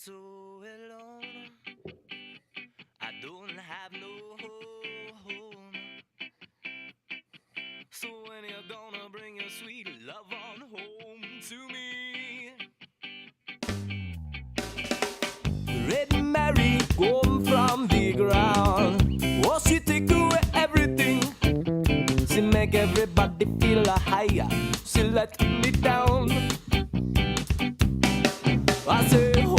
so alone. I don't have no home. So when you're gonna bring your sweet love on home to me? Red Mary come from the ground. Oh, she take away everything. She make everybody feel higher. She let me down. I say, oh,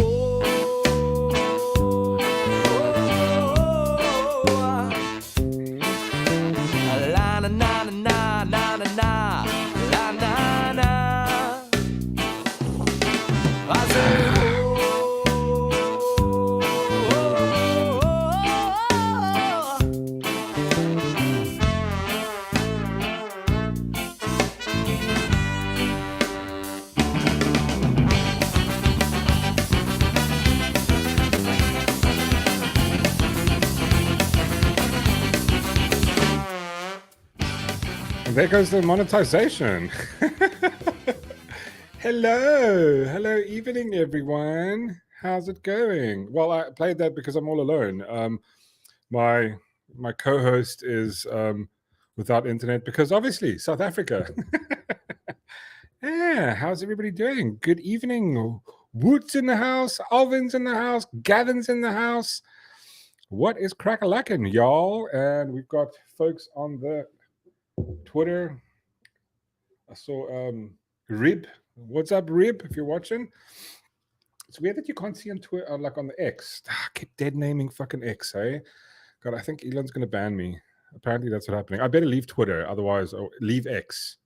la na na na na na na la na na. I say, There goes the monetization. Hello, evening, everyone. How's it going? Well, I played that because I'm all alone. My co-host is without internet because obviously South Africa. Yeah, how's everybody doing? Good evening. Woot's in the house, Alvin's in the house, Gavin's in the house. What is crack-a-lackin', y'all? And we've got folks on the Twitter. I saw Rib. What's up, Rib? If you're watching, it's weird that you can't see on Twitter, like on the X. I keep dead naming fucking X, hey? God, I think Elon's gonna ban me. Apparently, that's what's happening. I better leave Twitter, otherwise, leave X.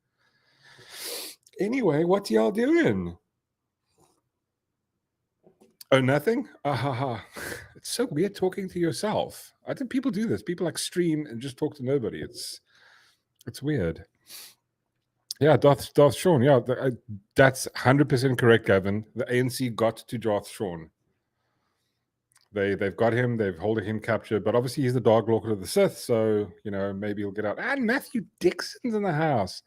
Anyway, what y'all doing? Oh, nothing? Ha. It's so weird talking to yourself. I think people do this. People like stream and just talk to nobody. It's weird. Yeah, Darth Shaun. Yeah, that's 100% correct, Gavin. The ANC got to Darth Shaun. They've got him. They've holding him captured. But obviously, he's the Dark Lord of the Sith, so maybe he'll get out. And Matthew Dixon's in the house.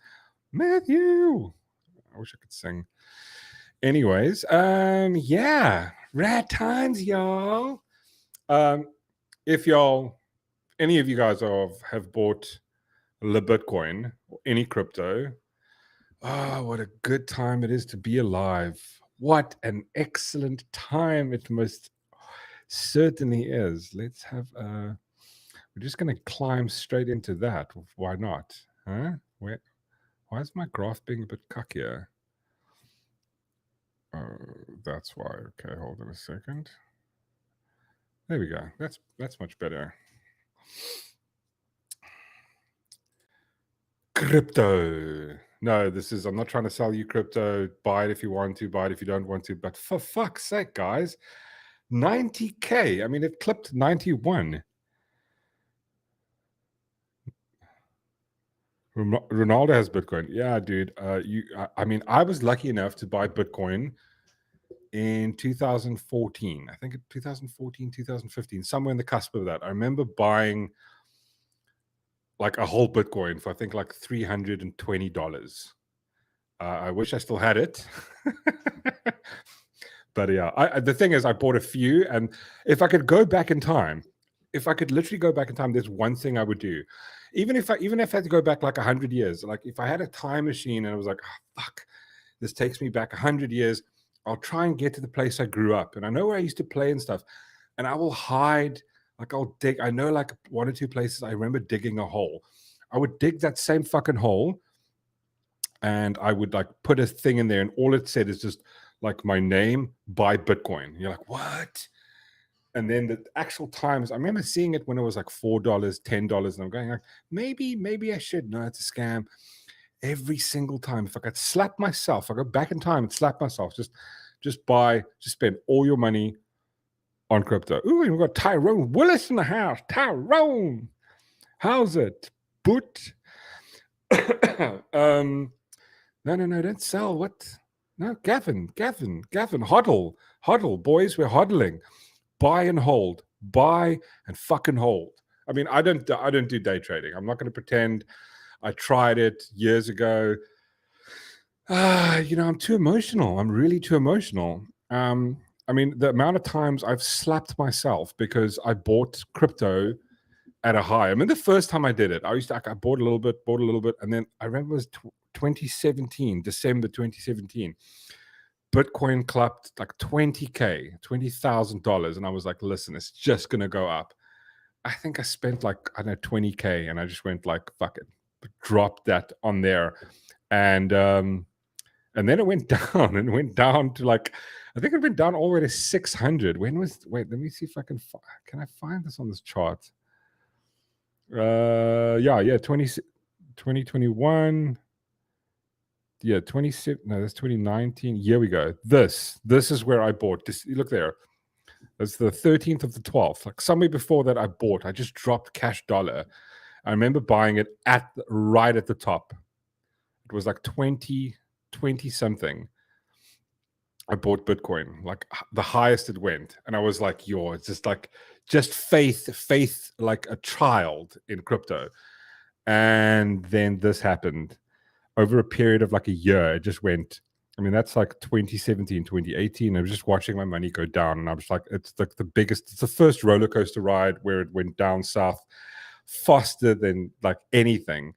Matthew, I wish I could sing. Anyways, yeah, rad times, y'all. If any of you guys have bought the Bitcoin or any crypto. Oh, what a good time it is to be alive. What an excellent time it most certainly is. Let's have we're just going to climb straight into that. Why not? Huh? Why is my graph being a bit cockier? Oh, that's why. Okay, hold on a second. There we go. That's much better. Crypto. No, I'm not trying to sell you crypto. Buy it if you want to, buy it if you don't want to. But for fuck's sake, guys, 90K. I mean, it clipped 91. Ronaldo has Bitcoin. Yeah, dude. I mean, I was lucky enough to buy Bitcoin in 2014. I think 2014, 2015, somewhere in the cusp of that. I remember buying like a whole Bitcoin for I think like $320. I wish I still had it. But yeah, the thing is, I bought a few, and if I could go back in time, if I could literally go back in time, there's one thing I would do. Even if I had to go back like 100 years, like if I had a time machine and I was like, oh, fuck, this takes me back 100 years, I'll try and get to the place I grew up. And I know where I used to play and stuff. And I will hide, like I'll dig. I know like one or two places I remember digging a hole. I would dig that same fucking hole and I would like put a thing in there, and all it said is just like my name, buy Bitcoin. And you're like, what? And then the actual times, I remember seeing it when it was like $4, $10, and I'm going like, maybe I should. No, it's a scam. Every single time, if I could slap myself, I go back in time and slap myself, just spend all your money on crypto. Ooh, we've got Tyrone Willis in the house. Tyrone, how's it? Boot. No, don't sell. What? No, Gavin, hodl, boys, we're hodling. Buy and hold, buy and fucking hold. I mean, I don't do day trading. I'm not going to pretend. I tried it years ago. I'm too emotional. I'm really too emotional. I mean, the amount of times I've slapped myself because I bought crypto at a high. I mean, the first time I did it, I bought a little bit, and then I remember it was 2017, December 2017. Bitcoin clapped like 20K, $20,000. And I was like, listen, it's just going to go up. I think I spent like, I don't know, 20K, and I just went like, fuck it, dropped that on there. And then it went down, and it went down to like, I think it went down all the way to 600. Wait, let me see if I can I find this on this chart? 2021. Yeah, 26. No, that's 2019. Here we go. This is where I bought. This, look there. That's the 13th of the 12th. Like somewhere before that, I bought. I just dropped cash dollar. I remember buying it right at the top. It was like 20 something. I bought Bitcoin, like the highest it went. And I was like, it's just faith like a child in crypto. And then this happened over a period of like a year. It just went, I mean, that's like 2017, 2018. I was just watching my money go down, and I was like, it's like it's the first roller coaster ride where it went down south faster than like anything.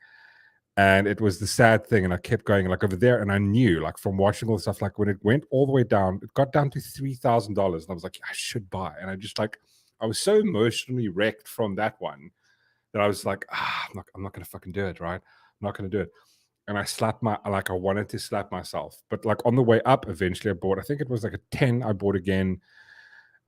And it was the sad thing. And I kept going like over there. And I knew like from watching all the stuff, like when it went all the way down, it got down to $3,000. And I was like, I should buy. And I just like, I was so emotionally wrecked from that one that I was like, I'm not going to fucking do it. Right. I'm not going to do it. And I wanted to slap myself. But like on the way up, eventually I bought, I think it was like a 10, I bought again.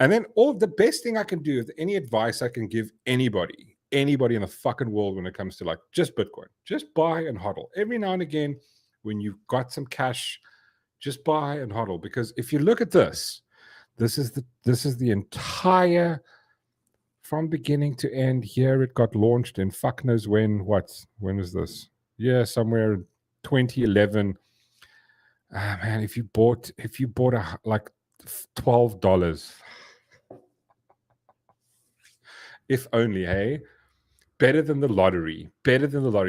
And then the best thing I can do, any advice I can give anybody in the fucking world when it comes to like just Bitcoin, just buy and hodl. Every now and again, when you've got some cash, just buy and hodl. Because if you look at this is the entire, from beginning to end. Here it got launched in fuck knows when was this? Yeah, somewhere in 2011. Man, if you bought a like $12, if only, hey, better than the lottery.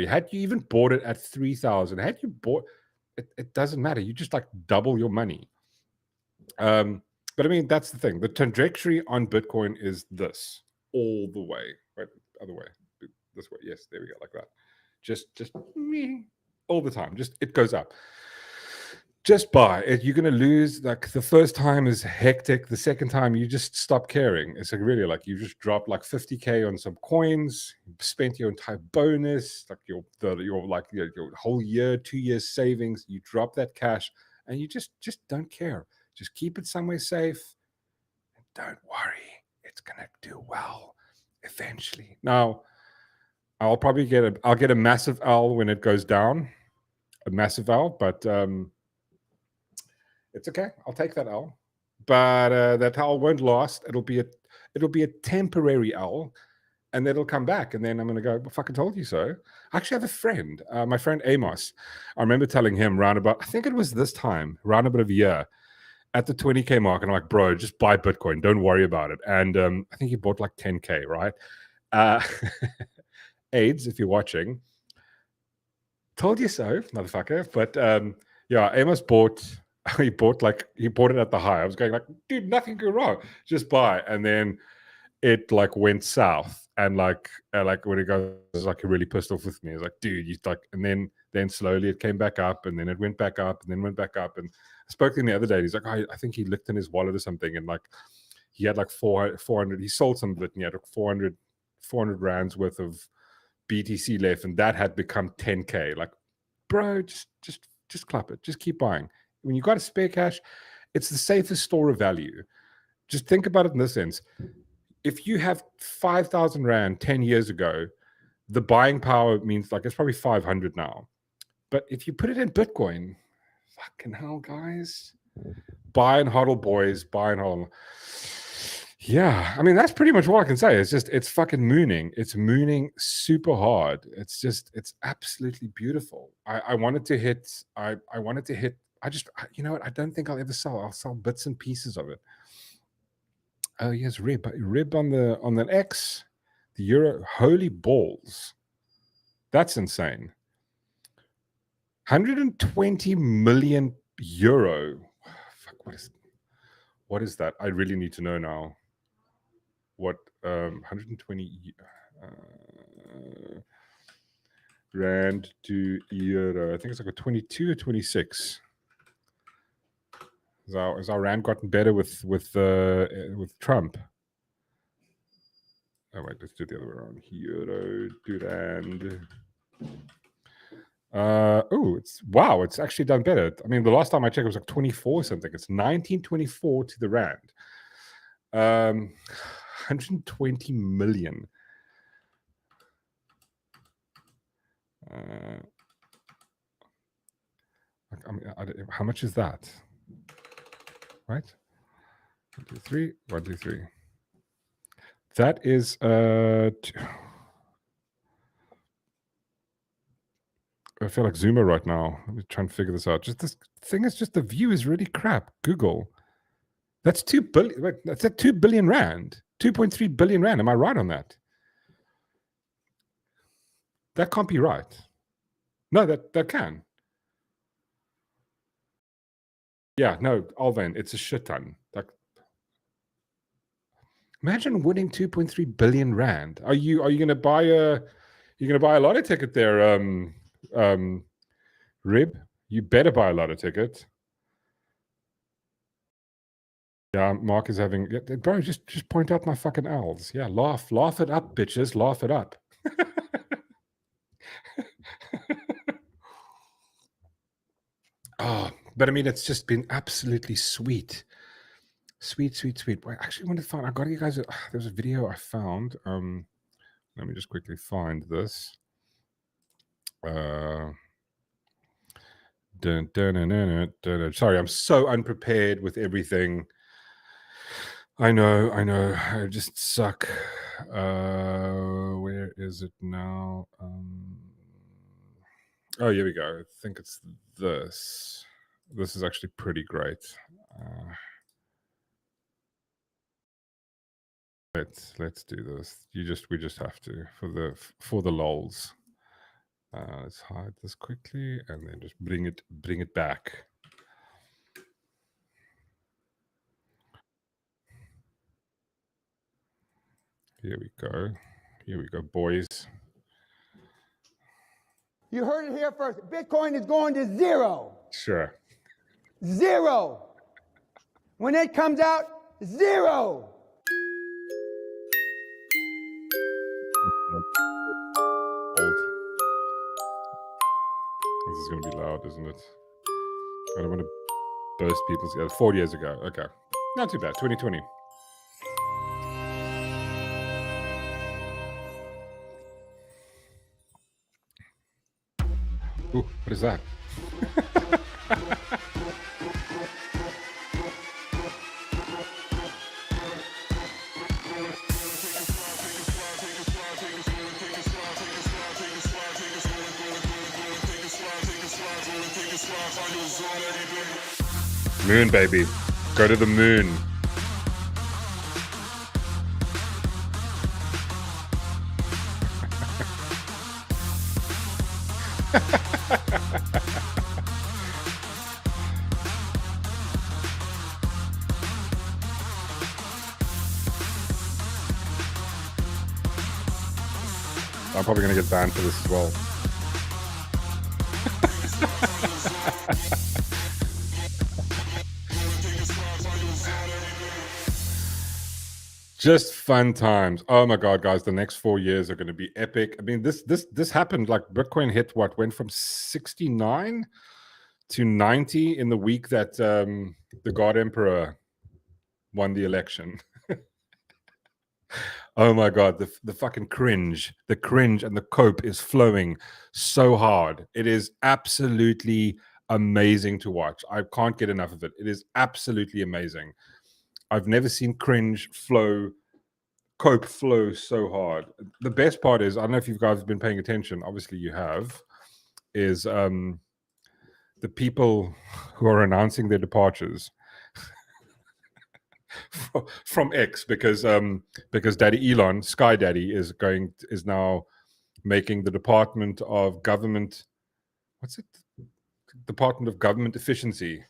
Had you even bought it at 3,000, had you bought it doesn't matter. You just like double your money. But I mean, that's the thing. The trajectory on Bitcoin is this all the way, right? Other way, this way. Yes, there we go, like that. Just me all the time. Just it goes up. Just buy it. You're gonna lose. Like the first time is hectic. The second time you just stop caring. It's like really like you just dropped like 50K on some coins, spent your entire bonus, like your whole year, 2 years savings. You drop that cash and you just don't care. Just keep it somewhere safe. And don't worry, it's gonna do well eventually. Now, I'll probably get a massive L when it goes down, a massive L, but it's okay. I'll take that L, but that L won't last. It'll be a temporary L, and then it'll come back, and then I'm gonna go, well, fucking told you so. I actually have a friend, my friend Amos. I remember telling him round about, I think it was this time, round about a year, at the 20K mark, and I'm like, bro, just buy Bitcoin. Don't worry about it. And I think he bought like 10K, right? AIDS, if you're watching, told you so, motherfucker. But yeah, Amos bought. He bought it at the high. I was going like, dude, nothing could go wrong. Just buy. And then it like went south, and like when it goes, like really pissed off with me. It's like, dude, you like, and then slowly it came back up, and then it went back up, and then went back up. And I spoke to him the other day. He's like, I think he looked in his wallet or something, and like he had like 400. He sold some of it, and he had like 400 rands worth of BTC left, and that had become 10K. Like, bro, just clap it. Just keep buying. When you got a spare cash, it's the safest store of value. Just think about it in this sense. If you have 5,000 Rand 10 years ago, the buying power means like it's probably 500 now. But if you put it in Bitcoin, fucking hell, guys. Buy and hodl, boys. Buy and hodl. Yeah, I mean, that's pretty much all I can say. It's fucking mooning. It's mooning super hard. It's absolutely beautiful. I wanted to hit, you know what? I don't think I'll ever sell. I'll sell bits and pieces of it. Oh, yes, Rib on the X, the Euro. Holy balls. That's insane. 120 million euro. Fuck, What is that? I really need to know now. What 120 rand to euro? I think it's like a 22 or 26. Has our rand gotten better with Trump? Oh wait, let's do it the other way around. Euro to rand. It's actually done better. I mean, the last time I checked, it was like 24 something. It's 1924 to the rand. 120 million. How much is that? Right? 1, 2, 3. 1, 2, 3. That is I feel like Zoomer right now. Let me try and figure this out. Just this thing is just the view is really crap. Google. That's 2 billion. Wait, that's at 2 billion rand. 2.3 billion rand. Am I right on that? That can't be right. No, that can. Yeah, no, Alvan, it's a shit ton. Like, imagine winning 2.3 billion rand. Are you gonna buy a lotto ticket there, Rib? You better buy a lotto ticket. Yeah, Mark is having bro, just point out my fucking owls. Yeah, laugh it up, bitches, laugh it up. Oh, but I mean, it's just been absolutely sweet. Sweet. Wait, I actually want to find. I got you guys. There's a video I found. Let me just quickly find this. Sorry, I'm so unprepared with everything. I know. I just suck. Where is it now? Oh, here we go. I think it's this. This is actually pretty great. Let's do this. We just have to for the lols. Let's hide this quickly and then just bring it back. Here we go, boys. You heard it here first. Bitcoin is going to zero. Sure. Zero. When it comes out, zero. This is going to be loud, isn't it? I don't want to burst people's ears. 4 years ago. Okay. Not too bad. 2020. Ooh, what is that? Moon, baby. Go to the moon. I'm probably going to get banned for this as well. Just fun times. Oh my God, guys, the next 4 years are going to be epic. I mean, this happened, like Bitcoin hit went from 69 to 90 in the week that the God Emperor won the election. Oh my God, the fucking cringe and the cope is flowing so hard. It is absolutely amazing to watch. I can't get enough of it. It is absolutely amazing. I've never seen cringe cope flow so hard. The best part is, I don't know if you guys have been paying attention, obviously you have, is the people who are announcing their departures from X, because Daddy Elon, Sky Daddy, is now making the Department of Government, Department of Government Efficiency.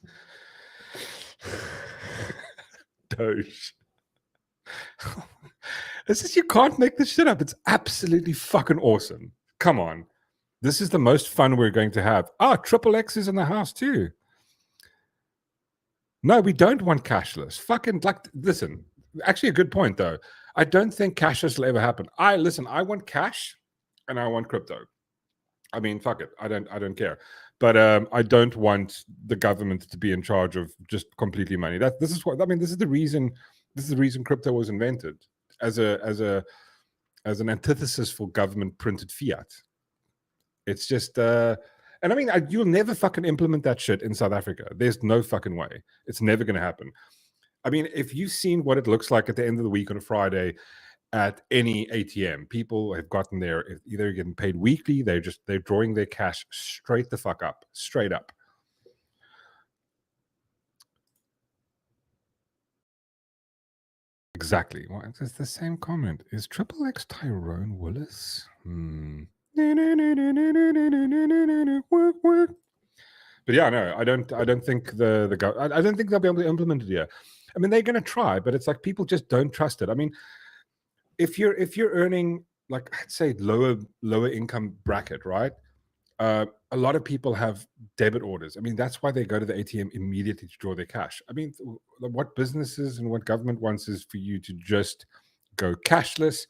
Doge. This is, you can't make this shit up. It's absolutely fucking awesome. Come on. This is the most fun we're going to have. Triple X is in the house too. No, we don't want cashless. Fucking, like, listen, actually a good point though. I don't think cashless will ever happen. I want cash and I want crypto. I mean, fuck it. I don't care. But I don't want the government to be in charge of just completely money. This is the reason crypto was invented, as an antithesis for government printed fiat. It's just and I mean, you'll never fucking implement that shit in South Africa. There's no fucking way. It's never going to happen. I mean, if you've seen what it looks like at the end of the week on a Friday at any ATM, people have gotten there, either getting paid weekly, they're drawing their cash straight up. Exactly. Well, it's the same comment. Is Triple X Tyrone Willis? Work. But yeah, no, I don't think I don't think they'll be able to implement it yet. I mean, they're going to try, but it's like people just don't trust it. I mean, if you're earning, like, I'd say lower income bracket, right? A lot of people have debit orders. I mean, that's why they go to the ATM immediately to draw their cash. I mean, what businesses and what government wants is for you to just go cashless,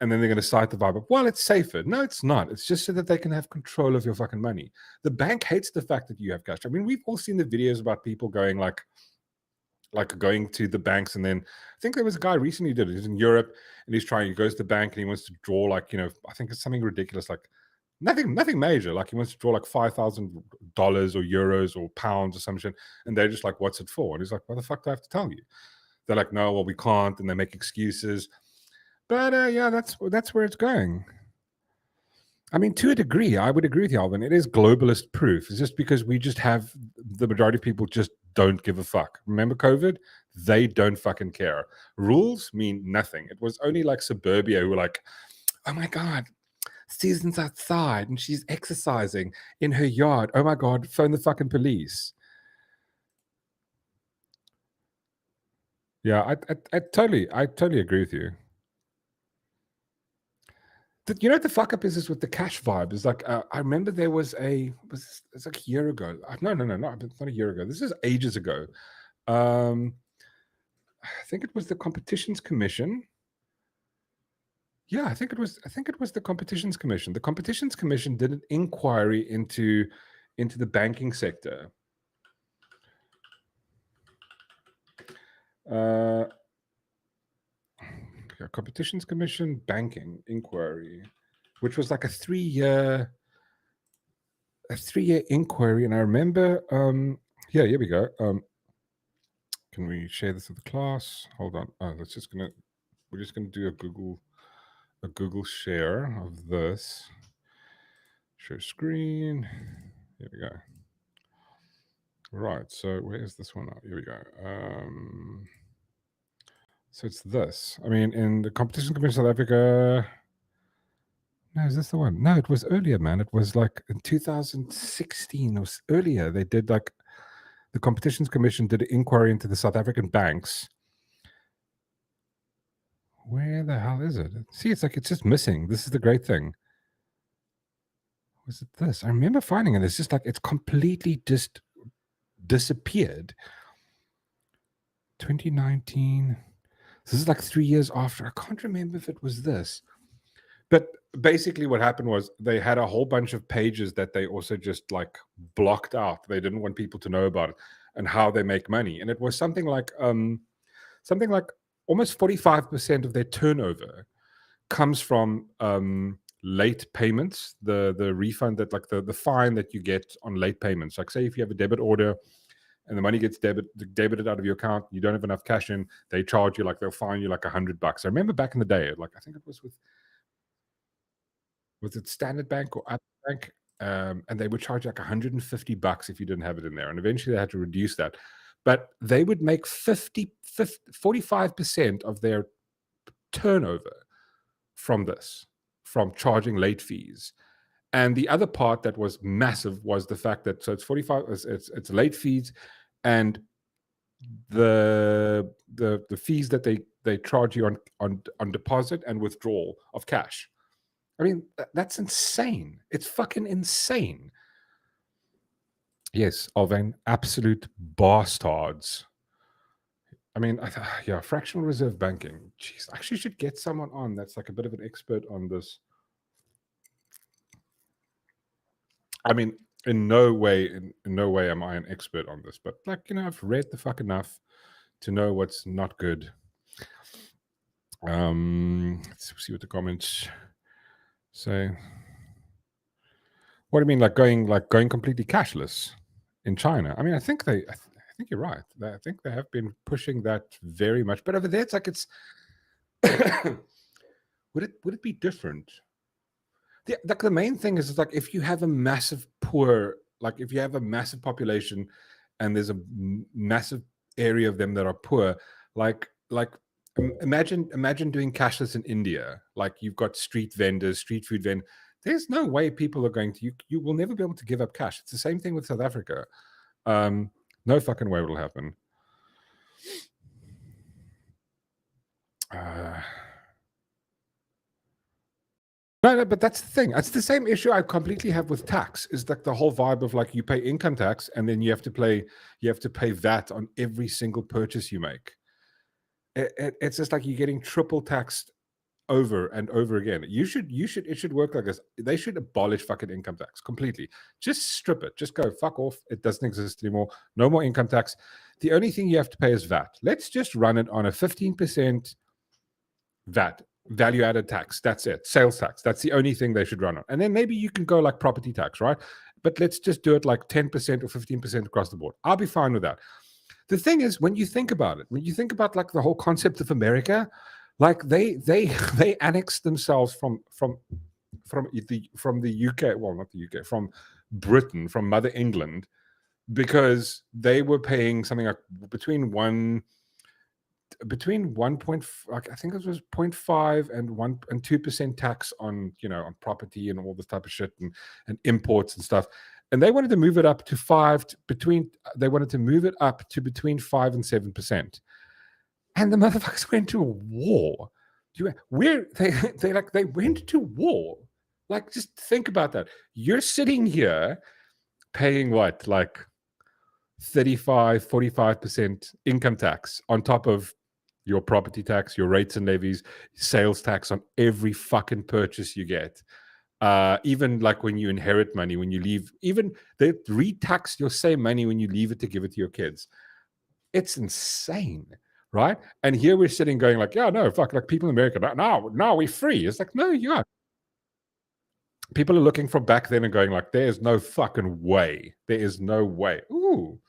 and then they're going to cite the vibe of, well, it's safer. No, it's not. It's just so that they can have control of your fucking money. The bank hates the fact that you have cash. I mean, we've all seen the videos about people going like going to the banks, and then I think there was a guy recently who did it. He's in Europe and he goes to the bank and he wants to draw, like, I think it's something ridiculous, like nothing major. Like, he wants to draw like $5,000 or euros or pounds or some shit. And they're just like, what's it for? And he's like, what the fuck do I have to tell you? They're like, no, well, we can't. And they make excuses. But yeah, that's where it's going. I mean, to a degree, I would agree with you, Alvin. It is globalist proof. It's just because we just have, the majority of people just don't give a fuck. Remember COVID? They don't fucking care. Rules mean nothing. It was only like suburbia who were like, oh my God, Susan's outside and she's exercising in her yard. Oh my God, phone the fucking police. Yeah, I totally agree with you. You know what the fuck up is with the cash vibe? Is like, I remember there was it's like a year ago. No, it's not a year ago. This is ages ago. I think it was the Competitions Commission. Yeah, I think it was the Competitions Commission. The Competitions Commission did an inquiry into the banking sector. Competitions Commission banking inquiry, which was like a 3-year inquiry. And I remember, here we go. Can we share this with the class? Hold on. We're just gonna do a Google share of this. Share screen. Here we go. Right. So where is this one? Here we go. So it's this. I mean, in the Competition Commission South Africa. No, is this the one? No, it was earlier, man. It was like in 2016 or earlier. They did, like, the Competitions Commission did an inquiry into the South African banks. Where the hell is it? See, it's like, it's just missing. This is the great thing. Was it this? I remember finding it. It's just like, it's completely just disappeared. 2019. This is like 3 years after. I can't remember if it was this. But basically what happened was they had a whole bunch of pages that they also just like blocked out. They didn't want people to know about it and how they make money. And it was something like almost 45% of their turnover comes from late payments, the refund that, like, the fine that you get on late payments. Like, say if you have a debit order and the money gets debited out of your account, you don't have enough cash in, they charge you, like, they'll fine you like $100. I remember back in the day, like, I think it was was it Standard Bank or Apple Bank? And they would charge like $150 if you didn't have it in there. And eventually they had to reduce that. But they would make 45% of their turnover from charging late fees. And the other part that was massive was the fact that, so it's 45, it's late fees, and the fees that they charge you on deposit and withdrawal of cash. I mean, that's insane. It's fucking insane. Yes, Alvain, absolute bastards. I mean, yeah, fractional reserve banking. Jeez, I actually should get someone on that's like a bit of an expert on this. I mean, in no way am I an expert on this, but like, I've read the fuck enough to know what's not good. Let's see what the comments say. What do you mean, like going completely cashless in China? I mean, I think you're right. I think they have been pushing that very much, but over there, it's like it's. would it be different? Like the main thing is like if you have a massive if you have a massive population, and there's a massive area of them that are poor, like imagine doing cashless in India. Like you've got street vendors, street food vendors. There's no way people are going to you will never be able to give up cash. It's the same thing with South Africa. No fucking way it'll happen. No, but that's the thing. It's the same issue I completely have with tax. Is like the whole vibe of like you pay income tax and then you have to pay VAT on every single purchase you make. It's just like you're getting triple taxed over and over again. It should work like this. They should abolish fucking income tax completely. Just strip it. Just go fuck off. It doesn't exist anymore. No more income tax. The only thing you have to pay is VAT. Let's just run it on a 15% VAT, value added tax. That's it. Sales tax. That's the only thing they should run on. And then maybe you can go like property tax, right? But let's just do it like 10% or 15% across the board. I'll be fine with that. The thing is, when you think about it, when you think about like the whole concept of America, like they annexed themselves from the UK, well, not the UK, from Britain, from Mother England, because they were paying something like between 1 point, like I think it was 0.5 and 2% tax on on property and all this type of shit and imports and stuff. And they wanted to move it up to between 5 and 7%. And the motherfuckers went to a war. They went to war. Like, just think about that. You're sitting here paying what, like 45% income tax on top of your property tax, your rates and levies, sales tax on every fucking purchase you get. Even like when you inherit money, when you leave, even they re-tax your same money when you leave it to give it to your kids. It's insane, right? And here we're sitting going like, yeah, no, fuck, like people in America, now we're free. It's like, no, you are. People are looking from back then and going like, there's no fucking way. There is no way. Ooh.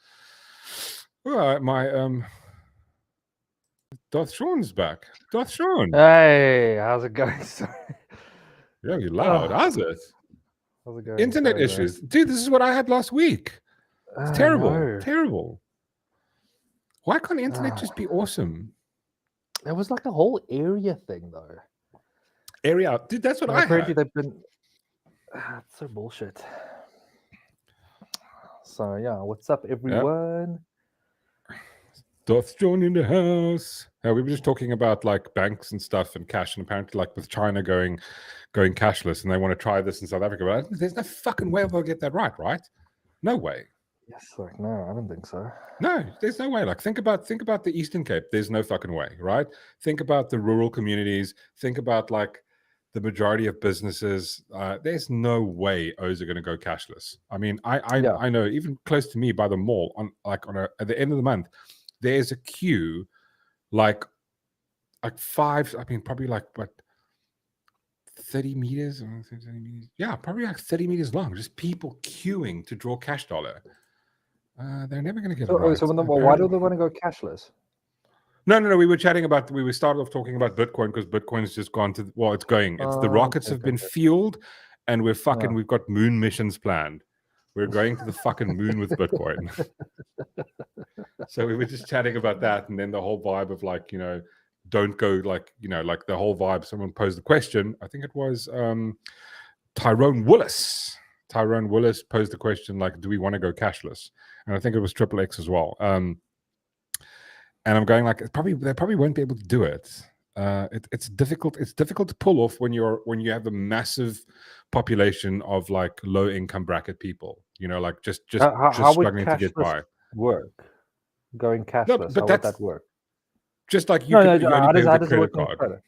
All right, my Darth Shaun's back. Darth Shaun. Hey, how's it going? Sorry. Yeah, you're loud. How's it? How's it going? Internet Sorry, issues. Dude, this is what I had last week. It's terrible. No. Terrible. Why can't internet just be awesome? It was like a whole area thing, though. Area? Dude, that's what I apparently had. they've been... it's so bullshit. So, yeah, what's up, everyone? Darth Shaun in the house. We were just talking about like banks and stuff and cash, and apparently like with China going cashless, and they want to try this in South Africa, but there's no fucking way they'll get that right? No way. Yes, like no, I don't think so. No, there's no way. Like think about the Eastern Cape. There's no fucking way, right? Think about the rural communities. Think about like the majority of businesses. There's no way O's are going to go cashless. I mean, I know even close to me by the mall at the end of the month, there's a queue like 5. I mean, probably like what 30 meters. Yeah, probably like 30 meters long. Just people queuing to draw cash dollar. They're never going to get it right. So why do they want to go cashless? No. We started off talking about Bitcoin because Bitcoin's just gone to, it's going. It's the rockets have been fueled, and we've got moon missions planned. We're going to the fucking moon with Bitcoin. So we were just chatting about that, and then the whole vibe of like, don't go like the whole vibe. Someone posed the question. I think it was Tyrone Willis. Tyrone Willis posed the question like, do we want to go cashless? And I think it was Triple X as well. And I'm going like, they probably won't be able to do it. It's difficult. It's difficult to pull off when you have a massive population of like low income bracket people. You know, like just How would struggling to get cashless by. work? Going No, cashless, but how would that's that work? just like No, you only pay with how a does it credit work on card. credit?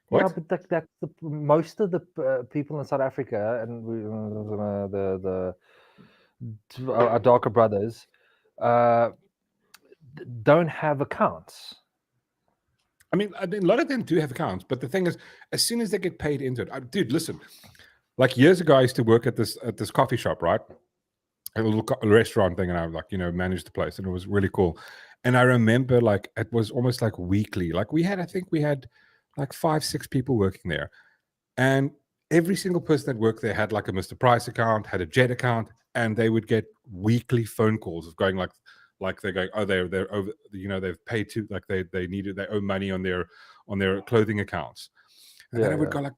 What? Yeah, but that's most of the people in South Africa and our darker brothers don't have accounts. I mean, a lot of them do have accounts, but the thing is, as soon as they get paid into it, dude, listen. Like years ago, I used to work at this coffee shop, right? A little restaurant thing, and I like managed the place, and it was really cool. And I remember like it was almost like weekly. Like I think we had like 5-6 people working there, and every single person that worked there had like a Mr. Price account, had a Jet account, and they would get weekly phone calls of going like they're going, oh, they're over, they've paid to, like they owe money on their clothing accounts. And then I would go like,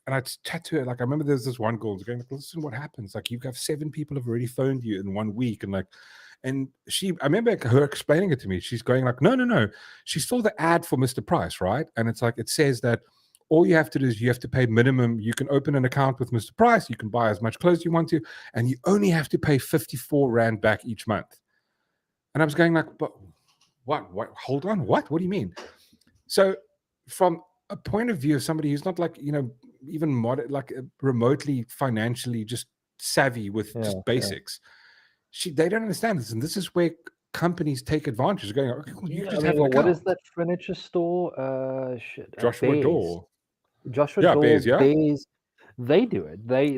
and I'd chat to her. Like, I remember there's this one girl going like, listen, what happens? Like, you have 7 people have already phoned you in 1 week. And like, I remember her explaining it to me. She's going like, no. She saw the ad for Mr. Price, right? And it's like, it says that all you have to do is you have to pay minimum. You can open an account with Mr. Price. You can buy as much clothes you want to. And you only have to pay 54 Rand back each month. And I was going like, but what? Hold on. What do you mean? So from a point of view of somebody who's not like, even remotely financially just savvy with just basics, they don't understand this. And this is where companies take advantage of going, okay, cool, you just have an account. What is that furniture store? Joshua Bears. Door. Joshua Yeah, Door, Bears, yeah. Bears, they do it. They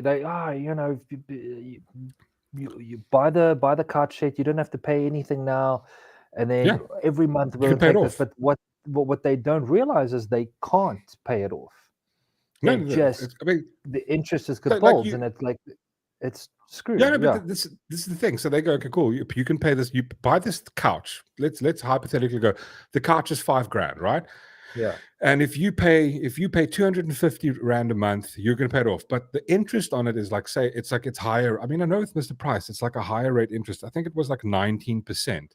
you buy the card sheet, you don't have to pay anything now, and then every month we'll can pay it take this. off. But what they don't realize is they can't pay it off. No, The interest is compulsed, and it's like it's screwed. Yeah, no, but this is the thing. So they go, okay, cool. You can pay this. You buy this couch. Let's hypothetically go. The couch is 5 grand, right? Yeah. And if you pay 250 Rand a month, you're going to pay it off. But the interest on it is like, say, it's higher. I mean, I know with Mr. Price, it's like a higher rate interest. I think it was like 19%.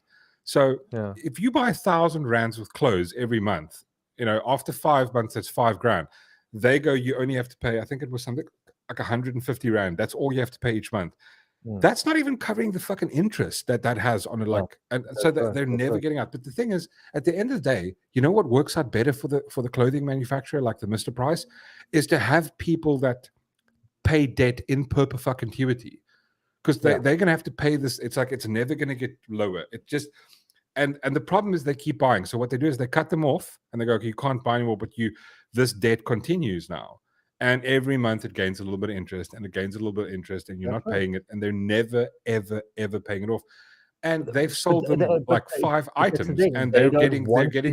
So if you buy 1,000 Rands with clothes every month, after 5 months, that's 5 grand. They go, you only have to pay, I think it was something like 150 Rand. That's all you have to pay each month. That's not even covering the fucking interest that has on it. Like, and so they're never getting out. But the thing is, at the end of the day, you know what works out better for the clothing manufacturer, like the Mr. Price, is to have people that pay debt in perpetuity, because they're going to have to pay this. It's like it's never going to get lower. It just and the problem is they keep buying. So what they do is they cut them off and they go, okay, you can't buy anymore, but this debt continues now. And every month it gains a little bit of interest, and it gains a little bit of interest, and you're not paying it, and they're never, ever, ever paying it off. And they've sold them like 5 items, and they're getting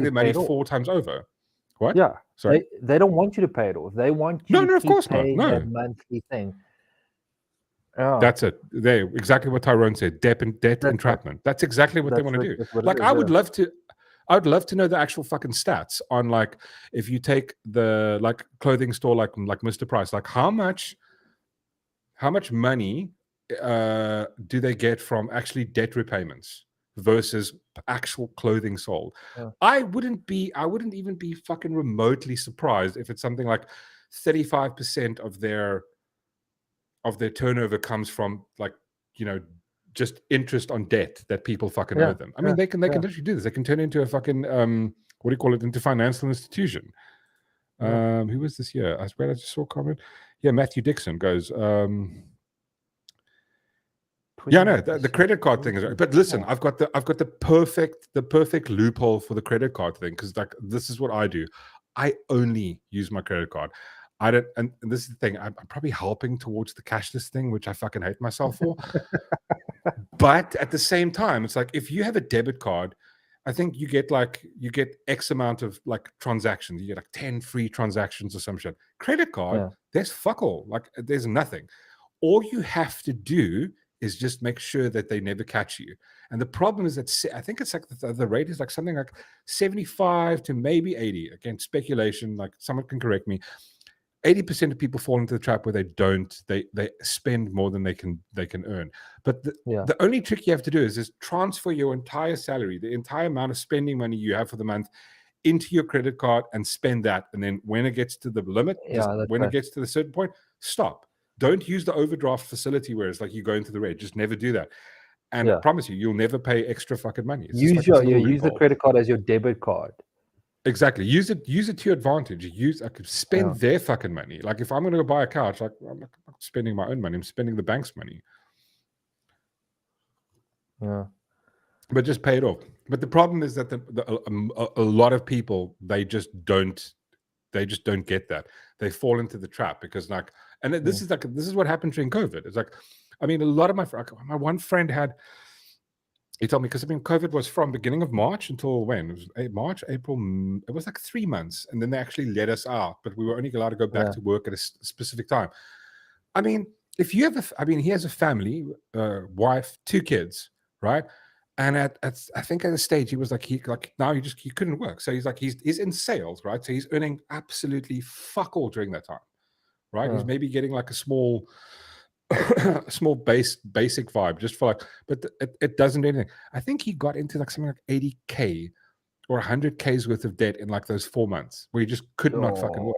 the money 4 times over. What? Yeah. Sorry. They don't want you to pay it off. They want you to of course not. paying No. that monthly thing. Oh. That's it. They exactly what Tyrone said. Debt entrapment. That's exactly what they want to do. Like, I would love to know the actual fucking stats on, like, if you take the like clothing store like Mr. Price, like how much money do they get from actually debt repayments versus actual clothing sold? I wouldn't even be fucking remotely surprised if it's something like 35% of their turnover comes from, like, just interest on debt that people fucking owe them. I mean, they can literally do this. They can turn into a fucking what do you call it, into financial institution. Who was this here? I swear I just saw a comment. Yeah, Matthew Dixon goes, the credit card thing is right. But listen, I've got the perfect loophole for the credit card thing, because like this is what I do. I only use my credit card. I don't, and this is the thing, I'm probably helping towards the cashless thing, which I fucking hate myself for. But at the same time, it's like, if you have a debit card, I think you get X amount of like transactions. You get like 10 free transactions or some shit. Credit card, there's fuck all. Like, there's nothing. All you have to do is just make sure that they never catch you. And the problem is that I think it's like the rate is like something like 75 to maybe 80. Again, speculation, like someone can correct me. 80% of people fall into the trap where they spend more than they can earn. But the only trick you have to do is transfer your entire salary, the entire amount of spending money you have for the month, into your credit card and spend that. And then when it gets to the limit, when it gets to the certain point, stop. Don't use the overdraft facility where it's like you go into the red. Just never do that. And I promise you'll never pay extra fucking money. It's use the credit card as your debit card. Exactly. Use it to your advantage. I could spend their fucking money. Like if I'm going to go buy a couch, like I'm not spending my own money. I'm spending the bank's money. Yeah. But just pay it off. But the problem is that a lot of people, they just don't get that. They fall into the trap because this is what happened during COVID. It's like, I mean, a lot of my one friend he told me, because I mean, COVID was from beginning of March until when? It was March, April. It was like 3 months, and then they actually let us out, but we were only allowed to go back to work at a specific time. I mean, if you have he has a family, wife, 2 kids, right? And I think at a stage he was like, he couldn't work. So he's like, he's in sales, right? So he's earning absolutely fuck all during that time, right? He's maybe getting like a small basic vibe just for like, but it doesn't do anything. I think he got into like something like 80K or 100K's worth of debt in like those 4 months where he just could not fucking work.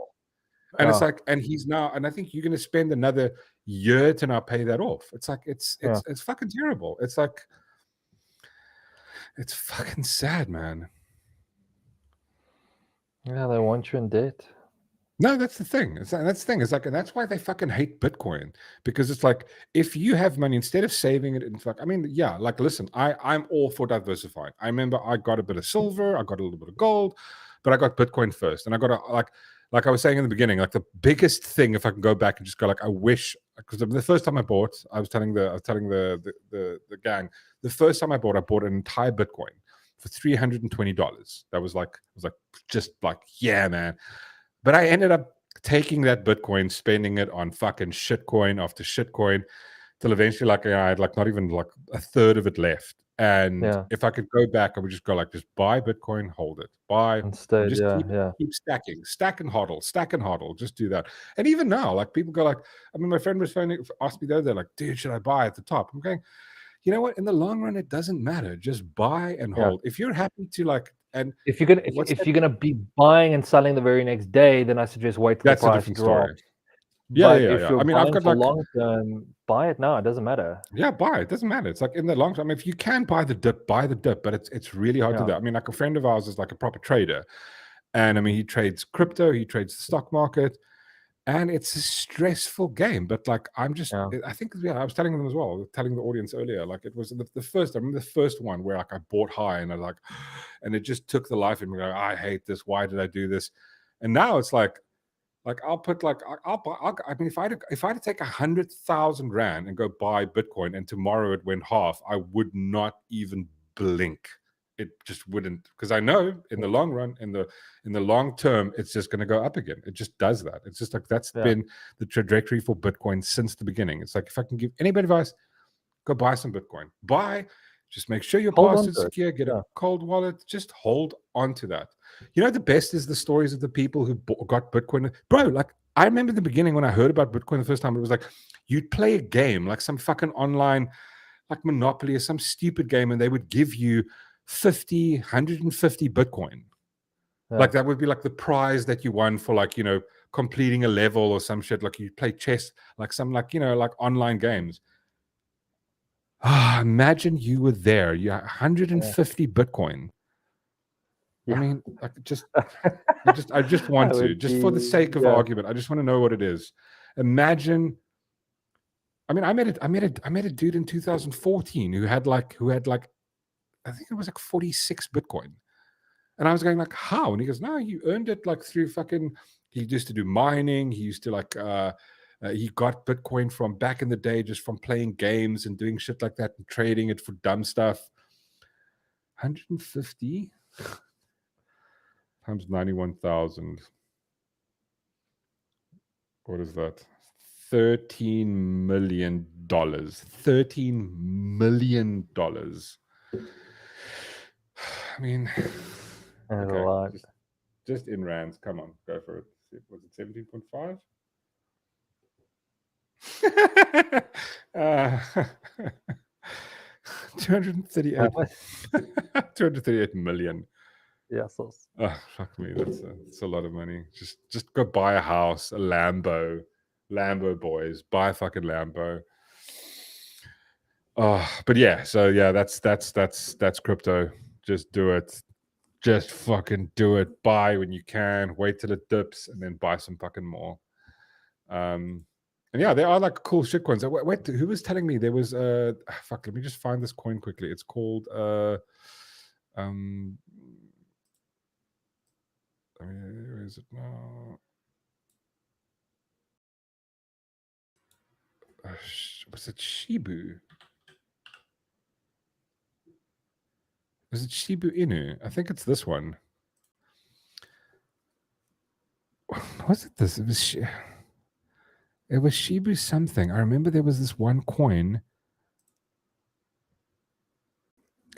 And it's like, and he's now, and I think you're going to spend another year to now pay that off. It's like, it's fucking terrible. It's like, it's fucking sad, man. Yeah, they want you in debt. No, that's the thing. That's the thing. It's like, and that's why they fucking hate Bitcoin, because it's like, if you have money, instead of saving it in fact, I mean, yeah, like, listen, I'm all for diversifying. I remember I got a bit of silver, I got a little bit of gold, but I got Bitcoin first. And I got like I was saying in the beginning, like the biggest thing, if I can go back and just go like, I wish, because the first time I bought, I was telling the gang, the first time I bought an entire Bitcoin for $320. That was like, just like, yeah, man. But I ended up taking that Bitcoin, spending it on fucking shitcoin after shitcoin, till eventually, like, I had like not even like a third of it left. And if I could go back, I would just go like, just buy Bitcoin, hold it, buy, instead, just keep stacking, stack and hodl, just do that. And even now, like, people go like, I mean, my friend was asked me the other day, like, dude, should I buy at the top? I'm going, you know what? In the long run, it doesn't matter. Just buy and hold. If you're happy to like, and if you're gonna be buying and selling the very next day, then I suggest wait till the price drops. Yeah. If you're I mean, buying I've got for like long term, buy it now. It doesn't matter. Yeah, buy it. Doesn't matter. It's like in the long term. I mean, if you can buy the dip, but it's really hard to do. I mean, like a friend of ours is like a proper trader, and I mean, he trades crypto, he trades the stock market, and it's a stressful game. But like, I'm just, I think, I was telling them as well, telling the audience earlier, like it was the first. I remember the first one where like I bought high, and I like, and it just took the life in me. Like, I hate this. Why did I do this? And now it's like I'll put like I mean, if I had to take 100,000 rand and go buy Bitcoin, and tomorrow it went half, I would not even blink. It just wouldn't, because I know in the long run, in the long term, it's just going to go up again. It just does that. It's just like that's been the trajectory for Bitcoin since the beginning. It's like, if I can give anybody advice, go buy some Bitcoin. Just make sure your password's secure. Get a cold wallet. Just hold on to that. You know, the best is the stories of the people who got Bitcoin. Bro, like, I remember the beginning when I heard about Bitcoin the first time, it was like, you'd play a game, like some fucking online, like Monopoly or some stupid game, and they would give you 150 Bitcoin. Like, that would be like the prize that you won for, like, you know, completing a level or some shit. Like, you play chess, like some, like, you know, like online games. Imagine you were there. You had 150 Bitcoin. I mean, like, I just want to, just for the sake of argument, I just want to know what it is. Imagine. I mean, I met a dude in 2014 who had like, I think it was like 46 Bitcoin, and I was going like, how? And he goes, no, you earned it like through fucking. He used to do mining. He used to like. He got Bitcoin from back in the day, just from playing games and doing shit like that and trading it for dumb stuff. 150 times 91,000. What is that? $13 million. $13 million. I mean, that's a lot. Just in rands. Come on, go for it. Was it 17.5? uh, 238 238 million. Yeah, so Oh, fuck me, that's a lot of money. Just go buy a house, a Lambo, boys, buy a fucking Lambo. Oh, but yeah, so yeah, that's crypto. Just do it. Just fucking do it. Buy when you can. Wait till it dips, and then buy some fucking more. And yeah, there are like cool shit coins. Wait, who was telling me there was fuck? Let me just find this coin quickly. It's called where is it now? Was it Shibu? Was it Shibu Inu? I think it's this one. Was it this? It was Shibu something. I remember there was this one coin.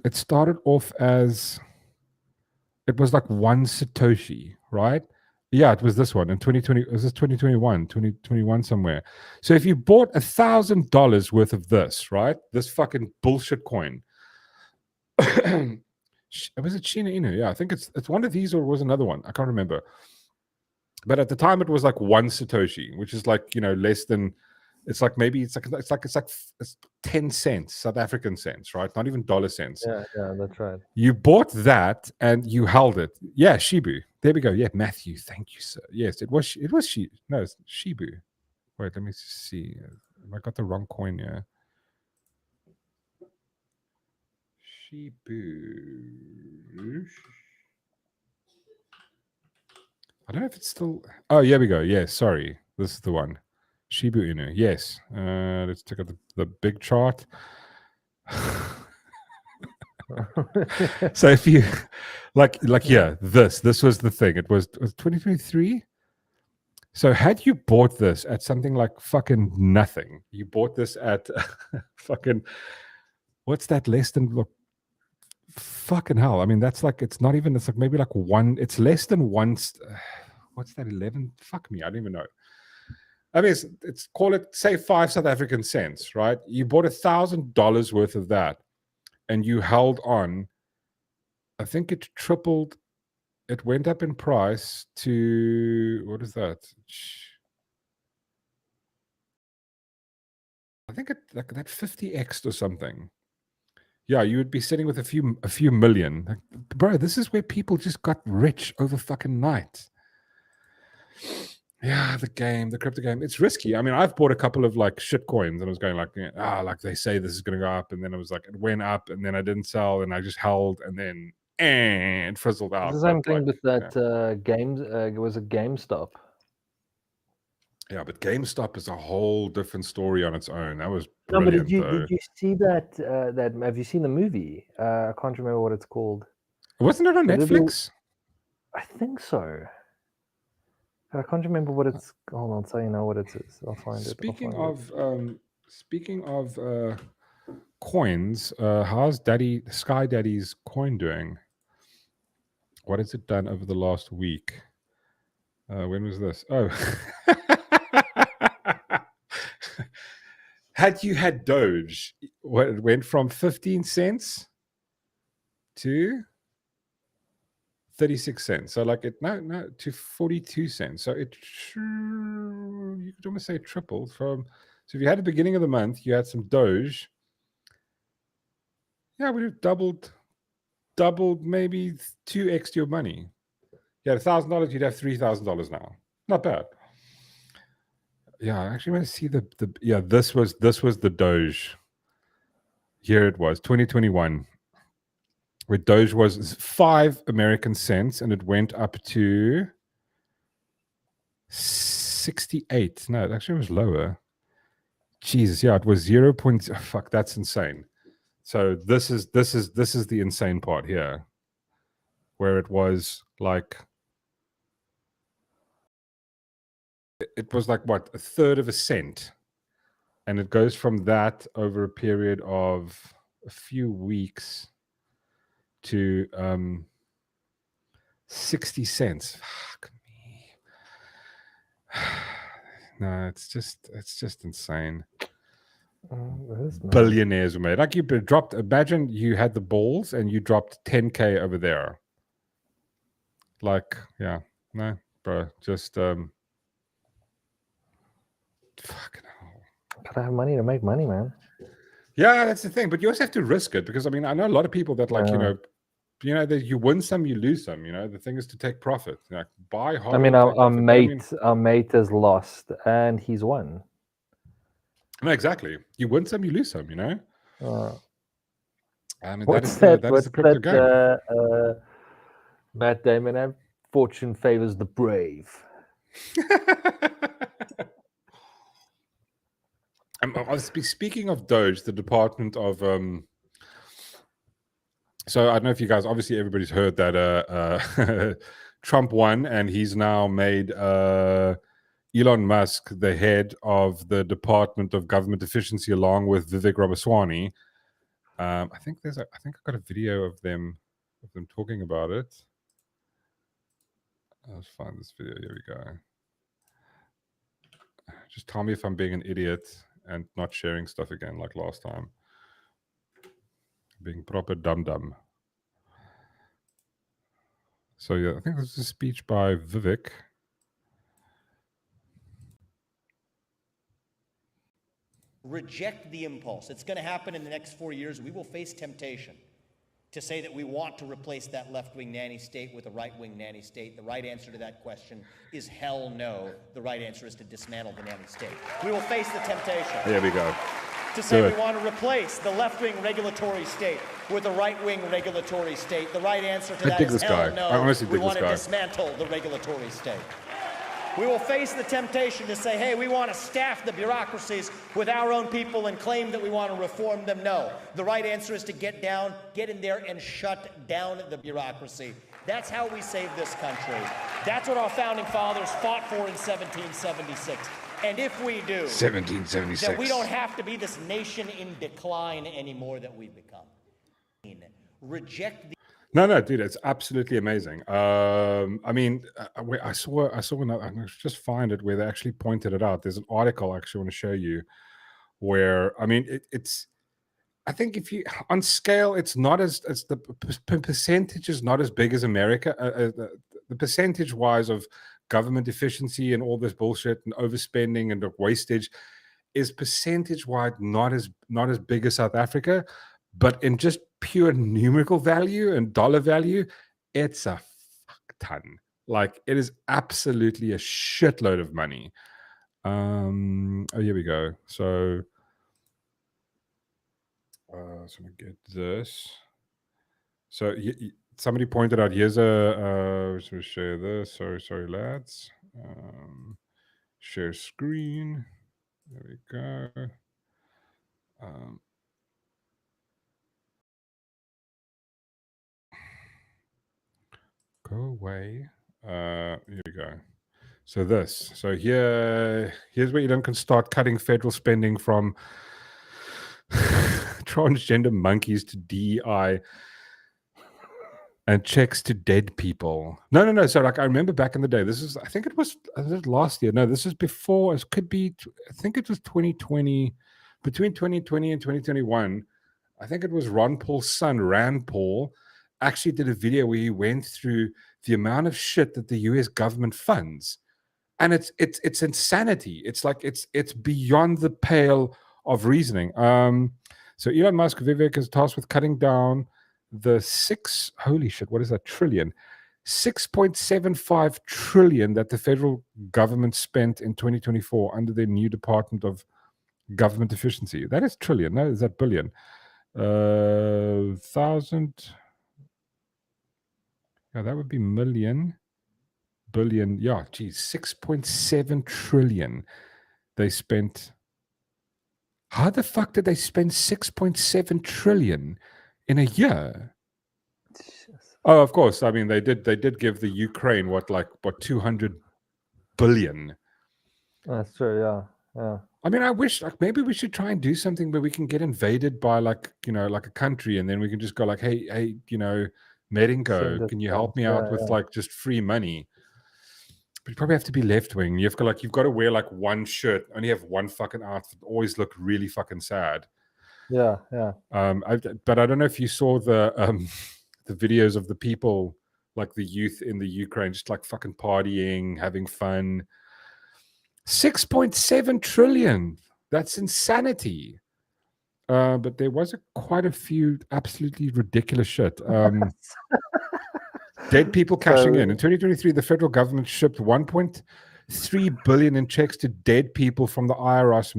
It started off as, it was like one Satoshi, right? Yeah, it was this one in 2020. Was this 2021, 2021 somewhere? So if you bought $1,000 worth of this, right? This fucking bullshit coin. Was it Shiba Inu? Yeah, I think it's one of these, or it was another one. I can't remember. But at the time, it was like one Satoshi, which is like, less than. It's like maybe it's 10 cents, South African cents, right? Not even dollar cents. yeah, that's right. You bought that and you held it. Yeah, Shibu. There we go. Yeah, Matthew. Thank you, sir. Yes, it was. No, it's Shibu. Wait, let me see. I got the wrong coin here. Shibu. I don't know if it's still. Oh, here we go. Yes, sorry. This is the one. Shibu Inu. Yes. Let's check out the big chart. So if you like yeah, this was the thing. It was 2023. So had you bought this at something like fucking nothing, you bought this at fucking, what's that, less than, look, fucking hell. I mean, that's like, it's not even, it's like maybe like one, it's less than one, what's that, 11? Fuck me, I don't even know. I mean, it's call it, say, 5 South African cents, right? You bought $1,000 worth of that and you held on. I think it tripled. It went up in price to, what is that? I think it like that 50x or something. Yeah, you would be sitting with a few million. Like, bro, this is where people just got rich over fucking night. Yeah, the crypto game, it's risky. I mean, I've bought a couple of like shit coins and I was going like, like they say this is going to go up. And then it was like, it went up and then I didn't sell and I just held and then it frizzled out. It's the same thing with that games. It was a GameStop. Yeah, but GameStop is a whole different story on its own. That was No, brilliant. but did you see that? Have you seen the movie? I can't remember what it's called. Wasn't it on Netflix? I think so. I can't remember what it's. Hold on, so you know what it is. I'll find it. Speaking of coins, how's Sky Daddy's coin doing? What has it done over the last week? When was this? Oh. Had you had Doge, what, it went from 15 cents to 36 cents. So like it no to 42 cents. So it, you could almost say tripled from. So if you had the beginning of the month, you had some Doge. Yeah, we have doubled maybe 2x your money. You had $1,000, you'd have $3,000 now. Not bad. Yeah, I actually want to see the yeah, this was the Doge. Here it was, 2021. Where Doge was 5 American cents and it went up to 68. No, it actually was lower. Jesus, yeah, it was 0. Fuck, that's insane. So this is the insane part here, where it was like, it was like what, 1/3 of a cent, and it goes from that over a period of a few weeks to 60 cents. Fuck me. No, it's just insane. It is, man. Billionaires were made. Like you dropped. Imagine you had the balls and you dropped 10K over there. Like, yeah, no, bro, just fucking hell. Gotta have money to make money, man. Yeah, that's the thing. But you also have to risk it because I mean, I know a lot of people that like that you win some, you lose some. The thing is to take profit. Like buy hard. I mean, our mate has lost and he's won. No, exactly. You win some, you lose some. I mean, What's that is What's the crypto game. Matt Damon have fortune favors the brave. I was speaking of Doge, the Department of so I don't know if you guys, obviously everybody's heard that Trump won and he's now made Elon Musk the head of the Department of Government Efficiency along with Vivek Ramaswamy. I think I got a video of them talking about it. Let's find this video. Here we go. Just tell me if I'm being an idiot and not sharing stuff again like last time. Being proper dum-dum. So yeah, I think this is a speech by Vivek. Reject the impulse. It's going to happen in the next 4 years. We will face temptation to say that we want to replace that left-wing nanny state with a right-wing nanny state. The right answer to that question is hell no. The right answer is to dismantle the nanny state. We will face the temptation. There we go. To say we want to replace the left-wing regulatory state with a right-wing regulatory state. The right answer to that is hell no. I honestly we dig want this to guy. dismantle the regulatory state. We will face the temptation to say, hey, we want to staff the bureaucracies with our own people and claim that we want to reform them. No. The right answer is to get in there and shut down the bureaucracy. That's how we save this country. That's what our founding fathers fought for in 1776. And if we do, 1776. then we don't have to be this nation in decline anymore that we've become. Reject the No, dude, it's absolutely amazing. I mean, I saw another, I just find it where they actually pointed it out. There's an article I actually want to show you where, I mean, it's, I think if you, on scale, it's not as the percentage is not as big as America. The percentage wise of government efficiency and all this bullshit and overspending and wastage is percentage wise not as big as South Africa. But in just pure numerical value and dollar value, it's a fuck ton. Like it is absolutely a shitload of money. Oh, here we go. So, so I'm gonna get this. So somebody pointed out. Here's a. So share this. Sorry, lads. Share screen. There we go. Go away. Here we go. So here's where you can start cutting federal spending from transgender monkeys to DEI and checks to dead people. No. So like I remember back in the day, I think it was last year. No, this is before. It could be. I think it was 2020. Between 2020 and 2021, I think it was Ron Paul's son, Rand Paul, actually did a video where he went through the amount of shit that the US government funds, and it's insanity. It's like it's beyond the pale of reasoning. So Elon Musk, Vivek is tasked with cutting down the trillion, 6.75 trillion that the federal government spent in 2024 under their new Department of Government Efficiency. That is trillion. No, is that billion? 1,000. Yeah, that would be million, billion. Yeah, geez, 6.7 trillion they spent. How the fuck did they spend 6.7 trillion in a year? Oh, of course. I mean, they did give the Ukraine what 200 billion. That's true. Yeah. I mean, I wish maybe we should try and do something where we can get invaded by like a country, and then we can just go like, hey, Medingo, can you help me out with like just free money? you probably have to be left wing. You've got to wear like one shirt, only have one fucking outfit, always look really fucking sad. Yeah. But I don't know if you saw the videos of the people, like the youth in the Ukraine, just like fucking partying, having fun. 6.7 trillion. That's insanity. But there was quite a few absolutely ridiculous shit. Dead people cashing in. In 2023, the federal government shipped 1.3 billion in checks to dead people from the IRS,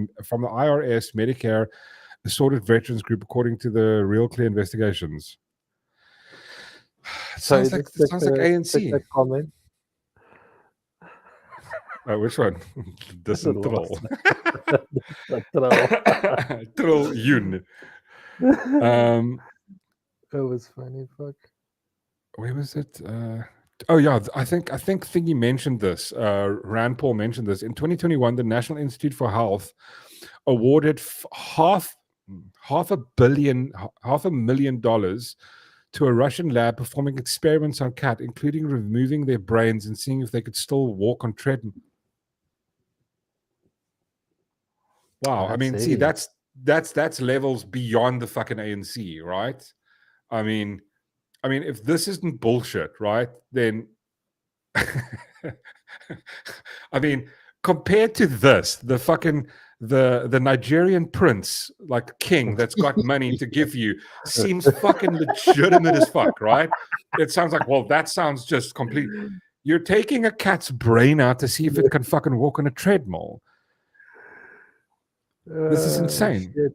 Medicare, Assorted Veterans Group, according to the Real Clear investigations. It sounds like ANC. Comment. Which one? This The and Troll. Troll Yun. It was funny. Fuck. Where was it? Oh yeah, I think Thingy mentioned this. Rand Paul mentioned this in 2021. The National Institute for Health awarded $500,000 to a Russian lab performing experiments on cat, including removing their brains and seeing if they could still walk on treadmill. Wow, I mean, see, that's levels beyond the fucking ANC, right? I mean, if this isn't bullshit, right, then I mean, compared to this, the fucking the Nigerian prince, like king, that's got money to give you, seems fucking legitimate as fuck, right? It sounds like, well, that sounds just complete. You're taking a cat's brain out to see if it can fucking walk on a treadmill. This is insane. Shit.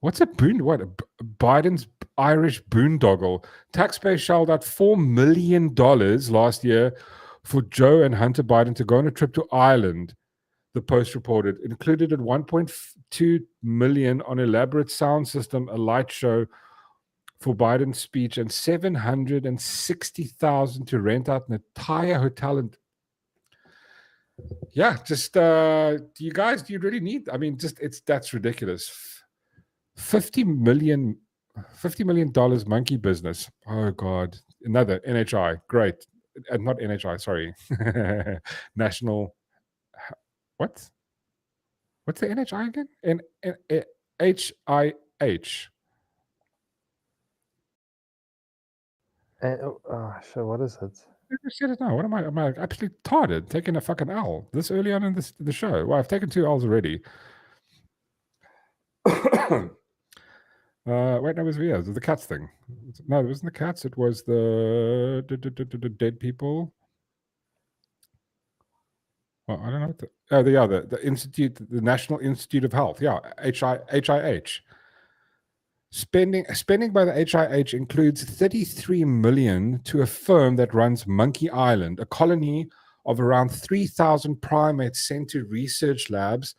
What's a Biden's Irish boondoggle? Taxpayers shelled out $4 million last year for Joe and Hunter Biden to go on a trip to Ireland. The Post reported, included at $1.2 million on elaborate sound system, a light show for Biden's speech, and $760,000 to rent out an entire hotel. And yeah, just do you really need? I mean, that's ridiculous. $50 million monkey business. Oh God, another NHI. Great, not NHI. Sorry, National. What's the NHI again? HIH. So what is it? I said it now. What am I? Am I absolutely retarded? Taking a fucking L this early on in the show? Well, I've taken 2 L's already. Wait, no, it was the cats thing. No, it wasn't the cats. It was the dead people. Well, I don't know. The institute, the National Institute of Health. Yeah, HIH. Spending by the HIH includes $33 million to a firm that runs Monkey Island, a colony of around 3,000 primates sent to research labs.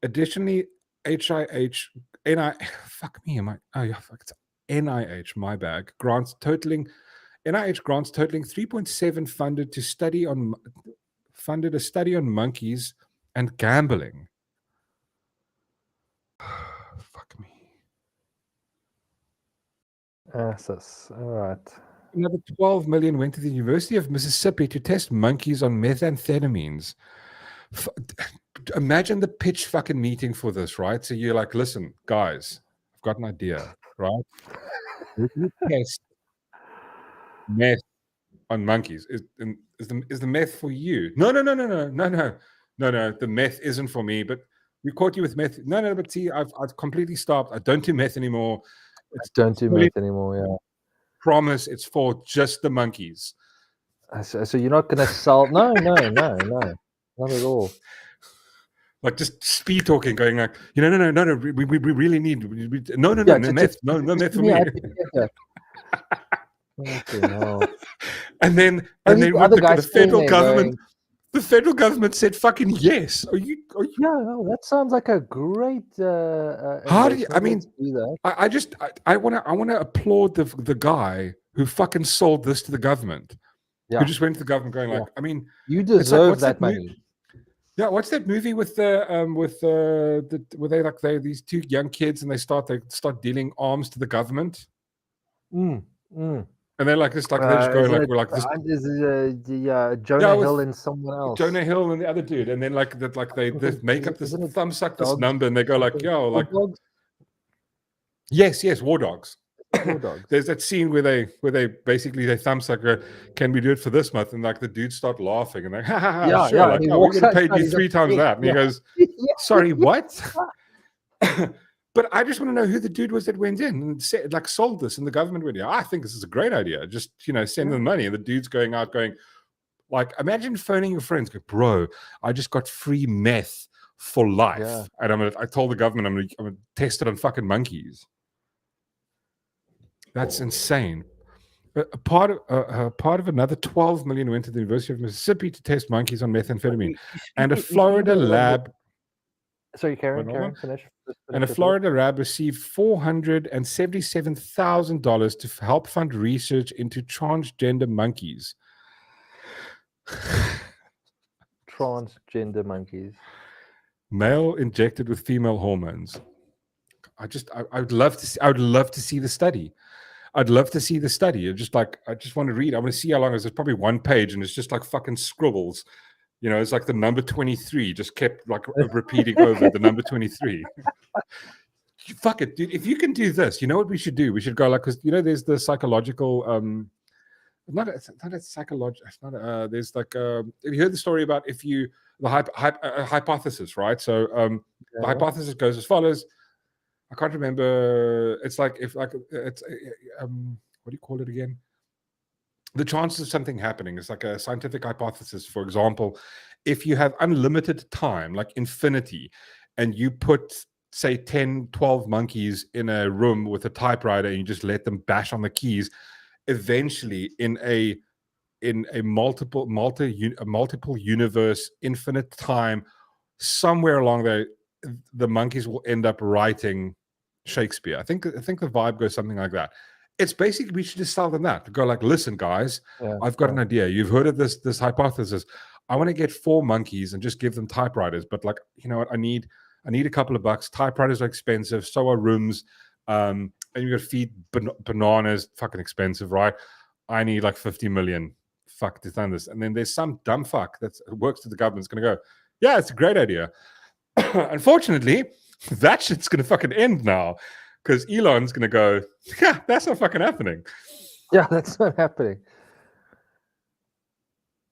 Additionally, NIH, my bad, grants totaling 3.7 funded a study on monkeys and gambling. Fuck me. Asses. All right. Another $12 million went to the University of Mississippi to test monkeys on methamphetamines. Imagine the pitch fucking meeting for this, right? So you're like, listen, guys, I've got an idea, right? We test meth on monkeys. Is the meth for you? No. The meth isn't for me, but we caught you with meth. No, but see, I've completely stopped. I don't do meth anymore. Don't do meth anymore, yeah. Promise it's for just the monkeys. So you're not going to sell? No, not at all. Like just speed talking, going like, no. We really need no meth for me. Okay, no. And then the federal government. The federal government said fucking yes. Are you? Yeah, no, that sounds like a great. How do you? I mean, I want to applaud the guy who fucking sold this to the government. Yeah. Who just went to the government going like, I mean, you deserve that money. Movie? Yeah, what's that movie with where these 2 young kids and they start dealing arms to the government? And then like this, like they're just going like we're like this. Jonah with Hill and someone else. Jonah Hill and the other dude, and then like that, like they make up this Isn't it thumb suck this dogs, number, and they go like, yo, like dogs? yes, war dogs. War dogs. There's that scene where they basically they thumb suck her, can we do it for this month? And like the dudes start laughing and like, ha ha ha, Yeah, sure. yeah, Like, and he oh, we walks would have paid outside, you he's 3 like, times yeah, that. And he yeah. goes, sorry, what? But I just want to know who the dude was that went in and said, like sold this, and the government went, yeah, I think this is a great idea. Just send them money, and the dude's going out going, like, imagine phoning your friends, go, bro, I just got free meth for life, and I told the government I'm gonna test it on fucking monkeys. That's insane. A part of another 12 million went to the University of Mississippi to test monkeys on methamphetamine, and a Florida lab. Sorry, Karen, finish. And a Florida lab received $477,000 to help fund research into transgender monkeys. Transgender monkeys. Male injected with female hormones. I would love to see the study. I'd love to see the study. I just want to read. I want to see how long it is. There's probably one page, and it's just like fucking scribbles. It's like the number 23 just kept like repeating over the number 23. Fuck it, dude. If you can do this, you know what we should do? We should go like, because there's the psychological there's like have you heard the story about the hypothesis, right? So the hypothesis goes as follows. I can't remember. It's like what do you call it again? The chances of something happening is like a scientific hypothesis. For example, if you have unlimited time, like infinity, and you put, say, 10, 12 monkeys in a room with a typewriter and you just let them bash on the keys, eventually in a multiple universe, infinite time, somewhere along there, the monkeys will end up writing Shakespeare. I think the vibe goes something like that. It's basically, we should just tell them that. Go like, listen, guys, I've got an idea. You've heard of this hypothesis. I want to get 4 monkeys and just give them typewriters. But like, you know what? I need a couple of bucks. Typewriters are expensive. So are rooms. And you got to feed bananas. Fucking expensive, right? I need like 50 million. Fuck to done this. And then there's some dumb fuck that works for the government. It's going to go, yeah, it's a great idea. Unfortunately, that shit's going to fucking end now. Because Elon's going to go, yeah, that's not fucking happening. Yeah, that's not happening.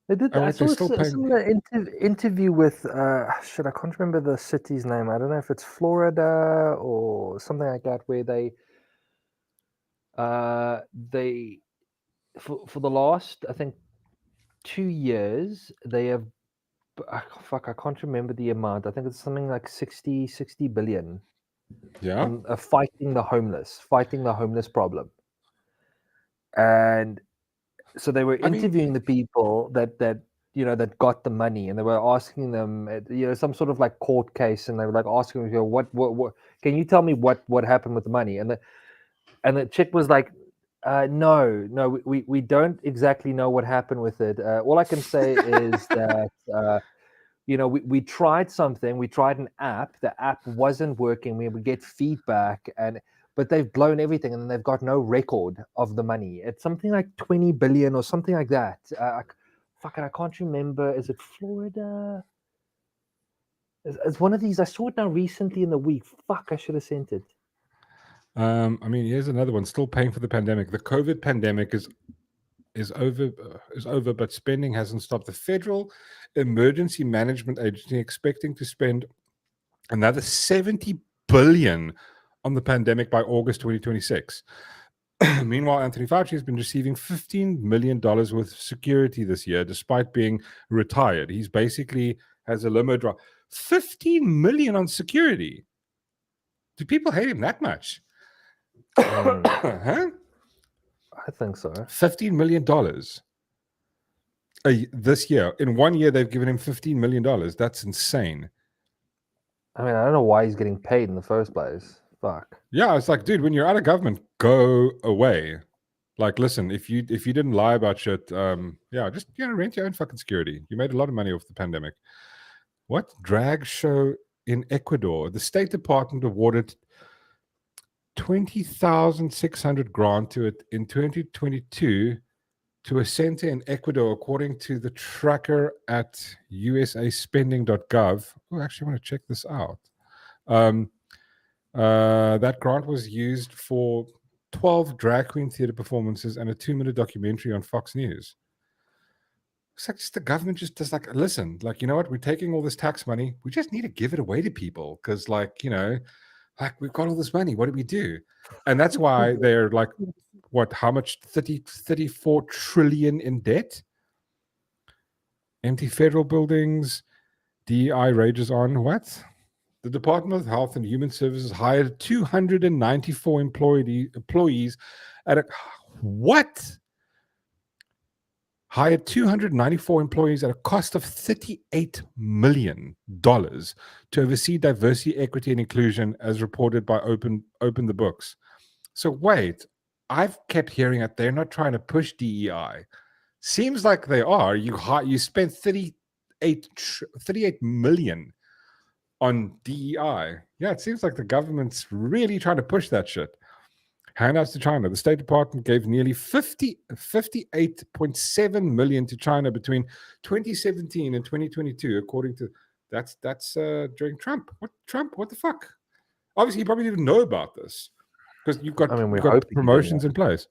They did. I saw an interview with, I can't remember the city's name. I don't know if it's Florida or something like that, where they for the last, I think, 2 years, they have, I can't remember the amount. I think it's something like 60 billion. Yeah, fighting the homeless problem, and so they were interviewing the people that got the money, and they were asking them, some sort of like court case, and they were like asking them, what can you tell me what happened with the money? And the chick was like, no, we don't exactly know what happened with it. All I can say is that. We tried something. We tried an app. The app wasn't working. We would get feedback, but they've blown everything, and they've got no record of the money. It's something like 20 billion or something like that. I can't remember. Is it Florida? It's one of these. I saw it now recently in the week. I should have sent it. Here's another one. Still paying for the pandemic. The COVID pandemic is over, but spending hasn't stopped. The Federal Emergency Management Agency expecting to spend another $70 billion on the pandemic by August 2026. Meanwhile, Anthony Fauci has been receiving $15 million worth of security this year, despite being retired. He's basically has a limo drive. $15 million on security. Do people hate him that much? Huh? I think so. $15 million this year. In 1 year, they've given him $15 million. That's insane. I mean, I don't know why he's getting paid in the first place. Fuck. Yeah, it's like, dude, when you're out of government, go away. Like, listen, if you didn't lie about shit, just rent your own fucking security. You made a lot of money off the pandemic. What drag show in Ecuador? The State Department awarded $20,600 grant to it in 2022 to a center in Ecuador, according to the tracker at usaspending.gov. Oh, actually, I want to check this out. That grant was used for 12 drag queen theater performances and a 2-minute documentary on Fox News. It's like just the government just does like, listen, like, you know what? We're taking all this tax money. We just need to give it away to people because, like, you know, like we've got all this money. What do we do? And that's why they're like, what, how much? 34 trillion in debt? Empty federal buildings. DEI rages on. What? The Department of Health and Human Services hired 294 employees at a what? Hired 294 employees at a cost of $38 million to oversee diversity, equity, and inclusion, as reported by Open the Books. So wait, I've kept hearing that they're not trying to push DEI. Seems like they are. You spent $38 million on DEI. Yeah, it seems like the government's really trying to push that shit. Handouts to China. The State Department gave nearly 58.7 million to China between 2017 and 2022, according to that's during Trump. What the fuck? Obviously, he probably didn't know about this because you've got promotions in place.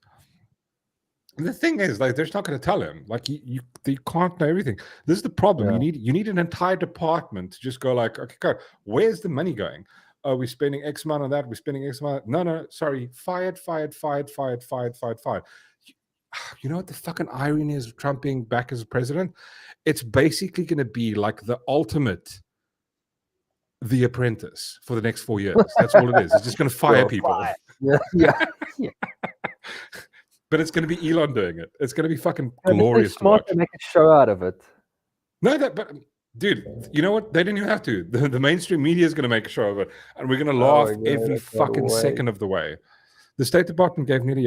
And the thing is, like, they're just not going to tell him. Like, you can't know everything. This is the problem. Yeah. You need an entire department to just go like, okay, God, where's the money going? Oh, we're spending X amount on that. We're spending X amount. No, sorry. Fired. You know what the fucking irony is of Trump being back as a president? It's basically going to be like the ultimate The Apprentice for the next 4 years. That's all it is. It's just going to fire people. Yeah. But it's going to be Elon doing it. It's going to be fucking glorious. Smart to make a show out of it. No, but dude, you know what? They didn't even have to. The mainstream media is going to make a show of it, and we're going to laugh every fucking second of the way. The State Department gave nearly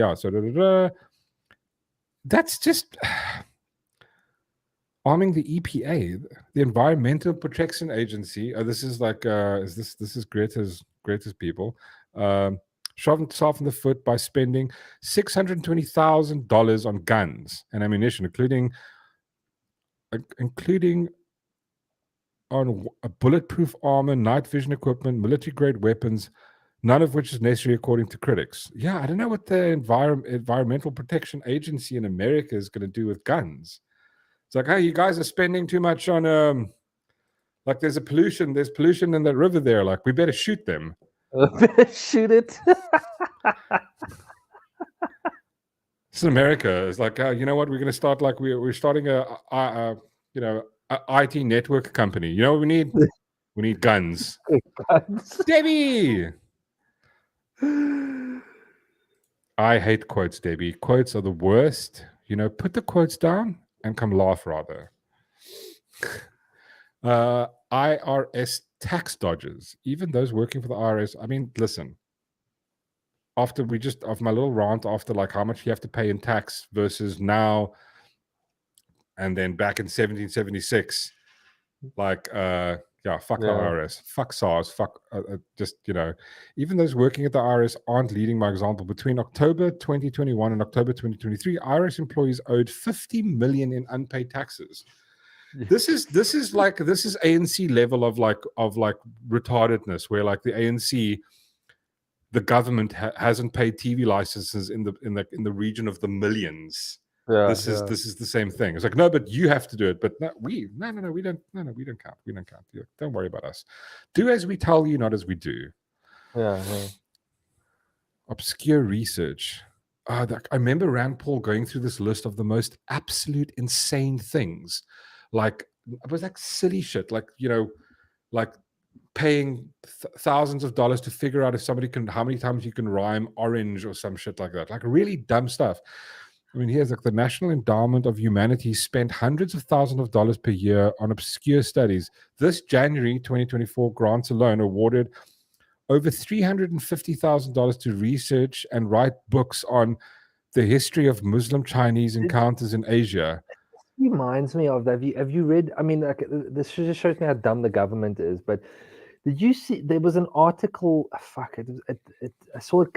That's just arming the EPA, the Environmental Protection Agency. This is like, this is Greta's people. Shot himself in the foot by spending $620,000 on guns and ammunition, including on a bulletproof armor, night vision equipment, military-grade weapons, none of which is necessary according to critics. Yeah, I don't know what the Environmental Protection Agency in America is going to do with guns. It's like, hey, you guys are spending too much on, like there's pollution in the river there. Like, we better shoot them. Shoot it. This is America. It's like, you know what? We're going to start like we're starting a IT network company. You know what we need? We need guns. Debbie. I hate quotes, Debbie. Quotes are the worst. You know, put the quotes down and come laugh rather. IRS tax dodgers, even those working for the IRS. I mean, listen, of my little rant after like how much you have to pay in tax versus now, and then back in 1776, like, fuck the IRS, fuck SARS, fuck, just, you know, even those working at the IRS aren't leading by example. Between October 2021 and October 2023, IRS employees owed $50 million in unpaid taxes. This is ANC level of retardedness, where like the ANC, the government hasn't paid TV licenses in the region of the millions. This is the same thing. It's like, no, but you have to do it. But we don't count. We don't count. Don't worry about us. Do as we tell you, not as we do. Yeah. Obscure research. I remember Rand Paul going through this list of the most absolute insane things. Like, it was like silly shit, like, you know, like paying thousands of dollars to figure out how many times you can rhyme orange or some shit like that. Like really dumb stuff. I mean, here's like the National Endowment of Humanities spent hundreds of thousands of dollars per year on obscure studies. This January 2024 grants alone awarded over $350,000 to research and write books on the history of Muslim Chinese encounters in Asia. Reminds me of that. Have you read? I mean, like, this just shows me how dumb the government is. But Did you see? There was an article. Fuck it. I saw it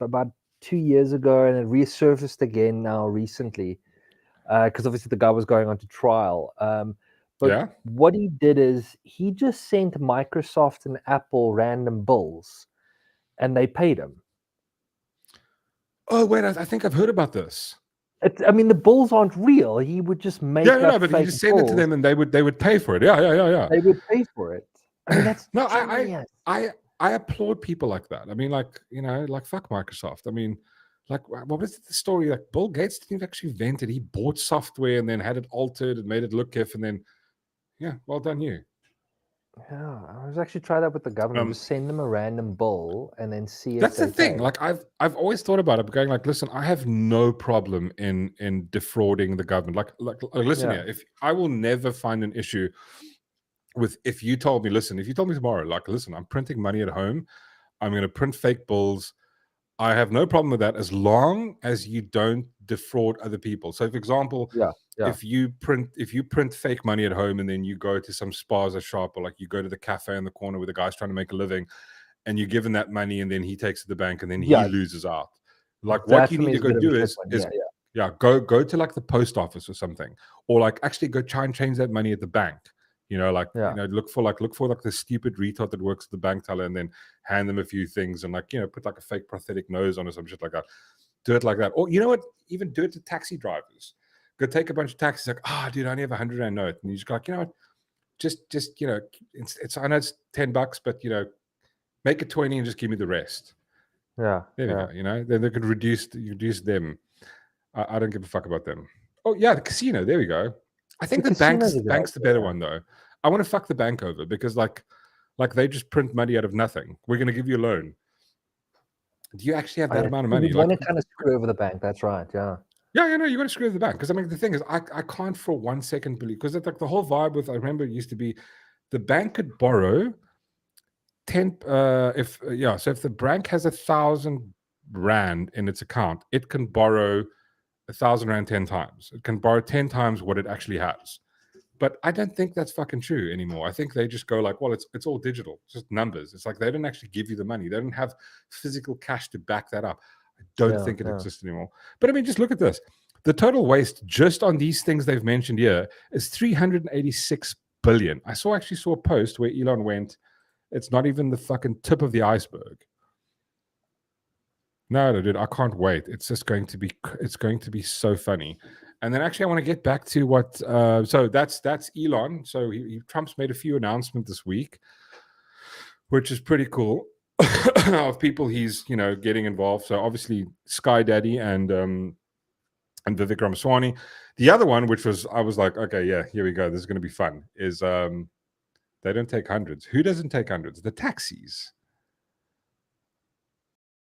about 2 years ago, and it resurfaced again now recently, because obviously the guy was going on to trial. But Yeah. what he did is he just sent Microsoft and Apple random bills, and they paid him. Oh wait, I think I've heard about this. I mean, the bills aren't real. He would just make Yeah, no, up but fake you just send it to bills. them, and they would pay for it. Yeah. They would pay for it. I mean, that's No, genius. I applaud people like that. I mean, like, like fuck Microsoft. I mean, like, what was the story? Like, Bill Gates didn't actually invent it. He bought software and then had it altered and made it look if, and then, yeah, well done you. Yeah, I was actually try that with the government. Just send them a random bill and then see if That's they the thing. pay. Like, I've always thought about it, going like, listen, I have no problem in defrauding the government. Like listen Yeah. here, if I will never find an issue with if you told me tomorrow, like, listen, I'm printing money at home, I'm going to print fake bills. I have no problem with that as long as you don't defraud other people. So, for example, Yeah. if you print fake money at home and then you go to some spaza shop, or like you go to the cafe in the corner where the guy's trying to make a living, and you're given that money and then he takes it to the bank and then he loses out. Like, what you need to go do is go to like the post office or something, or like actually go try and change that money at the bank. Look for the stupid retard that works at the bank teller and then hand them a few things and put like a fake prosthetic nose on or some shit like that. Do it like that. Or you know what? Even do it to taxi drivers. Go take a bunch of taxis, like, dude, I only have $100 note. And you just go like, you know what? Just it's I know it's $10, but make it 20 and just give me the rest. Yeah. There we go. Then they could reduce them. I don't give a fuck about them. Oh yeah, the casino. There we go. I think the bank's the better one though. I want to fuck the bank over because like they just print money out of nothing. We're going to give you a loan. Do you actually have that amount of money? You want to kind of screw over the bank. That's right. Yeah. Yeah, you want to screw over the bank because I mean the thing is I can't for 1 second believe because it's like the whole vibe with I remember it used to be the bank could borrow 10 so if the bank has 1,000 rand in its account, it can borrow 1,000 rand 10 times. It can borrow 10 times what it actually has. But I don't think that's fucking true anymore. I think they just go like, well, it's all digital. It's just numbers. It's like they don't actually give you the money. They don't have physical cash to back that up. I don't think it exists anymore. But I mean, just look at this. The total waste just on these things they've mentioned here is 386 billion. I actually saw a post where Elon went, it's not even the fucking tip of the iceberg. No, dude, I can't wait. It's going to be so funny. And then actually I want to get back to what so that's Elon. So Trump's made a few announcements this week, which is pretty cool of people he's getting involved. So obviously Sky Daddy and Vivek Ramaswamy. The other one, which was I was like, okay, yeah, here we go. This is going to be fun. Is they don't take hundreds. Who doesn't take hundreds? The taxis.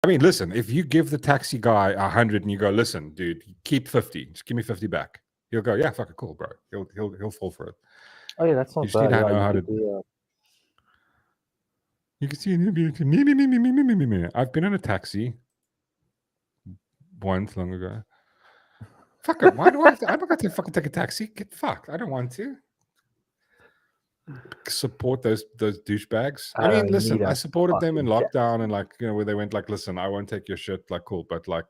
I mean, listen, if you give the taxi guy 100 and you go, listen, dude, keep 50. Just give me 50 back. He'll go, yeah, fucking cool, bro. He'll fall for it. Oh yeah, that's not bad. You know how to. You can see me. I've been in a taxi once long ago. Fuck it. Why do I have to? I'm not going to fucking take a taxi. Get fucked. I don't want to support those douchebags. I mean, listen, I supported them in lockdown and like where they went like, listen, I won't take your shit. Like, cool, but like,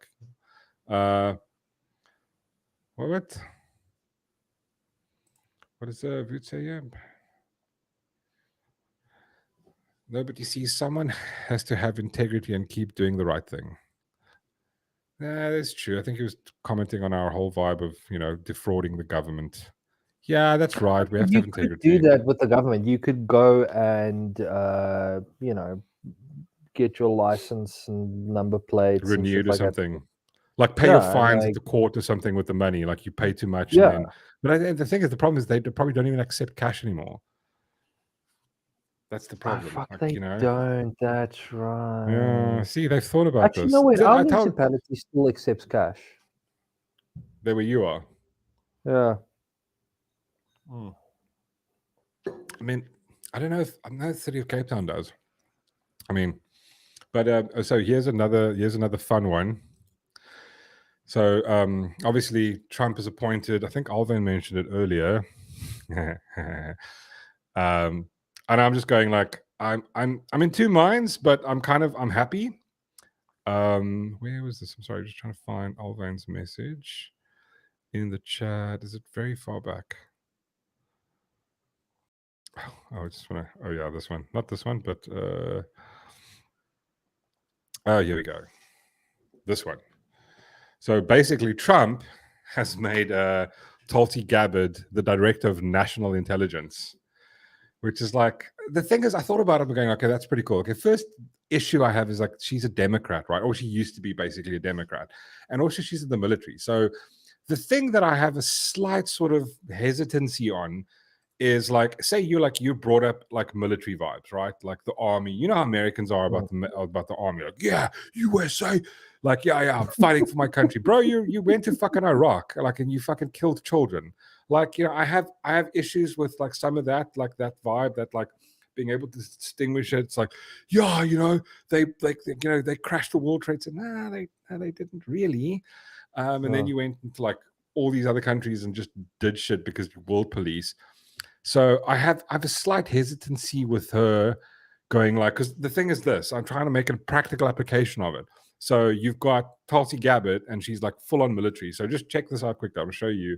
what is the would say? Yeah. No, but you see, someone has to have integrity and keep doing the right thing. Yeah, that's true. I think he was commenting on our whole vibe of defrauding the government. Yeah, that's right. We have to have integrity. You could do that with the government. You could go and get your license and number plates renewed or like something. Like pay your fines at the court or something with the money. Like you pay too much. Yeah. But the thing is, the problem is they probably don't even accept cash anymore. That's the problem. Fuck, they don't. That's right. Yeah. See, they've thought about this. No, wait. Our municipality still accepts cash. There where you are. Yeah. I mean, I don't know if the city of Cape Town does. I mean, but so here's another fun one. So obviously Trump is appointed. I think Alvin mentioned it earlier. And I'm just going like, I'm in two minds, but I'm happy. Where was this? I'm sorry, just trying to find Alvain's message in the chat. Is it very far back? Oh, I just want to. Oh yeah, this one, not this one, but oh, here we go. This one. So basically, Trump has made Tulsi Gabbard the director of national intelligence, which is like, the thing is, I thought about it and going, okay, that's pretty cool. Okay, first issue I have is like, she's a Democrat, right? Or she used to be basically a Democrat. And also she's in the military. So the thing that I have a slight sort of hesitancy on is like, say you brought up like military vibes, right? Like the army. You know how Americans are about the army. Like, yeah, USA. Like, yeah, I'm fighting for my country, bro. You went to fucking Iraq, like, and you fucking killed children. Like, I have issues with like some of that, like that vibe, that like being able to distinguish it. It's like, yeah, they crashed the World Trade Center. Nah, they didn't really. And then you went into like all these other countries and just did shit because you're world police. So I have a slight hesitancy with her going like, because the thing is this, I'm trying to make a practical application of it. So you've got Tulsi Gabbard, and she's like full on military. So just check this out quickly. I'm going to show you.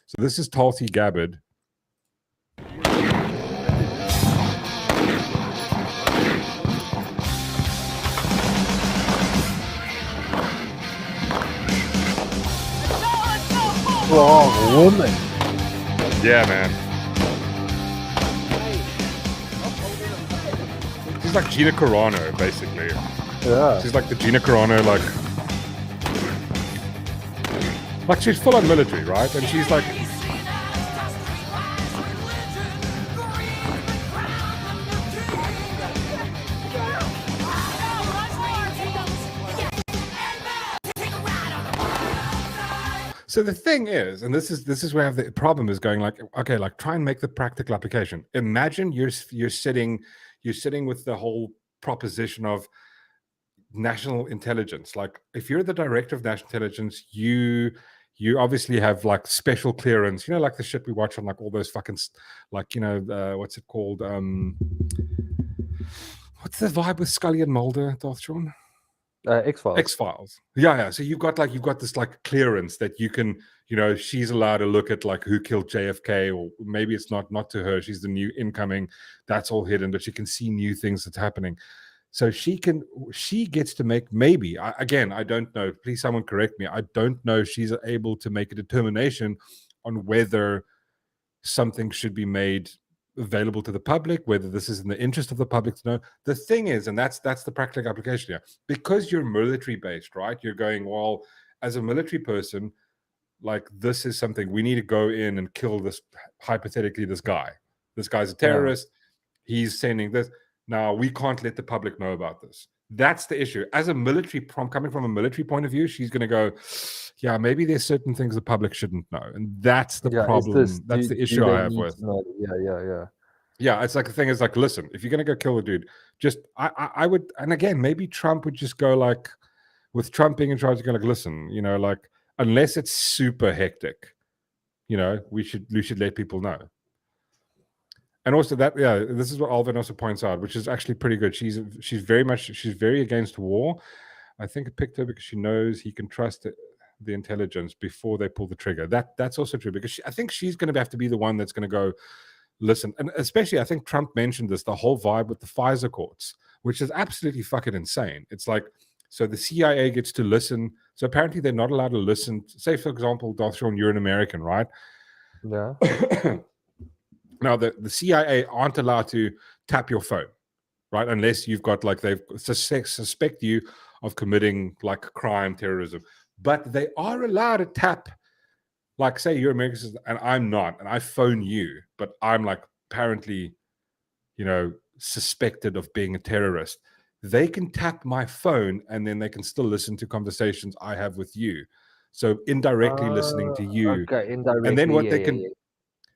So this is Tulsi Gabbard. Strong woman. Yeah, man. She's like Gina Carano, basically. Yeah. She's like the Gina Carano, like she's full on military, right? And she's like, so the thing is, and this is where the problem is going, like, okay, like try and make the practical application. Imagine you're sitting with the whole proposition of national intelligence. Like, if you're the director of national intelligence, you obviously have like special clearance, like the shit we watch on like all those fucking like, what's it called? What's the vibe with Scully and Mulder, Darth Shaun? X-Files. X-Files. Yeah. So you've got this like clearance that you can, she's allowed to look at like who killed JFK, or maybe it's not to her. She's the new incoming. That's all hidden, but she can see new things that's happening. So she gets to make, maybe, again, I don't know. Please someone correct me. I don't know if she's able to make a determination on whether something should be made available to the public, whether this is in the interest of the public to know. The thing is, and that's the practical application here, because you're military based, right? You're going, well, as a military person, like, this is something we need to go in and kill this, hypothetically, this guy's a terrorist. He's sending this. Now we can't let the public know about this. That's the issue. As a military, coming from a military point of view, she's going to go, yeah, maybe there's certain things the public shouldn't know. And that's the problem. That's the issue I have with. Yeah, it's like, the thing is like, listen, if you're going to go kill a dude, just, I would, and again, maybe Trump would just go like, with Trump being in charge, you're going to listen, like, unless it's super hectic, we should let people know. And also that, this is what Alvin also points out, which is actually pretty good. She's very against war. I think it picked her because she knows he can trust the intelligence before they pull the trigger. That's also true, because I think she's going to have to be the one that's going to go, listen. And especially, I think Trump mentioned this, the whole vibe with the FISA courts, which is absolutely fucking insane. It's like, so the CIA gets to listen. So apparently they're not allowed to listen. Say, for example, Darth Shaun, you're an American, right? Yeah. Now, the CIA aren't allowed to tap your phone, right? Unless you've got, like, they suspect you of committing, like, crime, terrorism. But they are allowed to tap, like, say you're American and I'm not, and I phone you, but I'm, like, apparently, suspected of being a terrorist. They can tap my phone, and then they can still listen to conversations I have with you. So indirectly listening to you. Okay, indirectly. And then what they can...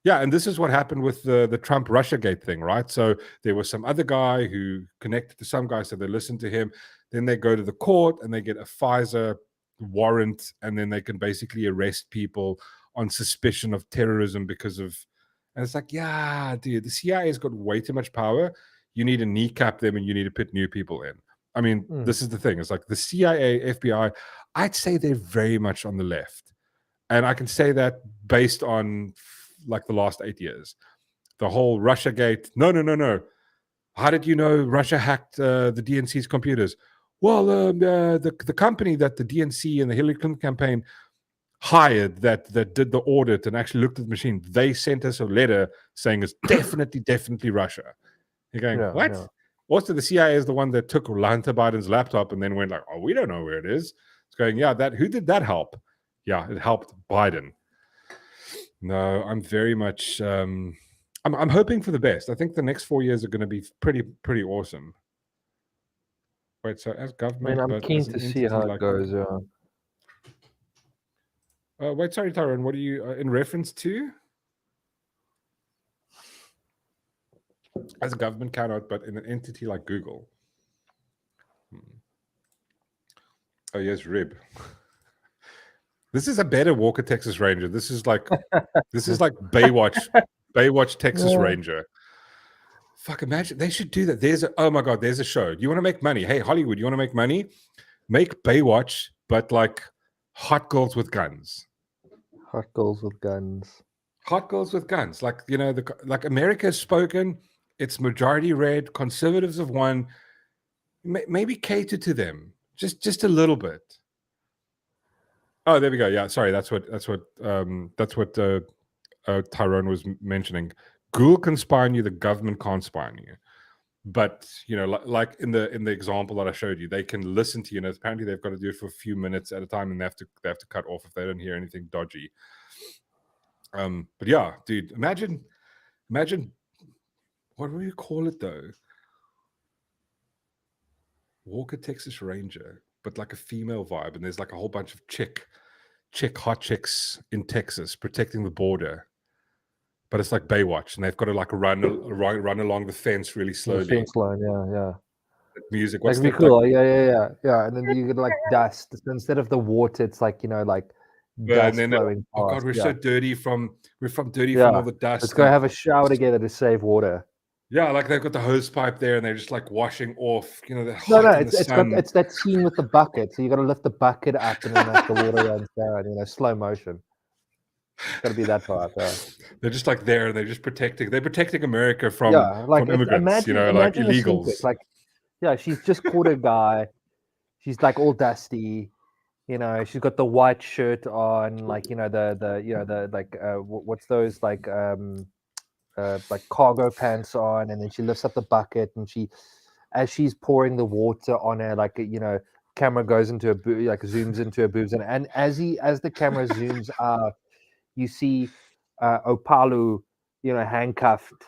Yeah, and this is what happened with the Trump Russiagate thing, right? So there was some other guy who connected to some guy, so they listened to him. Then they go to the court and they get a FISA warrant, and then they can basically arrest people on suspicion of terrorism because of... And it's like, yeah, dude, the CIA has got way too much power. you need to kneecap them and you need to put new people in. I mean, this is the thing. It's like the CIA, FBI, I'd say they're very much on the left. And I can say that based on like the last 8 years. The whole Russia gate. No. How did you know Russia hacked the DNC's computers? Well, the company that the DNC and the Hillary Clinton campaign hired that did the audit and actually looked at the machine, they sent us a letter saying it's definitely Russia. You're going, what? Yeah. Also, the CIA is the one that took Hunter Biden's laptop and then went like, oh, we don't know where it is. It's going, yeah, who did that help? Yeah, it helped Biden. No, I'm very much I'm hoping for the best. I think the next 4 years are going to be pretty awesome. Wait, so as government, I'm keen to see how it goes. Wait, sorry, Tyrone. What are you in reference to? As a government cannot, but in an entity like Google. Oh yes, Rib. This is a better Walker Texas Ranger. This is like Baywatch Texas Ranger. Fuck, imagine they should do that. Oh my god, there's a show. Do you want to make money? Hey, Hollywood, you want to make money? Make Baywatch, but like hot girls with guns. Hot girls with guns. Hot girls with guns. Like, you know, like America has spoken. It's majority red. Conservatives have won. Maybe cater to them just a little bit. Oh, there we go. Yeah, sorry. That's what Tyrone was mentioning. Google can spy on you. The government can't spy on you. But you know, like in the example that I showed you, they can listen to you. And apparently, they've got to do it for a few minutes at a time, and they have to cut off if they don't hear anything dodgy. But yeah, dude, imagine, what do you call it though? Walker Texas Ranger, but like a female vibe, and there's like a whole bunch of hot chicks in Texas protecting the border. But it's like Baywatch, and they've got to like run along the fence really slowly. The fence line, yeah. Music, what's that? Cool. Like, yeah. And then you get like dust instead of the water. It's like, you know, like dust flowing past. Oh god, we're so dirty from all the dust. Let's go have a shower together to save water. Yeah, like they've got the hose pipe there, and they're just like washing off. You know, it's that scene with the bucket. So you got to lift the bucket up, and then as the water runs down, you know, slow motion. It's got to be that part. They're just like there, and they're protecting America from immigrants. You know, like illegals. Like, yeah, she's just caught a guy. She's like all dusty. You know, she's got the white shirt on, like, you know, what's those like cargo pants on, and then she lifts up the bucket, and as she's pouring the water on her, like, you know, camera goes into her zooms into her boobs, and as the camera zooms out, you see Opalu, you know, handcuffed,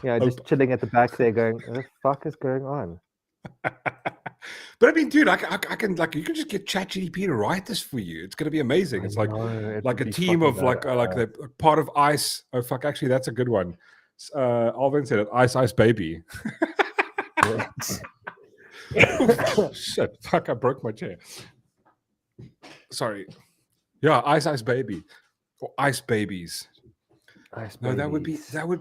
you know, just chilling at the back there, going, "What the fuck is going on?" But I mean, dude, I can, like, you can just get ChatGPT to write this for you. It's going to be amazing. It's like a team of like the part of ICE. Oh fuck, actually, that's a good one. Alvin said it. Ice Baby. Shit, fuck! I broke my chair. Sorry. Yeah, Ice Baby, or Ice Babies. No, that would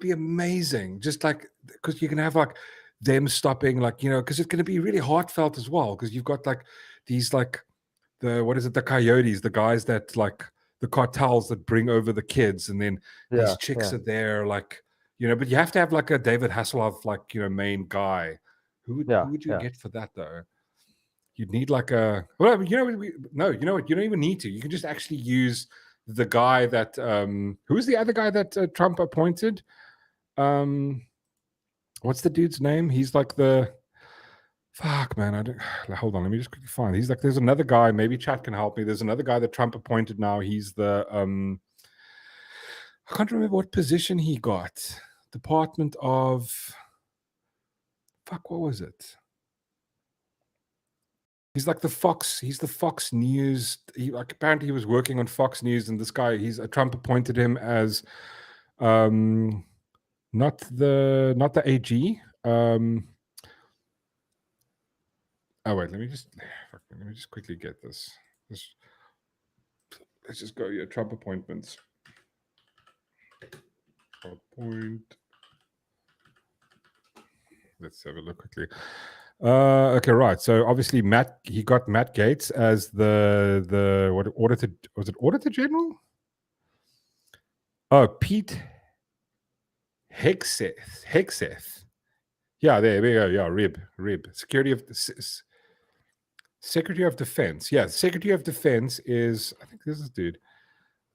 be amazing. Just like, because you can have like them stopping, like, you know, because it's going to be really heartfelt as well, because you've got like these, like, the coyotes, the guys that, like, the cartels that bring over the kids, and then these chicks are there, like, you know, but you have to have like a David Hasselhoff, like, you know, main guy. Who would you get for that though? You'd need like you know what, you don't even need to. You can just actually use the guy that who's the other guy that Trump appointed? What's the dude's name? He's like the fuck, man. I don't hold on. Let me just quickly find. He's like, there's another guy. Maybe chat can help me. There's another guy that Trump appointed now. He's the I can't remember what position he got. Department of fuck. What was it? He's like the Fox. He's the Fox News. Apparently he was working on Fox News, and this guy, Trump appointed him as not the AG. Oh wait, let me just quickly get this. Let's just go here. Trump appointments. Let's have a look quickly. Okay, right. So obviously he got Matt Gaetz as the what auditor, was it Auditor General? Oh, Pete Hegseth. Yeah, there we go. Yeah, Rib. Secretary of Defense. Yeah, Secretary of Defense is, I think this is dude.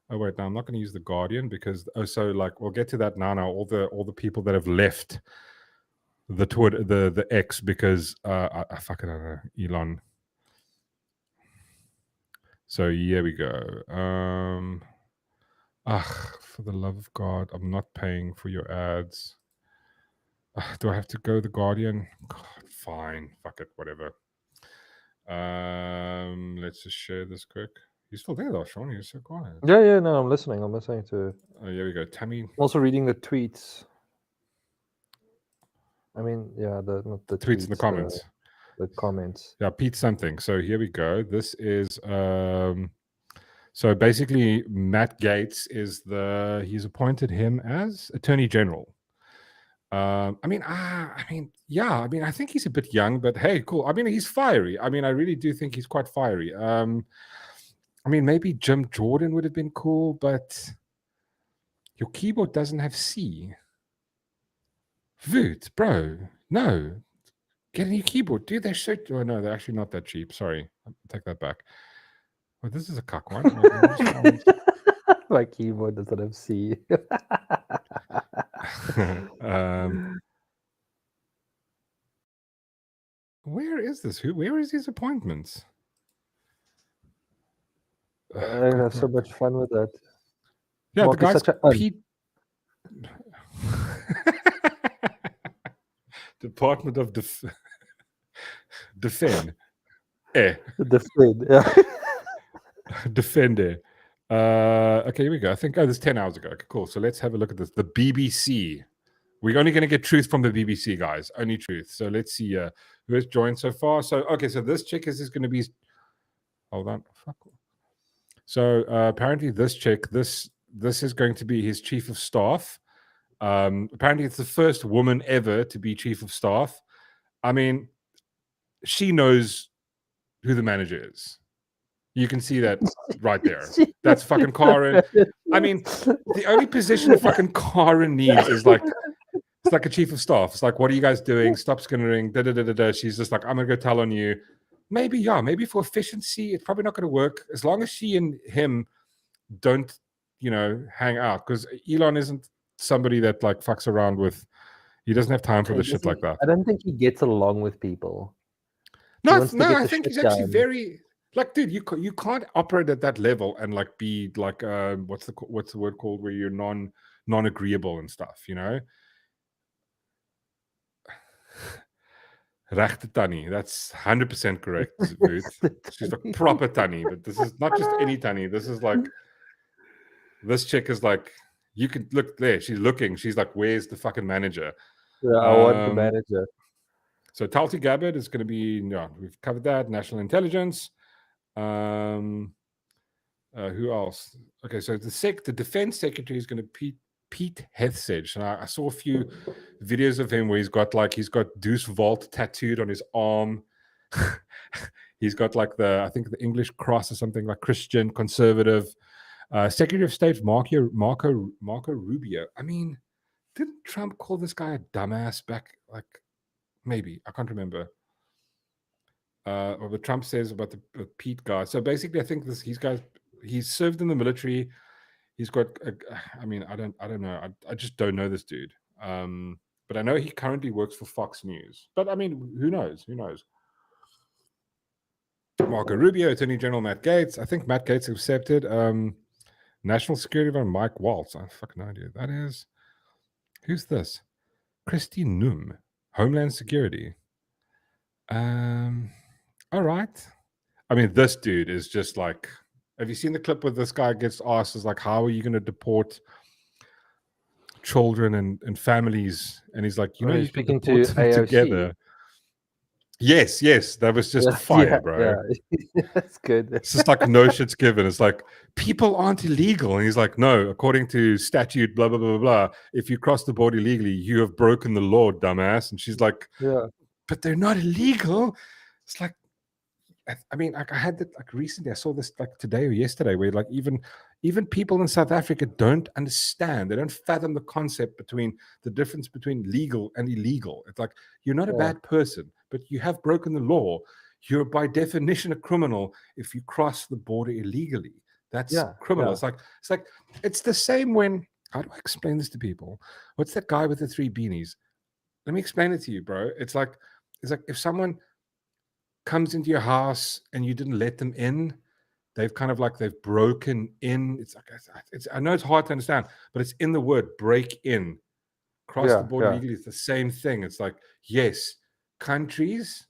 Oh wait, no, I'm not going to use the Guardian because so like we'll get to that now. All the people that have left the Twitter, the X, because I fucking don't know, Elon. So here we go. For the love of God, I'm not paying for your ads. Do I have to go the Guardian? God, fine, fuck it, whatever. Let's just share this quick. You still there though, Shaun? You're so quiet. Yeah, no, I'm listening. I'm listening to. Oh, here we go. Tammy. I'm also reading the tweets. I mean, yeah, not the tweets in the comments. The comments. Yeah, Pete something. So here we go. This is so basically Matt Gaetz is he's appointed him as Attorney General. I think he's a bit young, but hey, cool. I mean, he's fiery. I mean, I really do think he's quite fiery. I mean, maybe Jim Jordan would have been cool, but your keyboard doesn't have C. Voot, bro. No. Get a new keyboard. Dude, they're so... Oh, no, they're actually not that cheap. Sorry. I'll take that back. Oh, this is a cuck one. My keyboard doesn't have C. Where is this? Where is these appointments? I have so much fun with that. Yeah, Mark the guy's Pete. Department of Defend. Defend, yeah. Defender. Okay, here we go. I think, this is 10 hours ago. Okay, cool. So let's have a look at this. The BBC. We're only going to get truth from the BBC, guys. Only truth. So let's see who has joined so far. So, okay, so this chick is going to be... Hold on. Fuck. So apparently this chick, this is going to be his chief of staff. Apparently it's the first woman ever to be chief of staff. I mean, she knows who the manager is. You can see that right there. That's fucking Karen. I mean, the only position fucking Karen needs is like, it's like a chief of staff. It's like, what are you guys doing? Stop skinnering. Da, da, da, da, da. She's just like, I'm going to go tell on you. Maybe for efficiency, it's probably not going to work. As long as she and him don't, hang out. Because Elon isn't somebody that like fucks around with. He doesn't have time for the shit like that. I don't think he gets along with people. No, I think he's actually very like, dude. You can't operate at that level and like be like what's the word called where you're non-agreeable and stuff. Rechte Tannie. That's 100% correct. She's a proper Tannie, but this is not just any Tannie. This is like, this chick is like, you can look there. She's looking. She's like, where's the fucking manager? Yeah, I want the manager. So Tulsi Gabbard is going to be, we've covered that. National Intelligence. Who else? Okay, so the defense secretary is going to Pete Hegseth. And I saw a few videos of him where he's got Deuce Vault tattooed on his arm. He's got like I think the English cross or something, like Christian, conservative. Secretary of State Marco Rubio. I mean, didn't Trump call this guy a dumbass back? Like, maybe, I can't remember. Or what Trump says about the Pete guy. So basically, I think he's served in the military. He's got, I don't know. I just don't know this dude. But I know he currently works for Fox News. But I mean, who knows? Marco Rubio, Attorney General Matt Gaetz. I think Matt Gaetz accepted. National Security Advisor Mike Waltz. I have fucking no idea who that is. Who's this? Christine Noem, Homeland Security. All right. I mean, this dude is just like, have you seen the clip where this guy gets asked, is like, how are you going to deport children and families? And he's like, he's you can speaking deport to them AOC. together. Yes, that was just fire, bro. Yeah. That's good. It's just like no shit's given. It's like people aren't illegal, and he's like, no, according to statute, blah blah blah blah. If you cross the border illegally, you have broken the law, dumbass. And she's like, Yeah. but they're not illegal. It's like, I mean, like I had that like recently. I saw this like today or yesterday, where like even people in South Africa don't understand. They don't fathom the concept between the difference between legal and illegal. It's like you're not a bad person, but you have broken the law. You're by definition a criminal if you cross the border illegally. That's criminal. Yeah. It's the same when. How do I explain this to people? What's that guy with the 3 beanies? Let me explain it to you, bro. It's like if someone comes into your house and you didn't let them in, they've broken in. It's like I know it's hard to understand, but it's in the word break in. Cross the border legally, it's the same thing. It's like, yes, countries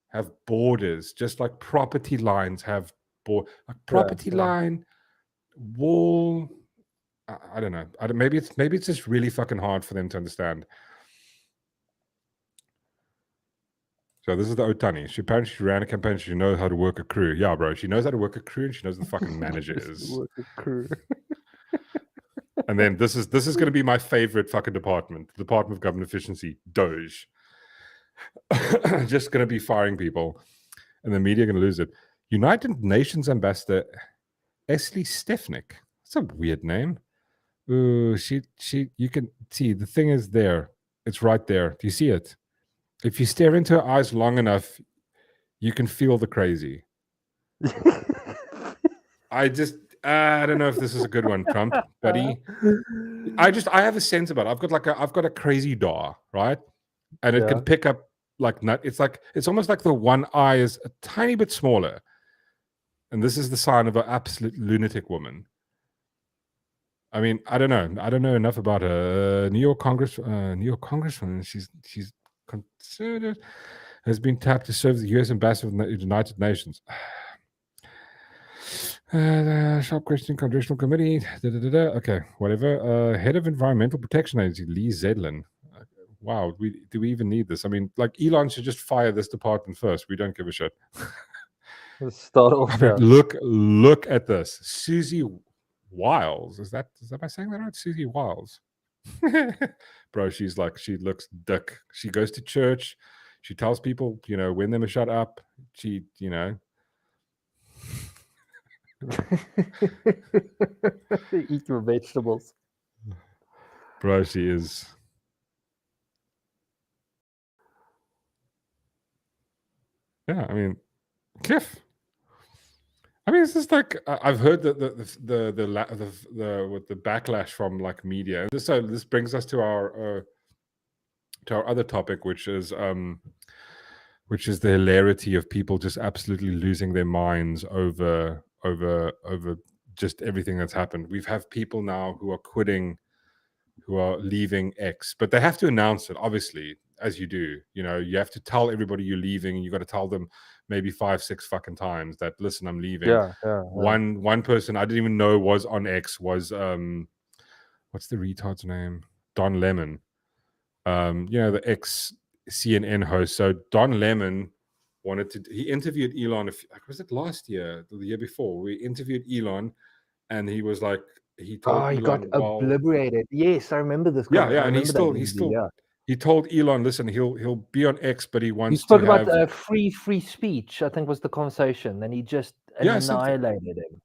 have borders, just like property lines have property line, wall. I don't know. Maybe it's just really fucking hard for them to understand. So this is the Otani. She apparently ran a campaign. She knows how to work a crew. Yeah, bro. She knows how to work a crew, and she knows who the fucking manager is. Work a crew. And then this is going to be my favorite fucking department, the Department of Government Efficiency, Doge. Just going to be firing people, and the media are going to lose it. United Nations Ambassador Esley Stefnik. That's a weird name. Ooh, she. You can see the thing is there. It's right there. Do you see it? If you stare into her eyes long enough, you can feel the crazy. I don't know if this is a good one, Trump, buddy. I have a sense about it. I've got a crazy jaw, right? And it can pick up like nut. It's almost like the one eye is a tiny bit smaller. And this is the sign of an absolute lunatic woman. I mean, I don't know enough about her. New York Congresswoman. She's considered, has been tapped to serve as the U.S. ambassador of the United Nations. Sharp question, Congressional Committee. Okay, whatever. Head of Environmental Protection Agency, Lee Zedlin. Wow, do we even need this? I mean, like Elon should just fire this department first. We don't give a shit. Let's start off. Look at this, Susie Wiles. Is that am I saying that right? Susie Wiles. Bro, she looks dick. She goes to church. She tells people, when them to shut up. She, Eat your vegetables. Bro, she is. Yeah, I mean, Cliff. I mean, it's just like I've heard that the backlash from like media. So this brings us to our other topic, which is the hilarity of people just absolutely losing their minds over just everything that's happened. We've have people now who are quitting, who are leaving X, but they have to announce it, obviously, as you do. You have to tell everybody you're leaving, and you got to tell them maybe 5-6 fucking times that, listen, I'm leaving. One person I didn't even know was on X was what's the retard's name? Don Lemon. The ex CNN host. So Don Lemon he interviewed Elon. Was it last year or the year before? We interviewed Elon, and he was like, he told Elon, he got obliterated. Yes, I remember this. Yeah, and he told Elon, listen, he'll be on X, but he wants. He spoke about free speech, I think was the conversation, and he just annihilated him.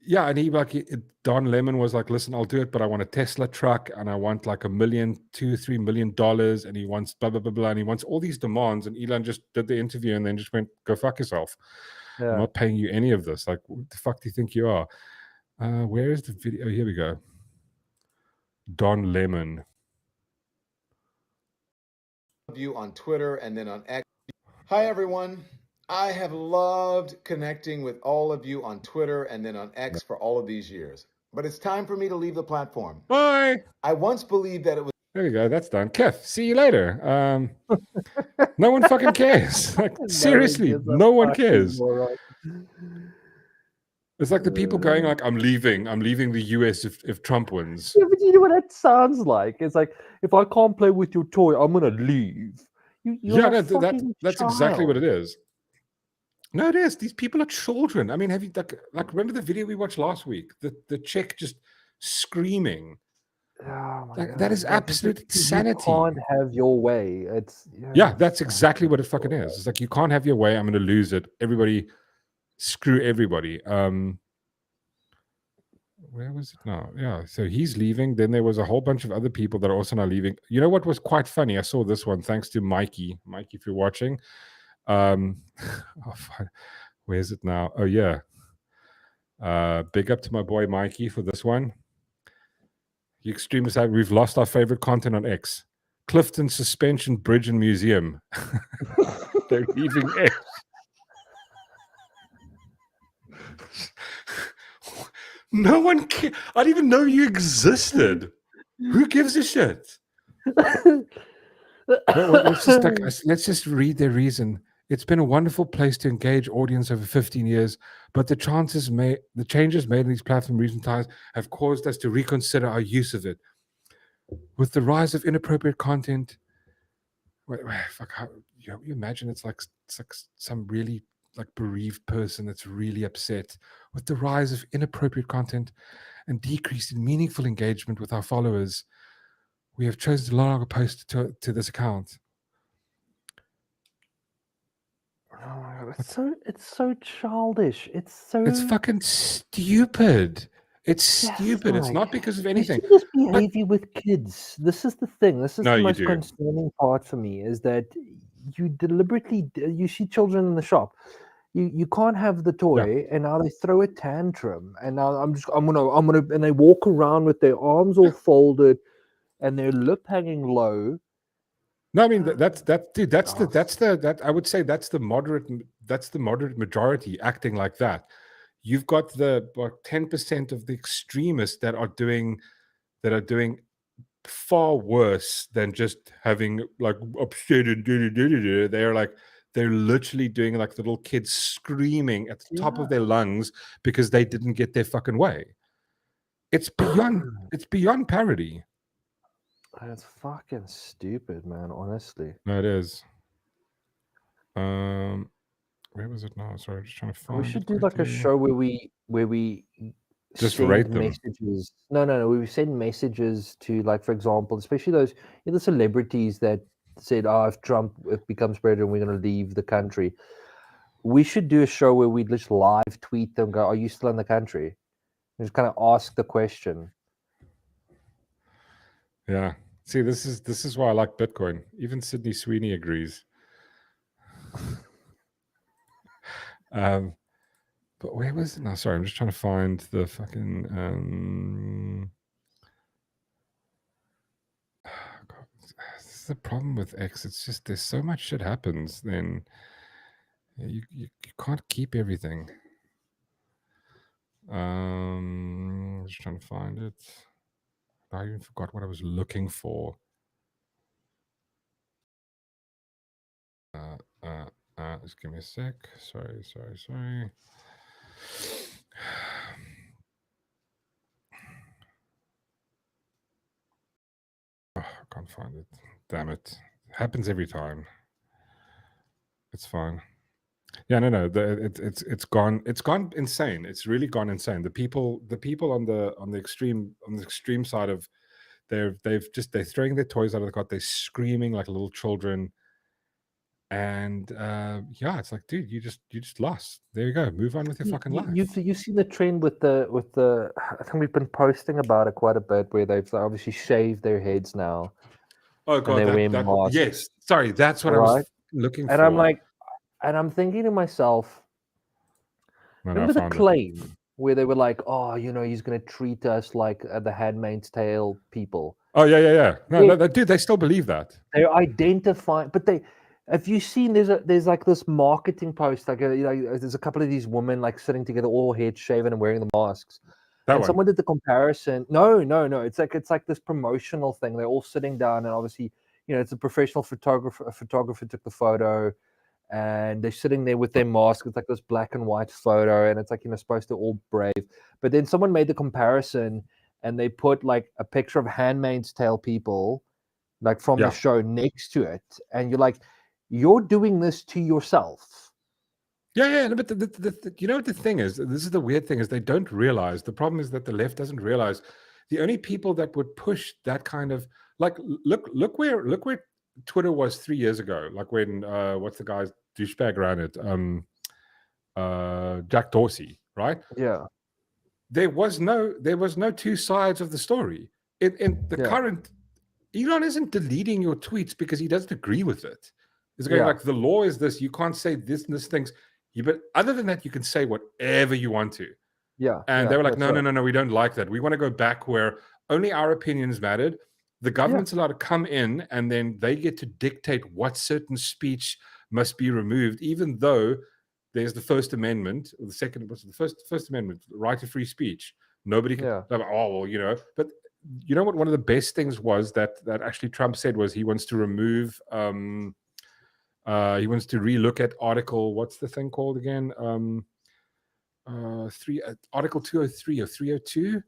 Yeah, and Don Lemon was like, listen, I'll do it, but I want a Tesla truck, and I want like $1 million, $2-3 million, and he wants blah blah blah blah, and he wants all these demands. And Elon just did the interview and then just went, go fuck yourself. Yeah. I'm not paying you any of this. Like, what the fuck do you think you are? Where is the video? Oh, here we go. Don Lemon. You on Twitter and then on X. Hi everyone. I have loved connecting with all of you on Twitter and then on X for all of these years. But it's time for me to leave the platform. Bye. I once believed that it was... There you go. That's done. Kev, see you later. No one fucking cares. Like, seriously, no one cares. It's like the people going like, I'm leaving the US if Trump wins. Yeah, but you know what that sounds like? It's like, if I can't play with your toy, I'm going to leave. You're Yeah, a fucking that's exactly what child. it is. No, it is. These people are children. I mean, have you like remember the video we watched last week? The chick just screaming. Oh my Like, god, that is absolute you insanity. can't have your way. It's Yeah, that's exactly what it fucking is. It's like, you can't have your way. I'm going to lose it. Everybody, screw everybody. Where was it now? Yeah, so he's leaving. Then there was a whole bunch of other people that are also now leaving. You know what was quite funny? I saw this one thanks to Mikey. Mikey, if you're watching. Oh, where's it now? Oh, yeah. Big up to my boy Mikey for this one. The extremists have, we've lost our favorite content on X. Clifton Suspension Bridge and Museum. They're leaving X. No one cares. I didn't even know you existed. Who gives a shit? Let's just read their reason. It's been a wonderful place to engage audience over 15 years, but the changes made in these platform recent times have caused us to reconsider our use of it. With the rise of inappropriate content, fuck, you imagine it's like some really like bereaved person that's really upset. With the rise of inappropriate content and decrease in meaningful engagement with our followers, we have chosen to no longer post to this account. Oh my god, it's so childish. It's fucking stupid. It's stupid. It's not because of anything. You see this behavior with kids. This is the thing. This is No, the you most do. concerning part for me, is that you deliberately you see children in the shop. You can't have the toy, and now they throw a tantrum, and now I'm gonna, and they walk around with their arms all folded and their lip hanging low. No, I mean that I would say that's the moderate majority acting like that. You've got the 10% of the extremists that are doing far worse than just having like upset and they're literally doing like little kids screaming at the top of their lungs because they didn't get their fucking way. It's beyond parody. That's fucking stupid, man. Honestly, No, it is. Where was it now? Sorry, I'm just trying to find. we should do like a show where we just send rate them. messages. No. We send messages to, like, for example, especially those the celebrities that said, "Oh, if Trump becomes president, we're going to leave the country." We should do a show where we just live tweet them, go, "Are you still in the country?" And just kind of ask the question. Yeah. See, this is why I like Bitcoin. Even Sydney Sweeney agrees. But where was it now? Sorry, I'm just trying to find the fucking God, this is the problem with X. It's just there's so much shit happens, then you can't keep everything. Just trying to find it. I even forgot what I was looking for. Just give me a sec. Sorry. Oh, I can't find it. Damn it. Happens every time. It's fine. Yeah, no. It's gone insane. It's really gone insane. The people on the extreme side of they're throwing their toys out of the cart. They're screaming like little children. And yeah, it's like, dude, you just lost. There you go. Move on with your fucking life. You see the trend with the I think we've been posting about it quite a bit, where they've obviously shaved their heads now. Oh god, and they wear masks. Yes, sorry, that's what I was looking for. And I'm like, and I'm thinking to myself, remember the claim where they were like, "Oh, he's going to treat us like the Handmaid's Tale people." Oh yeah. No, dude, they still believe that. They're identifying, but they. Have you seen? There's like this marketing post, like there's a couple of these women like sitting together, all head shaven and wearing the masks. Someone did the comparison. No. It's like this promotional thing. They're all sitting down, and obviously, it's a professional photographer. A photographer took the photo, and they're sitting there with their mask. It's like this black and white photo, and it's like supposed to all brave. But then someone made the comparison, and they put like a picture of Handmaid's Tale people, like from the show, next to it, and you're like, you're doing this to yourself. Yeah. No, but you know what the thing is? This is the weird thing is they don't realize. The problem is that the left doesn't realize the only people that would push that kind of like look where Twitter was 3 years ago. Like when what's the guy's douchebag ran it? Jack Dorsey, right? Yeah. There was no two sides of the story. In the current, Elon isn't deleting your tweets because he doesn't agree with it. He's going like the law is this. You can't say this and this things. But other than that, you can say whatever you want to. Yeah. And they were like, no, we don't like that. We want to go back where only our opinions mattered. The government's allowed to come in and then they get to dictate what certain speech must be removed, even though there's the First Amendment, or the second was the First Amendment, right to free speech. Nobody can. Oh well, you know. But you know what? One of the best things was that actually Trump said was he wants to remove. He wants to relook at Article. What's the thing called again? Article 203 or 302.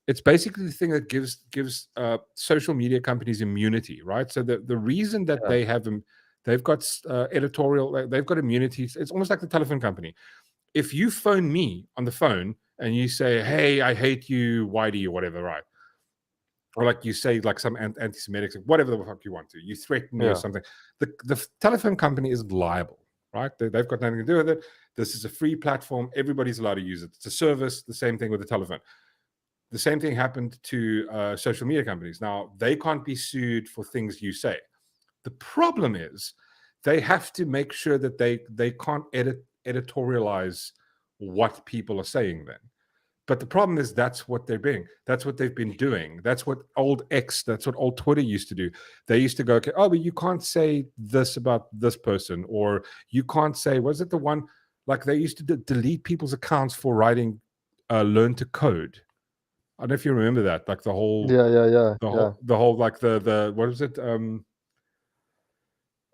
It's basically the thing that gives social media companies immunity, right? So the reason that they have them. They've got editorial, they've got immunity. It's almost like the telephone company. If you phone me on the phone and you say, hey, I hate you, Whitey, or whatever, right? Or like you say, like some anti-Semitic, whatever the fuck you want to. You threaten me or something. The telephone company is liable, right? They've got nothing to do with it. This is a free platform. Everybody's allowed to use it. It's a service. The same thing with the telephone. The same thing happened to social media companies. Now, they can't be sued for things you say. The problem is they have to make sure that they can't editorialize what people are saying then. But the problem is that's what they've been doing. That's what old Twitter used to do. They used to go, okay, oh, but you can't say this about this person, or you can't say, was it the one, like they used to delete people's accounts for writing learn to code. I don't know if you remember that, like the whole, the whole, like the what is it?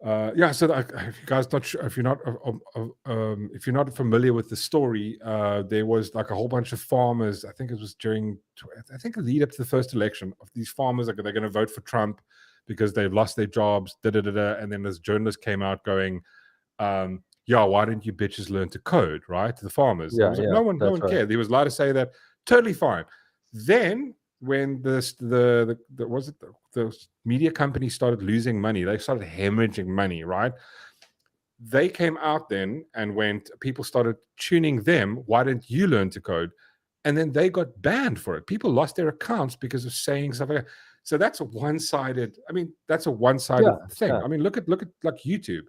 So if you guys not sure, if you're not familiar with the story, there was like a whole bunch of farmers. I think it was during, I think, a lead up to the first election of these farmers. Like they're going to vote for Trump because they've lost their jobs. And then this journalist came out going, why didn't you bitches learn to code? Right, the farmers. No one cared. He was allowed to say that. Totally fine. Then when the media company started losing money, they started hemorrhaging money, right? They came out then and people started tuning them, why didn't you learn to code? And then they got banned for it. People lost their accounts because of saying stuff like that. So that's a one-sided thing. I mean, look at like YouTube.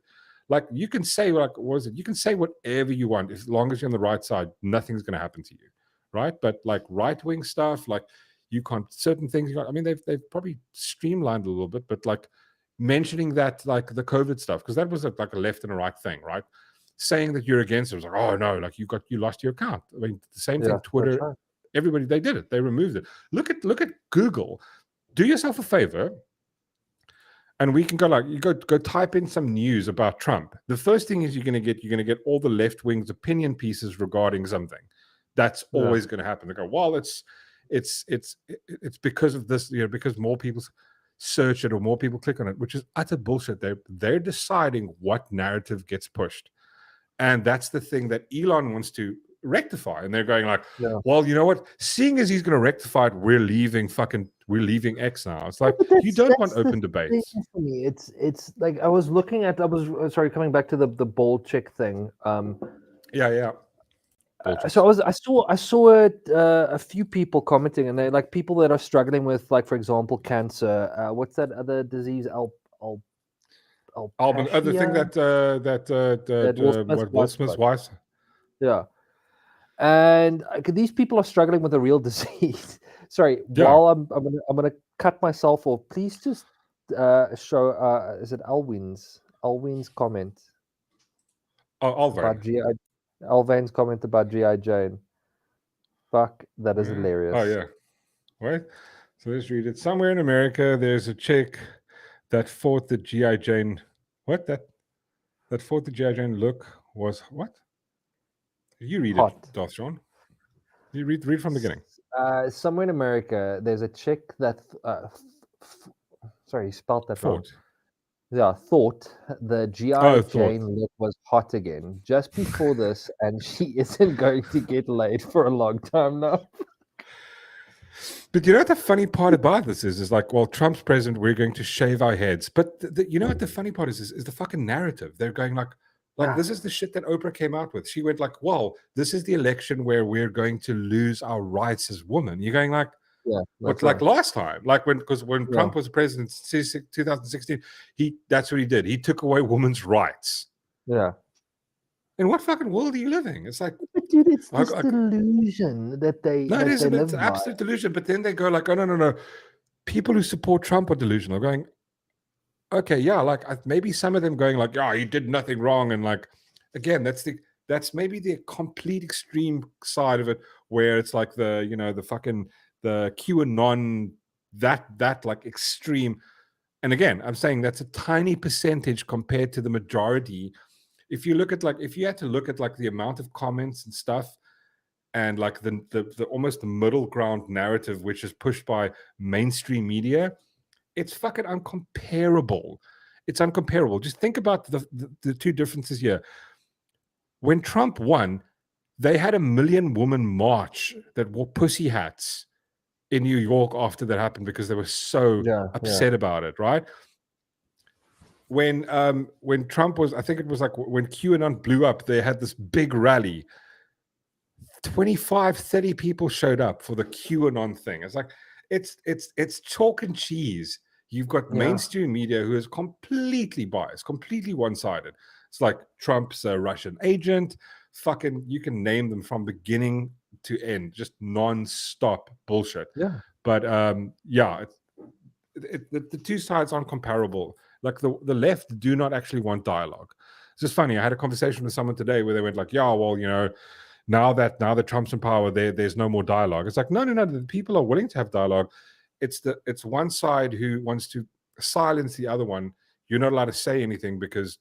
Like you can say, like, what is it? You can say whatever you want as long as you're on the right side, nothing's going to happen to you, right? But like right-wing stuff, like you can't, certain things. I mean, they've probably streamlined a little bit, but like mentioning that, like the COVID stuff, because that was like a left and a right thing, right? Saying that you're against it was like, oh no, like you lost your account. I mean, the same thing. Twitter, right. Everybody, they did it. They removed it. Look at Google. Do yourself a favor, and we can go like you go type in some news about Trump. The first thing is you're going to get all the left wing's opinion pieces regarding something. That's always going to happen. They go, well, it's because of this, because more people search it or more people click on it, which is utter bullshit. They're deciding what narrative gets pushed, and that's the thing that Elon wants to rectify. And they're going like, well, you know what? Seeing as he's going to rectify it, we're leaving X now. It's like you don't want open debates. For me, it's like coming back to the bold chick thing. So I saw a few people commenting, and they like people that are struggling with, like, for example, cancer. What's that other disease? The thing that Will Smith's wife. Yeah, and these people are struggling with a real disease. Sorry, while I'm gonna cut myself off. Please just show. Is it Alwyn's comment? Alvain's comment about G.I. Jane. Fuck, that is hilarious. Oh, yeah. Right? So let's read it. Somewhere in America, there's a chick that fought the G.I. Jane. What? That fought the G.I. Jane look was what? You read it, Darth, Shaun. You read from the beginning. Somewhere in America, there's a chick that... sorry, you spelled that wrong. Yeah, thought the Oh, GI thought. Jane look was hot again just before this, and she isn't going to get laid for a long time now. But you know what the funny part about this is like, well, Trump's president, we're going to shave our heads. But you know what the funny part is the fucking narrative. They're going like this is the shit that Oprah came out with. She went like, well, this is the election where we're going to lose our rights as women. You're going like, Yeah, but that's like right. last time, like because when Trump was president in 2016, that's what he did. He took away women's rights. Yeah. In what fucking world are you living? It's like, But dude, it's this like delusion that they no, it is. they It's live an by. absolute delusion. But then they go like, oh no. People who support Trump are delusional. Going, okay, yeah, like maybe some of them going like, yeah, he did nothing wrong, and like, again, that's maybe the complete extreme side of it, where it's like the fucking the QAnon that like extreme. And again, I'm saying that's a tiny percentage compared to the majority. If you look at if you had to look at like the amount of comments and stuff, and like the almost the middle ground narrative, which is pushed by mainstream media, it's fucking uncomparable. It's uncomparable. Just think about the two differences here. When Trump won, they had 1 million woman march that wore pussy hats in New York after that happened because they were so upset about it, right? When Trump was, I think it was like when QAnon blew up, they had this big rally. 25, 30 people showed up for the QAnon thing. It's like it's chalk and cheese. You've got mainstream media who is completely biased, completely one-sided. It's like Trump's a Russian agent. Fucking, you can name them from beginning to end, just non-stop bullshit. Yeah. But the two sides aren't comparable. Like the left do not actually want dialogue. It's just funny. I had a conversation with someone today where they went like, yeah, well, now that Trump's in power, there's no more dialogue. It's like, no. The people are willing to have dialogue. It's one side who wants to silence the other one. You're not allowed to say anything because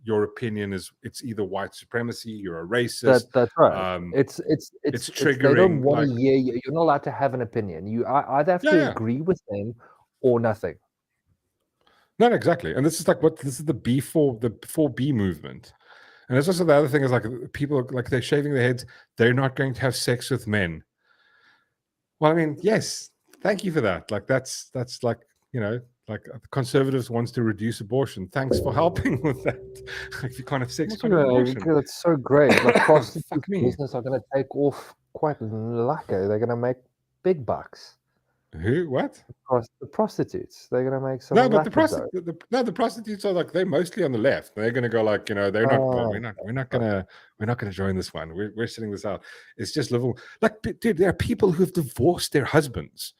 your opinion it's either white supremacy, you're a racist. That's right. It's triggering. They don't want to hear you. You're not allowed to have an opinion. You either have to agree with them or nothing. No, exactly. And this is the B4B movement. And it's also the other thing is like people like they're shaving their heads. They're not going to have sex with men. Well, I mean, yes, thank you for that. Like that's like like conservatives wants to reduce abortion. Thanks for helping with that. Like you can't have sex, can't have abortion. That's so great. Like prostitute business are going to take off quite lucky. They're going to make big bucks. Who? What? The prostitutes. They're going to make some. No, but the prostitutes are like they're mostly on the left. They're going to go like they're not. Well, we're not gonna join this one. We're sitting this out. It's just little like dude. There are people who've divorced their husbands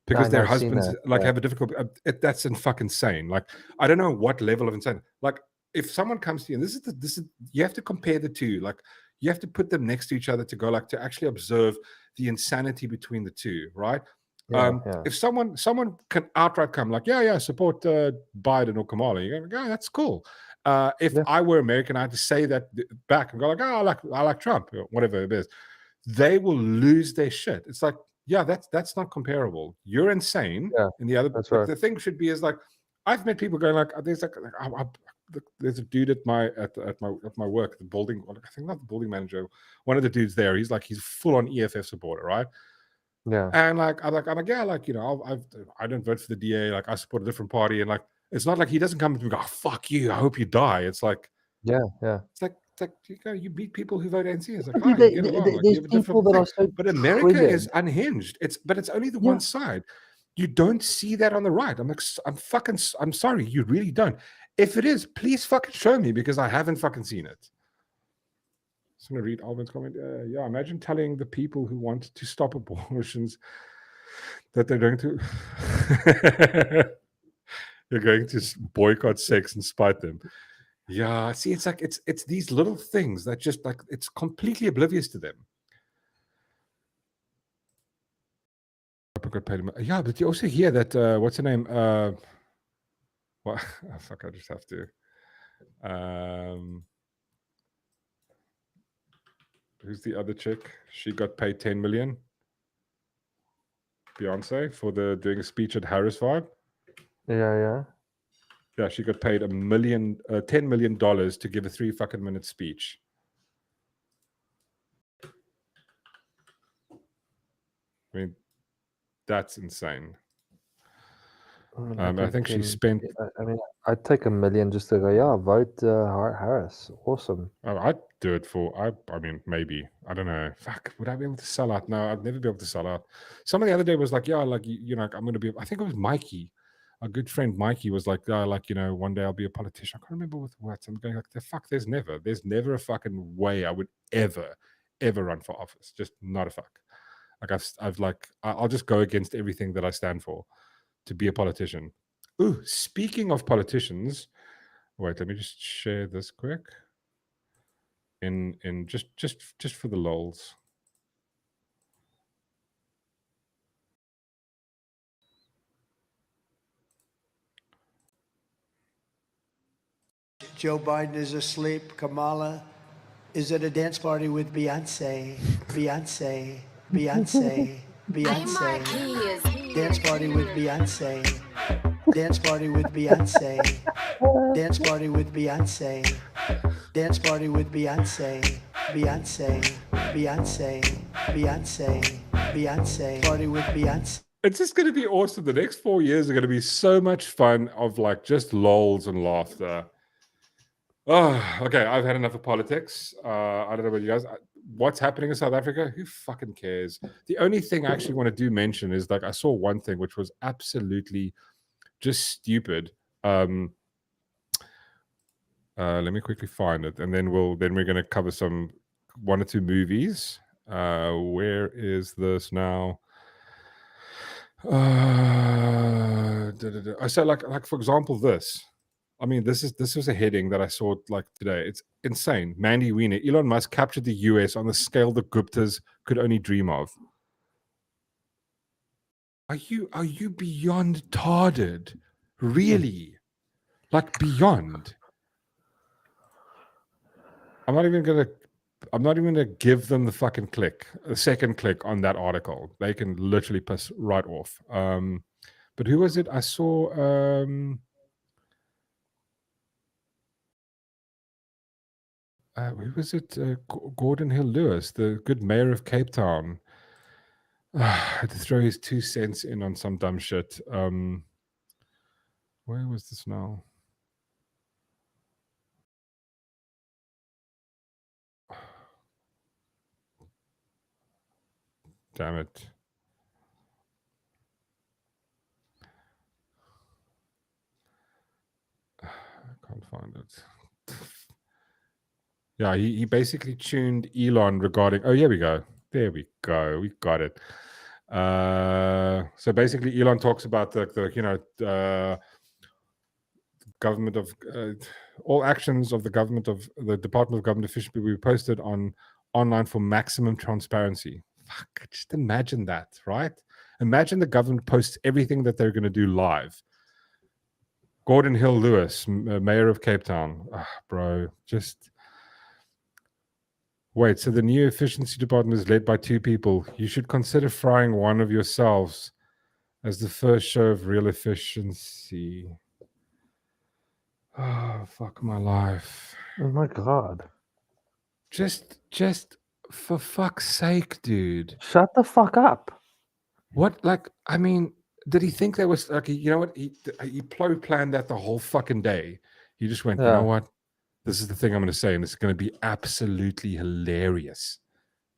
because their husbands have a difficult. That's fucking insane. Like I don't know what level of insane. Like if someone comes to you and this is you have to compare the two. Like you have to put them next to each other to go like to actually observe the insanity between the two. Right. If someone can outright come like, support Biden or Kamala, you're going, that's cool. If I were American, I had to say that back and go like, I like Trump or whatever it is. They will lose their shit. It's like, that's not comparable. You're insane. And the other, the thing should be is like, I've met people going like, there's a dude at my work, the building. I think not the building manager. One of the dudes there. He's full on EFF supporter, right? Yeah, and I don't vote for the DA. Like I support a different party, and like it's not like he doesn't come to me and go, oh, "Fuck you, I hope you die." It's like, it's like you meet people who vote NC. It's like, there's people that are so. But America is unhinged. It's only the one side. You don't see that on the right. I'm sorry, you really don't. If it is, please fucking show me because I haven't fucking seen it. I'm going to read Alvin's comment. Imagine telling the people who want to stop abortions that they're going to boycott sex and spite them. Yeah, see, it's like it's these little things that just like it's completely oblivious to them. Yeah, but you also hear that what's her name? Well, fuck, I just have to. Who's the other chick? She got paid 10 million. Beyonce for doing a speech at Harris Vibe. Yeah. Yeah, she got paid $10 million to give a 3-minute speech. I mean, that's insane. I think she spent. I mean, I'd take $1 million just to go. Yeah, vote Harris. Awesome. Oh, I'd do it for. I mean, maybe. I don't know. Fuck. Would I be able to sell out? No, I'd never be able to sell out. Someone the other day was like, "Yeah, like you know, I'm going to be." I think it was Mikey, a good friend. Mikey was like, like you know, one day I'll be a politician. I can't remember with what. I'm going like, the fuck. There's never a fucking way I would ever run for office. Just not a fuck. Like I'll just go against everything that I stand for to be a politician. Ooh, speaking of politicians, wait, let me just share this quick. In just for the lols. Joe Biden is asleep. Kamala is at a dance party with Beyonce. Beyonce. Beyonce. Beyonce. Dance party with Beyonce. Dance party with Beyonce. Dance party with Beyonce. Dance party with Beyonce. Beyonce. Beyonce. Beyonce. Beyonce. Party with Beyonce. It's just going to be awesome. The next 4 years are going to be so much fun of like just lols and laughter. Oh, okay. I've had enough of politics. I don't know about you guys. What's happening in South Africa? Who fucking cares? The only thing I actually want to mention is like I saw one thing which was absolutely just stupid. Let me quickly find it, and then we're going to cover one or two movies. Where is this now? So like for example, this. I mean, this was a heading that I saw like today. It's insane. Mandy Wiener, Elon Musk captured the US on the scale the Guptas could only dream of. Are you beyond tarded? Really? Like beyond? I'm not even gonna give them the second click on that article. They can literally piss right off. But who was it? I saw who was it? Gordon Hill Lewis, the good mayor of Cape Town. Had to throw his 2 cents in on some dumb shit. Where was this now? Damn it. I can't find it. Yeah, he basically tuned Elon regarding. Oh, here we go. There we go. We got it. So basically, Elon talks about the government of all actions of the government of the Department of Government Efficiency will be posted online for maximum transparency. Fuck, just imagine that, right? Imagine the government posts everything that they're going to do live. Gordon Hill Lewis, mayor of Cape Town. Bro, just wait. So the new efficiency department is led by 2 people. You should consider frying one of yourselves as the first show of real efficiency. Oh, fuck my life. Oh my God. Just for fuck's sake, dude. Shut the fuck up. What, like, I mean, did he think there was, like, you know what? He planned that the whole fucking day. He just went, you know what? This is the thing I'm going to say, and it's going to be absolutely hilarious.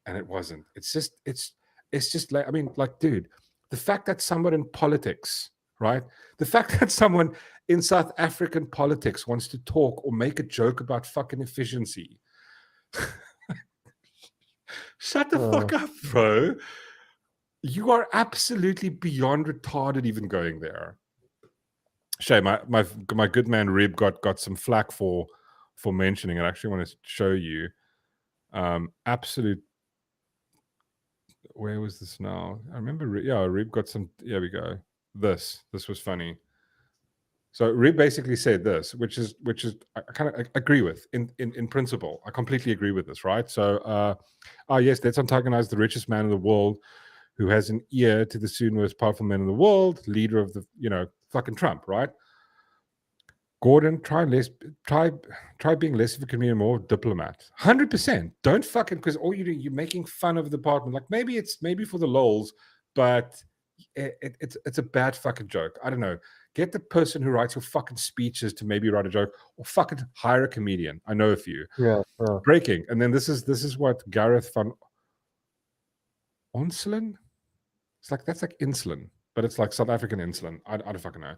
And it wasn't. It's just like, I mean, like, dude, the fact that someone in politics, right? The fact that someone in South African politics wants to talk or make a joke about fucking efficiency. Shut the fuck up, bro. You are absolutely beyond retarded even going there. Shay, my good man Rib got some flack for mentioning it. I actually want to show you. Absolute. Where was this now? I remember. Rib got some. Here we go. This was funny. So Rib basically said this, which is I kind of agree with in principle. I completely agree with this, right? So, yes, let's antagonize the richest man in the world, who has an ear to the soon most powerful man in the world, leader of the fucking Trump, right? Gordon, try being less of a comedian, more diplomat. 100%. Don't fucking, because all you're making fun of the department. Like maybe for the lols, but it's a bad fucking joke. I don't know. Get the person who writes your fucking speeches to maybe write a joke, or fucking hire a comedian. I know a few. Yeah. Breaking, and then this is what Gareth van Onselen. That's like insulin, but it's like South African insulin. I don't fucking know.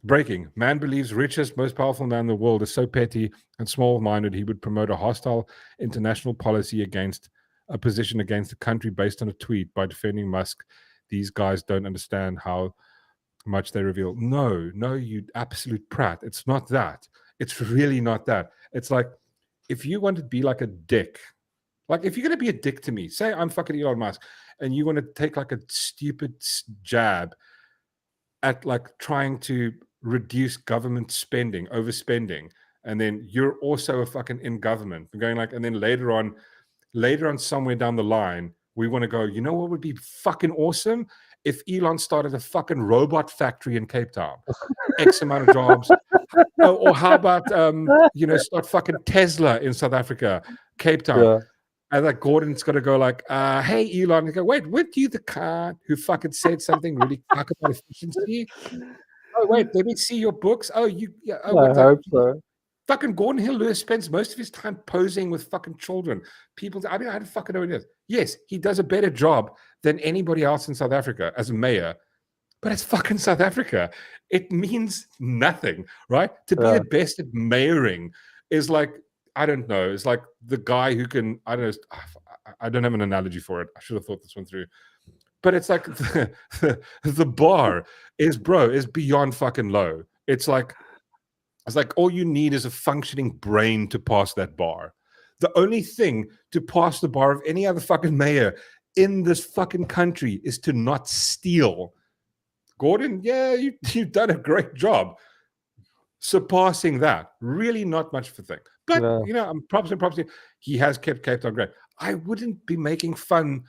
Breaking. Man believes richest, most powerful man in the world is so petty and small-minded he would promote a hostile international policy against a position against the country based on a tweet by defending Musk. These guys don't understand how much they reveal. No, you absolute prat. It's not that. It's really not that. It's like, if you want to be like a dick, like if you're going to be a dick to me, say I'm fucking Elon Musk, and you want to take like a stupid jab at like trying to reduce government spending, overspending, and then you're also a fucking in government going like, and then later on somewhere down the line, we want to go, you know what would be fucking awesome? If Elon started a fucking robot factory in Cape Town, X amount of jobs. Or how about, start fucking Tesla in South Africa, Cape Town. Yeah. And like Gordon's got to go like, hey, Elon. And go, wait, weren't you the cunt who fucking said something really fuck about efficiency? Oh, wait, let me see your books. Oh, yeah. Oh, I hope so. Fucking Gordon Hill-Lewis spends most of his time posing with fucking children. I don't fucking know what it is. Yes, he does a better job than anybody else in South Africa as a mayor, but it's fucking South Africa. It means nothing, right? To be the best at mayoring is like, I don't know. It's like the guy who can, I don't know. I don't have an analogy for it. I should have thought this one through. But it's like the bar is beyond fucking low. It's like all you need is a functioning brain to pass that bar. The only thing to pass the bar of any other fucking mayor in this fucking country is to not steal. Gordon, yeah, you've done a great job surpassing that. Really not much of a thing. But, I'm props. He has kept Cape Town great. I wouldn't be making fun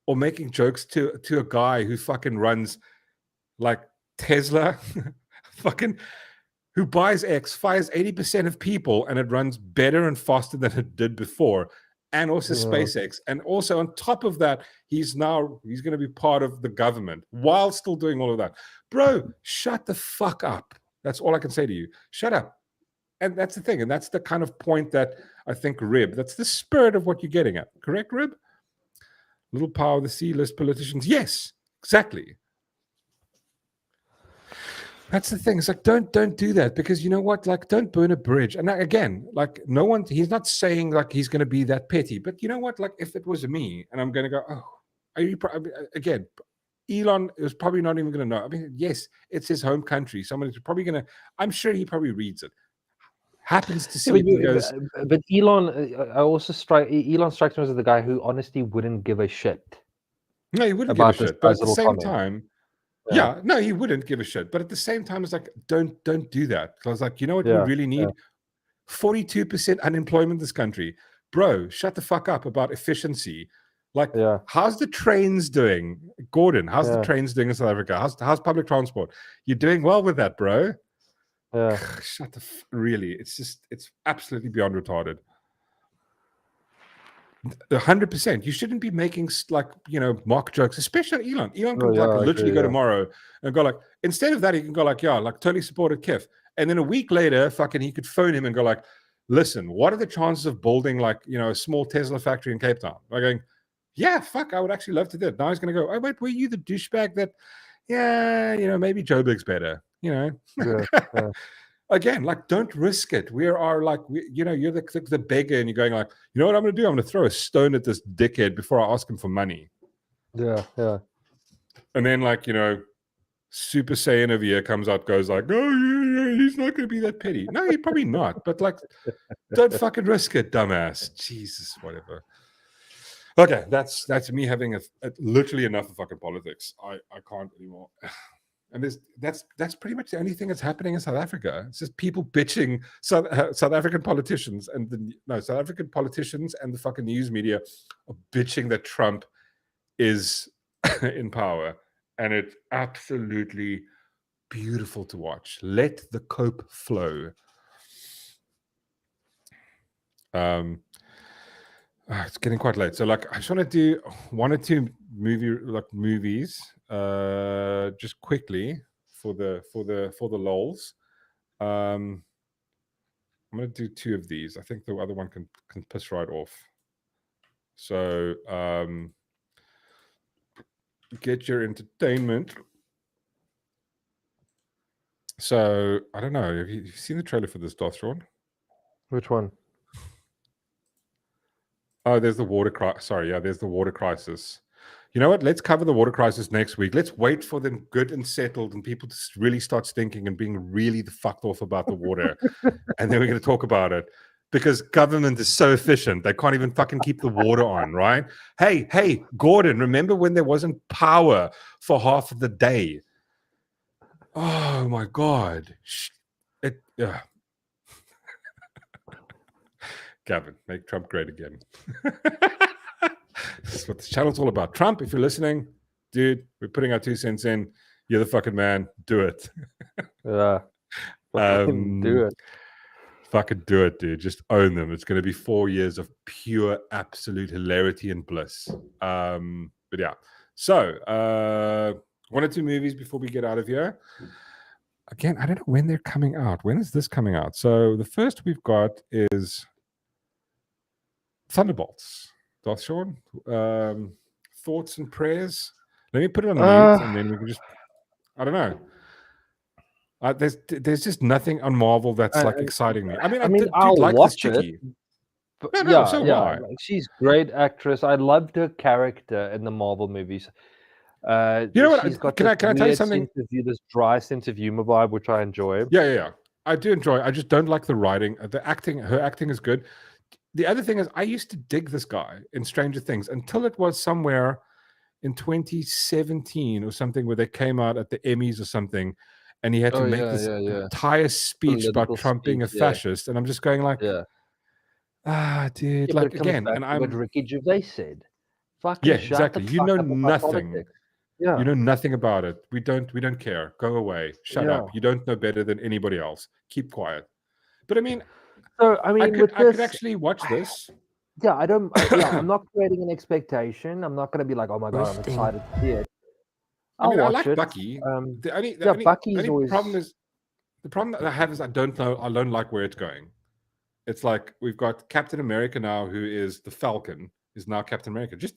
or making jokes to a guy who fucking runs like Tesla, fucking who buys X, fires 80% of people, and it runs better and faster than it did before. And also SpaceX. And also on top of that, he's going to be part of the government while still doing all of that. Bro, shut the fuck up. That's all I can say to you. Shut up. And that's the thing. And that's the kind of point that I think, Rib, that's the spirit of what you're getting at. Correct, Rib? Little power of the C-list politicians. Yes, exactly. That's the thing. It's like, don't do that, because you know what? Like, don't burn a bridge. And again, like, he's not saying like he's going to be that petty, but you know what? Like, if it was me and I'm going to go, again, Elon is probably not even going to know. I mean, yes, it's his home country. Someone's probably going to, I'm sure he probably reads it. Happens to see it. But Elon, Elon strikes me as the guy who honestly wouldn't give a shit. No, he wouldn't give a shit. But at the same time, no, he wouldn't give a shit. But at the same time, it's like, don't do that. Because like, you know what we really need? 42% unemployment in this country. Bro, shut the fuck up about efficiency. Like, how's the trains doing? Gordon, how's the trains doing in South Africa? How's public transport? You're doing well with that, bro. Yeah. Shut really. It's absolutely beyond retarded. 100%. You shouldn't be making like, mock jokes, especially Elon. Elon can literally go tomorrow and go like, instead of that, he can go like, totally supported Kif. And then a week later, fucking, he could phone him and go like, listen, what are the chances of building like, a small Tesla factory in Cape Town? Like going, yeah, fuck, I would actually love to do it. Now he's going to go, oh, wait, were you the douchebag that, maybe Joburg's better, Again, like, don't risk it. We are like, you're the beggar, and you're going like, you know what I'm going to do? I'm going to throw a stone at this dickhead before I ask him for money. Yeah. And then like, Super Saiyan over here comes out, goes like, oh, he's not going to be that petty. No, he's probably not. But like, don't fucking risk it, dumbass. Jesus, whatever. Okay, that's me having literally enough of fucking politics. I can't anymore. And that's pretty much the only thing that's happening in South Africa. It's just people bitching South African politicians South African politicians and the fucking news media are bitching that Trump is in power, and it's absolutely beautiful to watch. Let the cope flow. It's getting quite late, so like I just want to do 1 or 2 movies, just quickly for the lols. I'm gonna do 2 of these. I think the other one can piss right off. So get your entertainment. So I don't know. Have you seen the trailer for this, Darth, Shaun? Which one? Oh, there's the water crisis. Sorry, yeah, there's the water crisis. You know what? Let's cover the water crisis next week. Let's wait for them good and settled and people to really start stinking and being really fucked off about the water. And then we're going to talk about it. Because government is so efficient. They can't even fucking keep the water on, right? Hey, Gordon, remember when there wasn't power for half of the day? Oh, my God. Gavin, make Trump great again. This is what this channel's all about. Trump, if you're listening, dude, we're putting our 2 cents in. You're the fucking man. Do it. Yeah. Do it. Fucking do it, dude. Just own them. It's going to be 4 years of pure, absolute hilarity and bliss. But yeah. So, 1 or 2 movies before we get out of here. Again, I don't know when they're coming out. When is this coming out? So the first we've got is Thunderbolts. Darth, Shaun, thoughts and prayers. Let me put it on mute, and then we can just. I don't know. There's just nothing on Marvel that's like exciting me. I mean, I'll like watch this chickie. But No, like, she's great actress. I loved her character in the Marvel movies. You know what? She's got Can I tell you something? This dry sense of humor vibe, which I enjoy. Yeah. I do enjoy. I just don't like the writing. The acting. Her acting is good. The other thing is, I used to dig this guy in Stranger Things until it was somewhere in 2017 or something where they came out at the Emmys or something, and he had to make this entire speech about Trump being a fascist, and I'm just going like, dude, like again, and I'm what Ricky Gervais said. Fucking exactly. You know nothing. Yeah, you know nothing about it. We don't care. Go away. Shut up. You don't know better than anybody else. Keep quiet. But I mean. So I could actually watch this. Yeah, I'm not creating an expectation. I'm not going to be like, oh my god, I'm excited to see it. I like Bucky. Bucky's always. The problem that I have is I don't like where it's going. It's like we've got Captain America now, who is the Falcon, is now Captain America. Just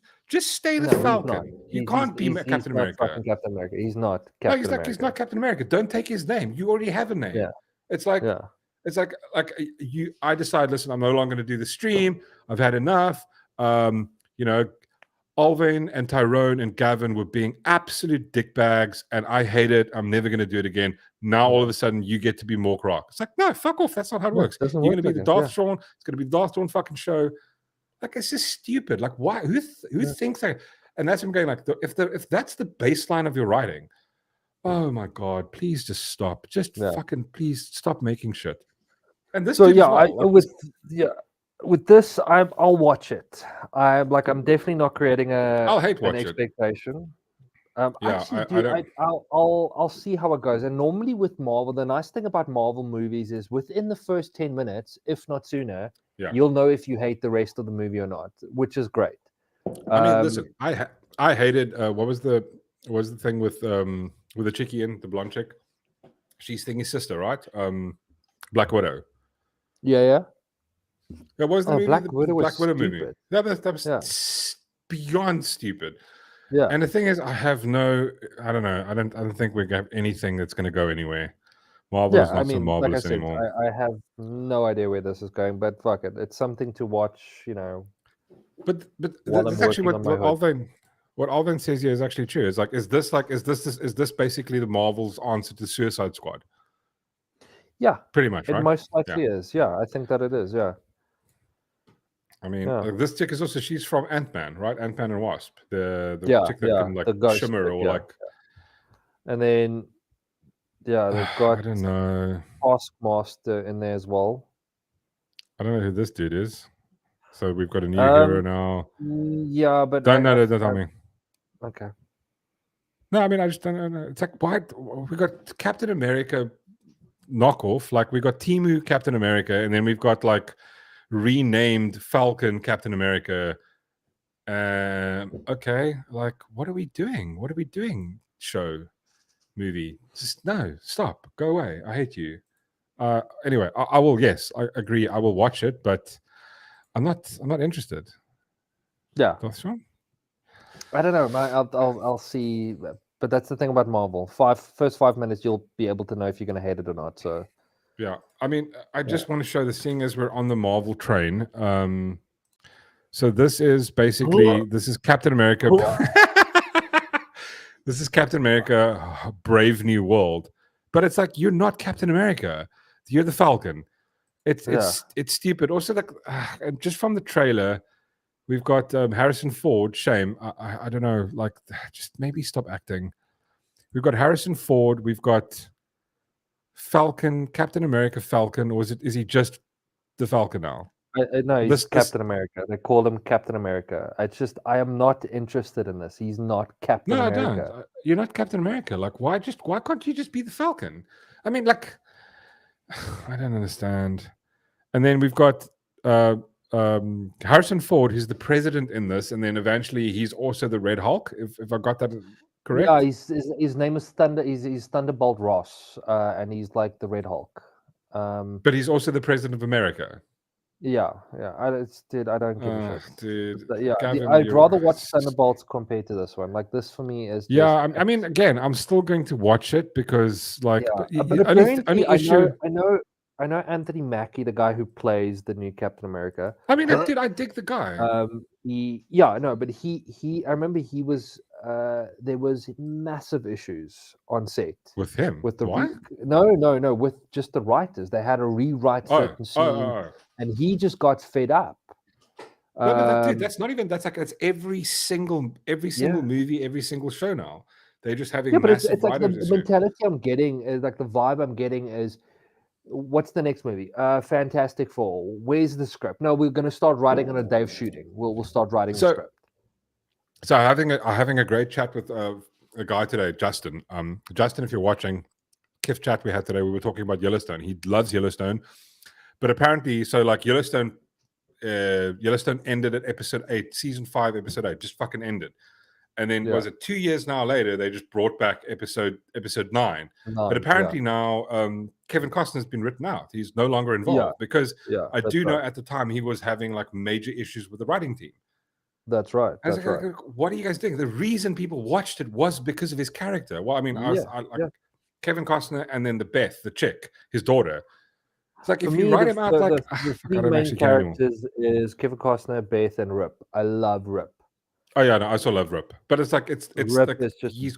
stay the Falcon. You can't be Captain America. He's not Captain America. He's not Captain America. He's not Captain America. Don't take his name. You already have a name. Yeah. It's like. Yeah. It's like I decide, listen, I'm no longer going to do the stream. I've had enough. Alvin and Tyrone and Gavin were being absolute dickbags, and I hate it. I'm never going to do it again. Now, all of a sudden, you get to be Mork Rock. It's like, no, fuck off. That's not how it works. You're going to be the Darth Shaun. It's going to be the Darth Shaun fucking show. Like, it's just stupid. Like, why? Who thinks that? And that's what I'm going like, if that's the baseline of your writing, oh my God, please just stop. Just fucking please stop making shit. And this with this, I'll watch it. I'm definitely not creating an expectation. I'll see how it goes. And normally with Marvel, the nice thing about Marvel movies is within the first 10 minutes, if not sooner, you'll know if you hate the rest of the movie or not, which is great. I mean, listen, I hated what was the thing with the chickie in the blonde chick? She's Thingy's sister, right? Black Widow. Yeah. What was the movie? Black Widow movie. That was beyond stupid. Yeah. And the thing is, I don't know. I don't think we have anything that's going to go anywhere. Marvel is not so marvelous anymore. I have no idea where this is going, but fuck it. It's something to watch, But that's actually what Alvin says here is actually true. It's like, is this basically the Marvel's answer to Suicide Squad? Yeah, pretty much. It most likely is. Yeah, I think that it is. Yeah. I mean, this chick is also, she's from Ant-Man, right? Ant-Man and Wasp. The chick that can like shimmer or like. And then, they've got I don't know, Taskmaster in there as well. I don't know who this dude is. So we've got a new hero now. Yeah, but don't tell me. Okay. No, I mean, I just don't know. It's like, why we got Captain America knockoff? Like we got Timu Captain America, and then we've got like renamed Falcon Captain America. Okay, like, what are we doing? What are we doing? Show, movie, just no, stop, go away. I hate you. Anyway, I will. Yes, I agree. I will watch it, but I'm not interested. Yeah, That's wrong. I don't know. I'll see. But that's the thing about Marvel. First 5 minutes, you'll be able to know if you're going to hate it or not. So Yeah, I mean, I just want to show the seeing as we're on the Marvel train. So this is basically this is Captain America. This is Captain America, Brave New World. But it's like, you're not Captain America. You're the Falcon. It's stupid. Also, like, and just from the trailer, we've got Harrison Ford. Shame. I don't know. Like, just maybe stop acting. We've got Harrison Ford. We've got Falcon, Captain America Falcon. Or is he just the Falcon now? no, he's Captain America. They call him Captain America. It's just, I am not interested in this. He's not Captain America. No, I don't. You're not Captain America. Like, why can't you just be the Falcon? I mean, like, I don't understand. And then we've got Harrison Ford, who's the president in this, and then eventually he's also the Red Hulk. If I got that correct? Yeah, his name is Thunder. He's Thunderbolt Ross, and he's like the Red Hulk. But he's also the president of America. Yeah. I don't give a shit. Dude, Yeah, I'd rather watch Thunderbolts compared to this one. Like, this for me is just, yeah. I mean, again, I'm still going to watch it because, like, but apparently, I know Anthony Mackie, the guy who plays the new Captain America. I mean, I dig the guy. But I remember he was there was massive issues on set with him. With the what? No, with just the writers. They had to rewrite certain scenes, and he just got fed up. Dude, that's not even. That's every single movie, every single show now. They're just having massive it's like the mentality I'm getting is like the vibe I'm getting is, what's the next movie? Fantastic Four. Where's the script? No, we're going to start writing on a day of shooting. We'll start writing the script. So having a great chat with a guy today, Justin. Justin, if you're watching, Kif chat we had today, we were talking about Yellowstone. He loves Yellowstone, but apparently, so like Yellowstone ended at episode 8, season 5, episode 8, just fucking ended. And then was it 2 years now later, they just brought back episode 9. But apparently now Kevin Costner's been written out. He's no longer involved because I do know at the time he was having like major issues with the writing team. That's right. That's right. What are you guys doing? The reason people watched it was because of his character. Well, I mean, Kevin Costner and then the chick, his daughter. It's like, if you write him out, like, the three main characters is Kevin Costner, Beth, and Rip. I love Rip. Oh yeah, no, I also love Rip, but it's like it's Rip like is just you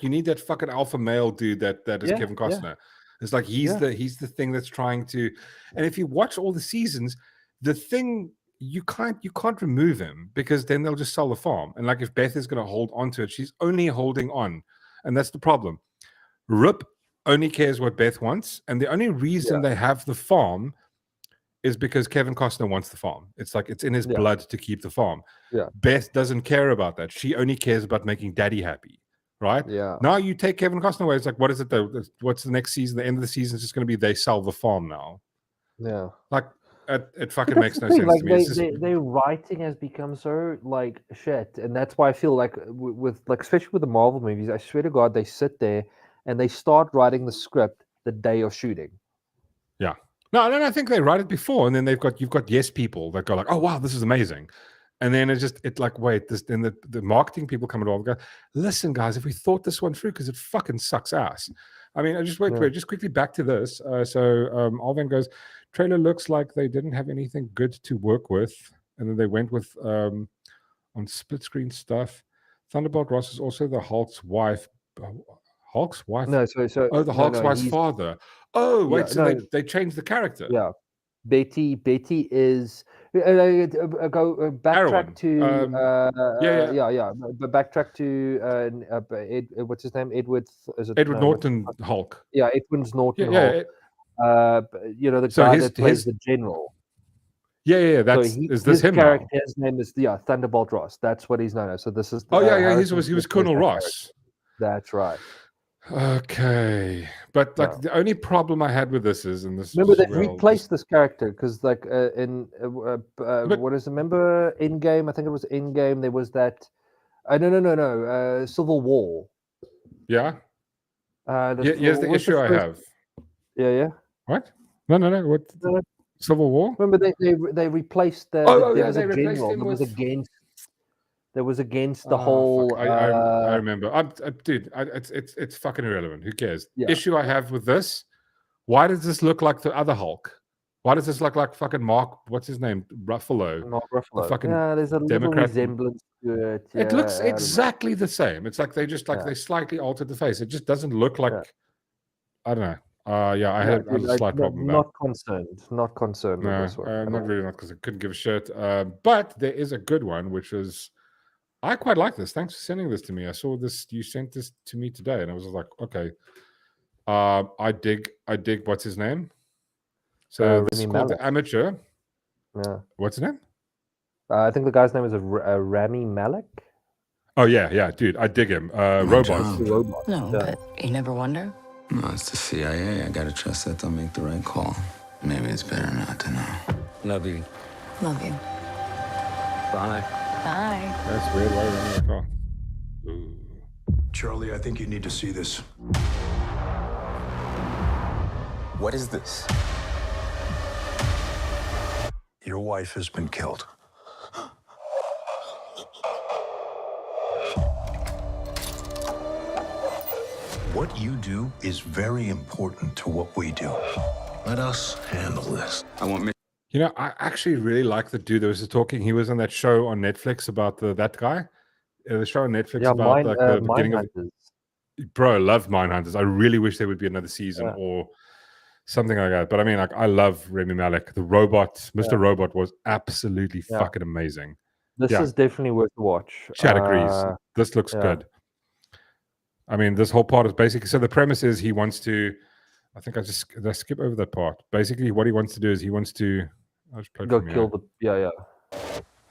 need that fucking alpha male dude that is Kevin Costner. Yeah. It's like he's the thing that's trying to, and if you watch all the seasons, the thing you can't remove him because then they'll just sell the farm. And like, if Beth is going to hold on to it, she's only holding on, and that's the problem. Rip only cares what Beth wants, and the only reason they have the farm is because Kevin Costner wants the farm. It's like it's in his blood to keep the farm. Yeah. Beth doesn't care about that. She only cares about making daddy happy. Right? Yeah. Now you take Kevin Costner away. It's like, what is it though? What's the next season? The end of the season is just going to be they sell the farm now. Yeah. Like it fucking makes no sense like, to me. Their writing has become so like shit, and that's why I feel like with like, especially with the Marvel movies, I swear to God, they sit there and they start writing the script the day of shooting. Yeah. No, I think they write it before, and then you've got yes people that go like, oh wow, this is amazing, and then it's like, wait, this, then the marketing people come involved and go, listen guys, if we thought this one through, because it fucking sucks ass. I mean, just just quickly back to this. Alvin goes, trailer looks like they didn't have anything good to work with, and then they went with on split screen stuff. Thunderbolt Ross is also the Hulk's wife. Hulk's wife? No, so the Hulk's wife's father. Oh, wait, they changed the character. Yeah. Betty is go backtrack to but backtrack to what's his name? Edward Norton Hulk. Yeah, Edward Norton Hulk. The guy that plays the general. Yeah. That's is this him character, now? His name is Thunderbolt Ross. That's what he's known as. So this is he was Colonel Ross. That's right. Okay, but like the only problem I had with this is, and this Remember, is they've where I'll replaced this character because, like, But- what is it? Remember in game? I think it was in game. There was that. No. Civil War. yeah, The, here's the what was the issue I first? have. Yeah. What? No. What? No, Civil War? remember, they replaced the. Oh, There yeah, was they a replaced general him that was with. against. There was against the Oh, whole. fuck. I remember. Dude, it's fucking irrelevant. Who cares? Yeah. Issue I have with this. Why does this look like the other Hulk? Why does this look like fucking Mark? What's his name? Ruffalo. Mark The Ruffalo. fucking Yeah, there's a little Democrat. resemblance to it. It Yeah, looks I don't know. exactly the same. It's like they just like Yeah. they slightly altered the face. It just doesn't look like. Yeah. I don't know. Yeah, I had a slight problem with that. Not concerned. Not concerned with No, this one. not really, not because I couldn't give a shit. But there is a good one, which is I quite like this. Thanks for sending this to me. I saw this. You sent this to me today, and I was like, okay. I dig. What's his name? So this is Rami called Malek. The Amateur. Yeah. What's his name? I think the guy's name is Rami Malek. Oh yeah, dude, I dig him. Robots. No, but you never wonder? No, it's the CIA. I gotta trust that they'll make the right call. Maybe it's better not to know. Love you. Love you. Bye. Bye. That's weird. Why is that on my car? Charlie, I think you need to see this. What is this? Your wife has been killed. What you do is very important to what we do. Let us handle this. I want me. You know, I actually really like the dude that was talking. He was on that show on Netflix about that guy. The show on Netflix about like the beginning of. Bro, I love Mindhunters. I really wish there would be another season or something like that. But I mean, like, I love Rami Malek. The robot, Mr. Robot, was absolutely fucking amazing. This is definitely worth a watch. Chad agrees. This looks good. I mean, this whole part is basically, so the premise is he wants to, I think I skip over that part. Basically, what he wants to do is he wants to go kill the,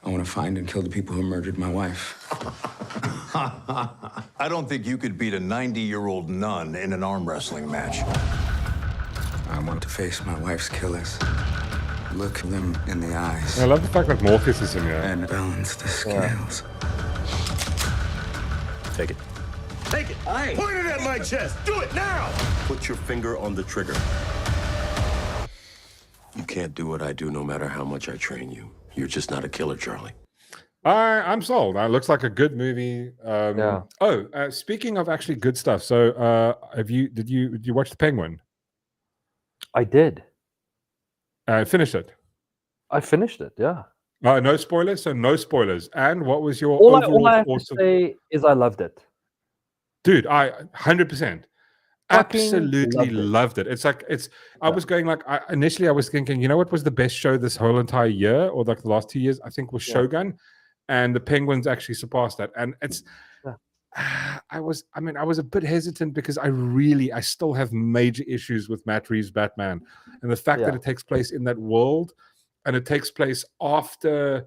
I want to find and kill the people who murdered my wife. I don't think you could beat a 90-year-old nun in an arm wrestling match. I want to face my wife's killers. Look them in the eyes. I love the fact that Morpheus is in here. And balance the scales. Take it. Take it. Point it at my chest. Do it now. Put your finger on the trigger. You can't do what I do no matter how much I train you. You're just not a killer, Charlie. I'm sold. Looks like a good movie. Speaking of actually good stuff. So did you watch The Penguin? I did. Finish it. I finished it, yeah. No spoilers, so no spoilers. And what was your all overall I have thoughts to say is I loved it. Dude, I 100%. Absolutely loved it. It's like I was going like initially I was thinking, you know what was the best show this whole entire year or like the last 2 years? I think was Shogun, and the Penguins actually surpassed that. And it's I was a bit hesitant because I still have major issues with Matt Reeves' Batman, and the fact that it takes place in that world and it takes place after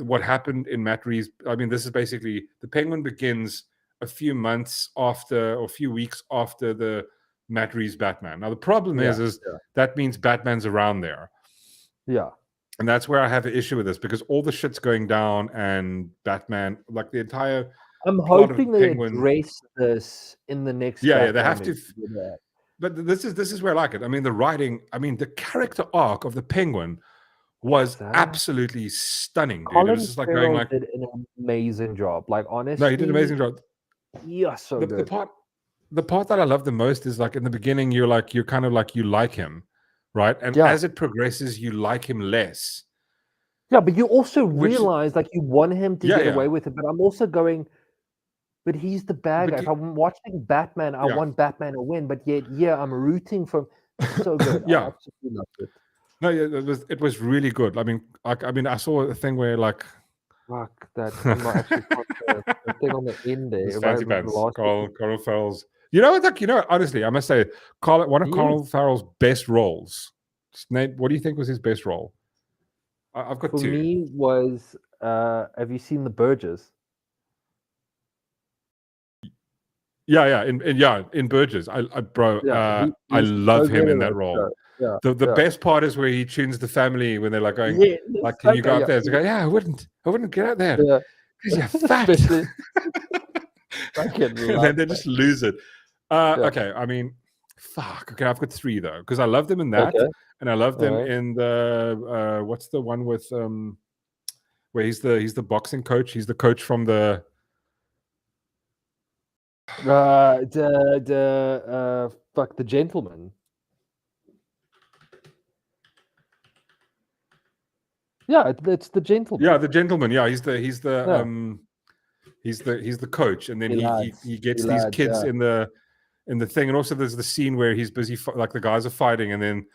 what happened in Matt Reeves. I mean, this is basically the Penguin begins a few months after or a few weeks after the Matt Reeves Batman. Now the problem is that means Batman's around there. Yeah. And that's where I have an issue with this because all the shit's going down and Batman, like the entire I'm hoping they address this in the next they have to. But this is where I like it. I mean, the writing, the character arc of the Penguin was absolutely stunning, dude. Colin It was just like going like did an amazing job. Like honestly. No, he did an amazing job. Yeah, so good. The part that I love the most is like in the beginning, you like him, right? And as it progresses, you like him less. Yeah, but you also realize like you want him to get away with it. But I'm also going, but he's the bad guy. If I'm watching Batman, I want Batman to win. But yet, I'm rooting for him. So good. I absolutely loved it. No, it was really good. I mean, I saw a thing where like. Fuck that! I'm not actually the thing on the end there. Fancy pants. Colin Farrell's. You know what? Honestly, I must say, one of Colin Farrell's best roles. What do you think was his best role? I've got two. For me, was have you seen The Burgess? Yeah, in Burgess. Bro, Yeah, I he's love so him good in in that that role. show. Yeah, The yeah. best part is where he tunes the family when they're like going, Yeah, like, can you go okay, up yeah, there? It's like, yeah, I wouldn't get out there yeah. because you're fat. Especially, fucking And love then they that. just lose it. Yeah. Okay, I mean, fuck. Okay, I've got 3 though because I love them in that, Okay. and I love them Alright. in the what's the one with where he's the boxing coach. He's the coach from the Fuck, The Gentleman. Yeah, it's The Gentleman. yeah, the gentleman. Yeah, he's the Yeah. he's the coach, and then He lads. he gets He these lads, kids yeah. in the thing, and also there's the scene where he's busy like the guys are fighting, and then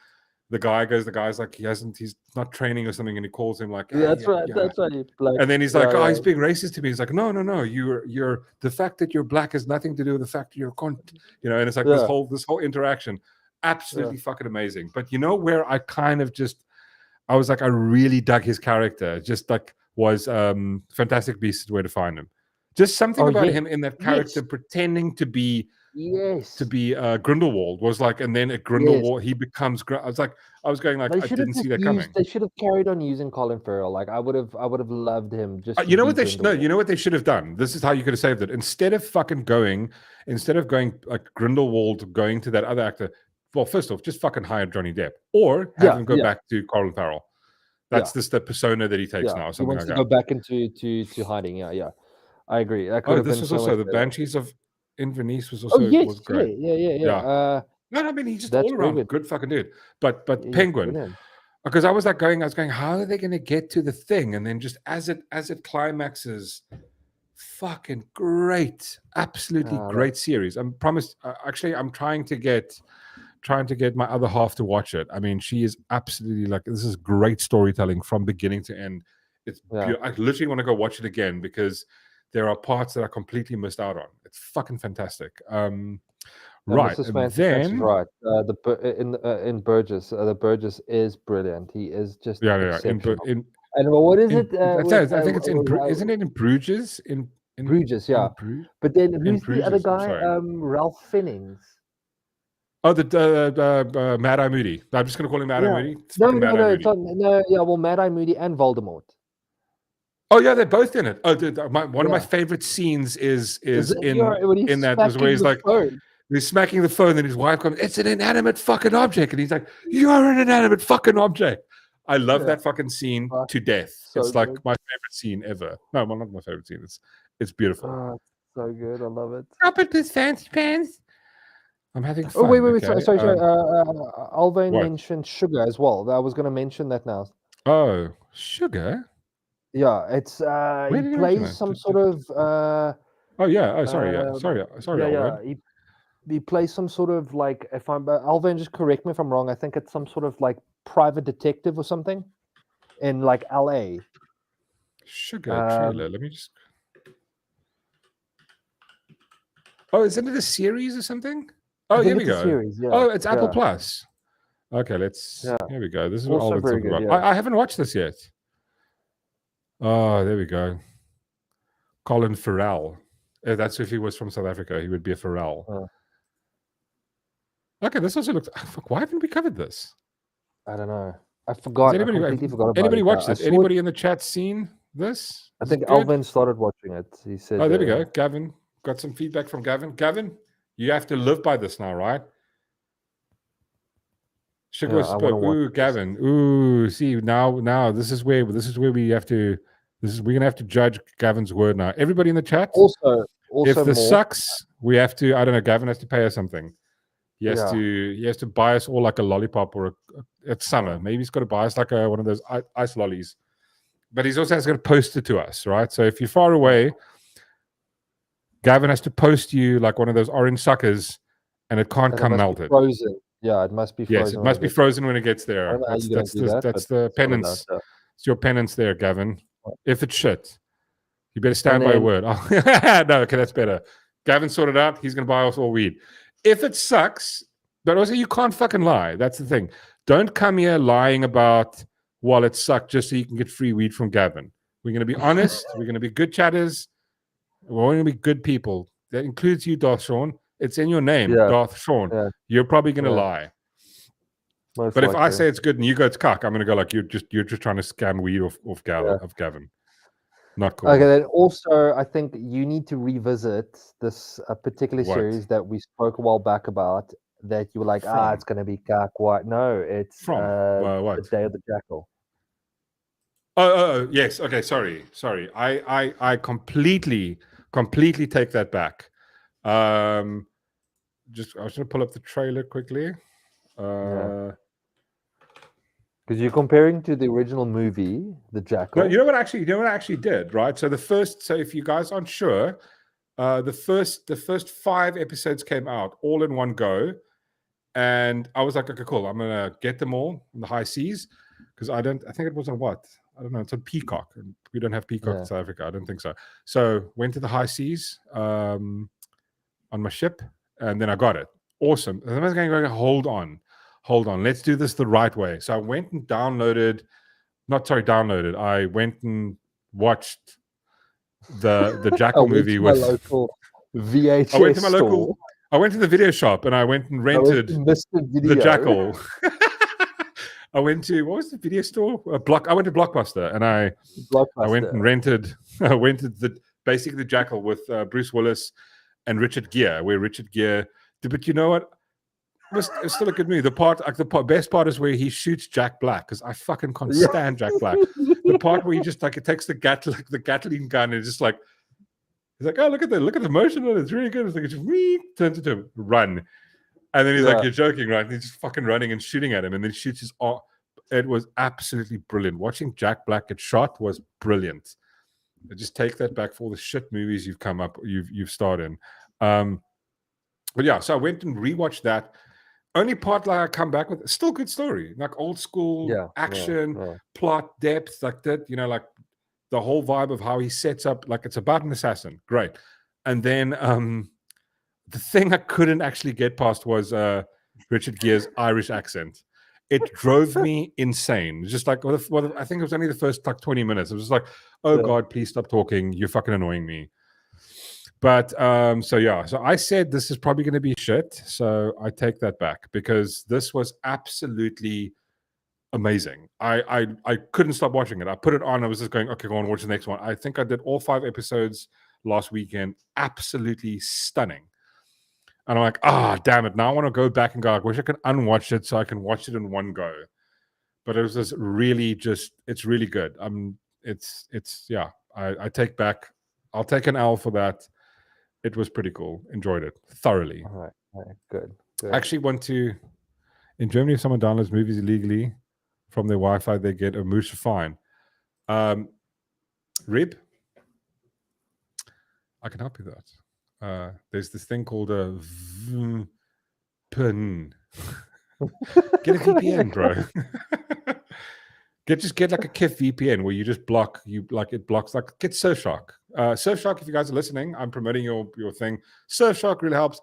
the guy's like he's not training or something, and he calls him like, Yeah, "Hey, that's right. yeah." That's right. Black. And then he's Yeah, like, "Oh, yeah. he's being racist to me." He's like, "No, you're the fact that you're black has nothing to do with the fact that you're cunt." You know, and it's like Yeah. this whole interaction, absolutely fucking amazing. But you know where I kind of I was like, I really dug his character. Just like was Fantastic Beasts is where to find him. Just something about yes. him in that character pretending to be Grindelwald was like, and then at Grindelwald he becomes. I was going like, I didn't see that coming. They should have carried on using Colin Farrell. Like I would have loved him. Just You know what they should no. You know what they should have done. This is how you could have saved it. Instead of going like Grindelwald going to that other actor. Well, first off, just fucking hire Johnny Depp or have him go back to Colin Farrell. That's just the persona that he takes now. He wants to go back into hiding. Yeah. I agree. That could have this been was so also much the better. Banshees of Inverness was also was great. Yeah. No, I mean he's just all around good fucking dude. But Penguin, brilliant. because I was going, how are they going to get to the thing? And then just as it climaxes, fucking great, absolutely great series. I'm promised. Actually, I'm trying to get my other half to watch it. I mean, she is absolutely like, this is great storytelling from beginning to end. It's beautiful. I literally want to go watch it again because there are parts that I completely missed out on. It's fucking fantastic. Right, and then right. In Burgess, the Burgess is brilliant. He is just exceptional. And what is it? I think it's in. Isn't it in Bruges? In Bruges, yeah. But then who's the other Bruges, guy? Ralph Fiennes. Oh, the Mad Eye Moody. I'm just going to call him Mad Eye Moody. Well, Mad Eye Moody and Voldemort. Oh yeah, they're both in it. Oh, one of my favorite scenes is in that was where he's like, he's smacking the phone, and his wife comes, "It's an inanimate fucking object," and he's like, "You're an inanimate fucking object." I love that fucking scene to death. So it's like my favorite scene ever. No, well, not my favorite scene. It's beautiful. Oh, so good. I love it. Drop it with fancy pants. I'm having fun. Oh wait. Sorry. Alvin mentioned sugar as well. I was going to mention that now. Oh, sugar. Yeah, it's he plays some sort of. Sorry. He plays some sort of like, if I'm Alvin, just correct me if I'm wrong. I think it's some sort of like private detective or something in like LA. Sugar trailer. Let me just. Oh, isn't it a series or something? Oh, here we go. Series, yeah. Oh, it's Apple Plus. Okay, let's. Yeah. Here we go. This is what Alvin's talking about. I haven't watched this yet. Oh, there we go. Colin Farrell. That's if he was from South Africa, he would be a Farrell. Oh. Okay, this also looks. Fuck, why haven't we covered this? I don't know. I forgot. I completely forgot about anybody it. Watched it? Anybody in the chat seen this? I think Alvin started watching it. He said. Oh, there we go. Gavin got some feedback from Gavin. Gavin, you have to live by this now, right? Sugar ooh, Gavin. This. Ooh, see now this is where we have to. We're gonna have to judge Gavin's word now. Everybody in the chat. Also, if this sucks, we have to. I don't know. Gavin has to pay us something. He has to buy us all like a lollipop or it's summer. Maybe he's got to buy us like one of those ice lollies. But he's also has to post it to us, right? So if you're far away, Gavin has to post you like one of those orange suckers, and it can't come melted. Frozen. Yeah, it must be frozen. Yes, it must be frozen when it gets there. That's the penance. It's your penance there, Gavin. If it's shit, you better stand by your word. No, okay, that's better. Gavin sorted out. He's going to buy us all weed. If it sucks, but also you can't fucking lie. That's the thing. Don't come here lying about, well, it sucked just so you can get free weed from Gavin. We're going to be honest. We're going to be good chatters. We're going to be good people. that includes you, Darth Shaun. It's in your name, Yeah. Darth Shaun. Yeah. You're probably going to Yeah. lie. Most But if I likely. say it's good and you go it's cock, I'm going to go like you're just trying to scam weed off Gavin. Not cool. Okay, then also I think you need to revisit this particular What? series that we spoke a while back about. That you were like, From? it's going to be cock. What? No, it's From? What? The Day of the Jackal. Oh, yes. Okay, sorry. I completely take that back. I was going to pull up the trailer quickly. Because you're comparing to the original movie, The Jackal. No, you know what I actually did, right? So if you guys aren't sure, the first 5 episodes came out all in one go, and I was like, okay, cool. I'm gonna get them all in the high seas because I think it was on what? I don't know. It's on Peacock, and we don't have Peacock in South Africa. I don't think so. So went to the high seas on my ship, and then I got it. Awesome. And I was going, hold on. Let's do this the right way. So I went and downloaded. I went and watched the Jackal movie with my local VHS I went to my store. local. I went to the video shop and I went and rented the Jackal. I went to what was the video store? I went to Blockbuster and I went and rented. I rented basically the Jackal with Bruce Willis and Richard Gere. Where Richard Gere, but you know what? It's still a good movie. The best part is where he shoots Jack Black because I fucking can't stand Jack Black. The part where he just it takes the Gatling gun and just like he's like, oh look at the motion on it. It's really good. It's like it just turns into run, and then he's like, you're joking, right? And he's just fucking running and shooting at him, and then shoots his arm. It was absolutely brilliant. Watching Jack Black get shot was brilliant. I just take that back for all the shit movies you've starred in. But yeah, so I went and rewatched that. Only part like I come back with still good story, like old school action, plot depth, like that. Like the whole vibe of how he sets up, like it's about an assassin. Great, and then the thing I couldn't actually get past was Richard Gere's Irish accent. It drove me insane. Just like I think it was only the first like 20 minutes. It was like, oh God, please stop talking. You're fucking annoying me. But so I said this is probably going to be shit. So I take that back because this was absolutely amazing. I couldn't stop watching it. I put it on. I was just going, okay, go on, watch the next one. I think I did all 5 episodes last weekend. Absolutely stunning. And I'm like, damn it. Now I want to go back and go, I wish I could unwatch it so I can watch it in one go. But it was just really it's really good. I take back. I'll take an L for that. It was pretty cool. Enjoyed it thoroughly. All right. Good. I actually want to. In Germany, if someone downloads movies illegally from their Wi-Fi, they get a moosh fine. Rib, I can help you with that. There's this thing called a VPN. Get a VPN, bro. Get like a KIF VPN where you just block it blocks get Surfshark. Surfshark, if you guys are listening, I'm promoting your thing. Surfshark really helps.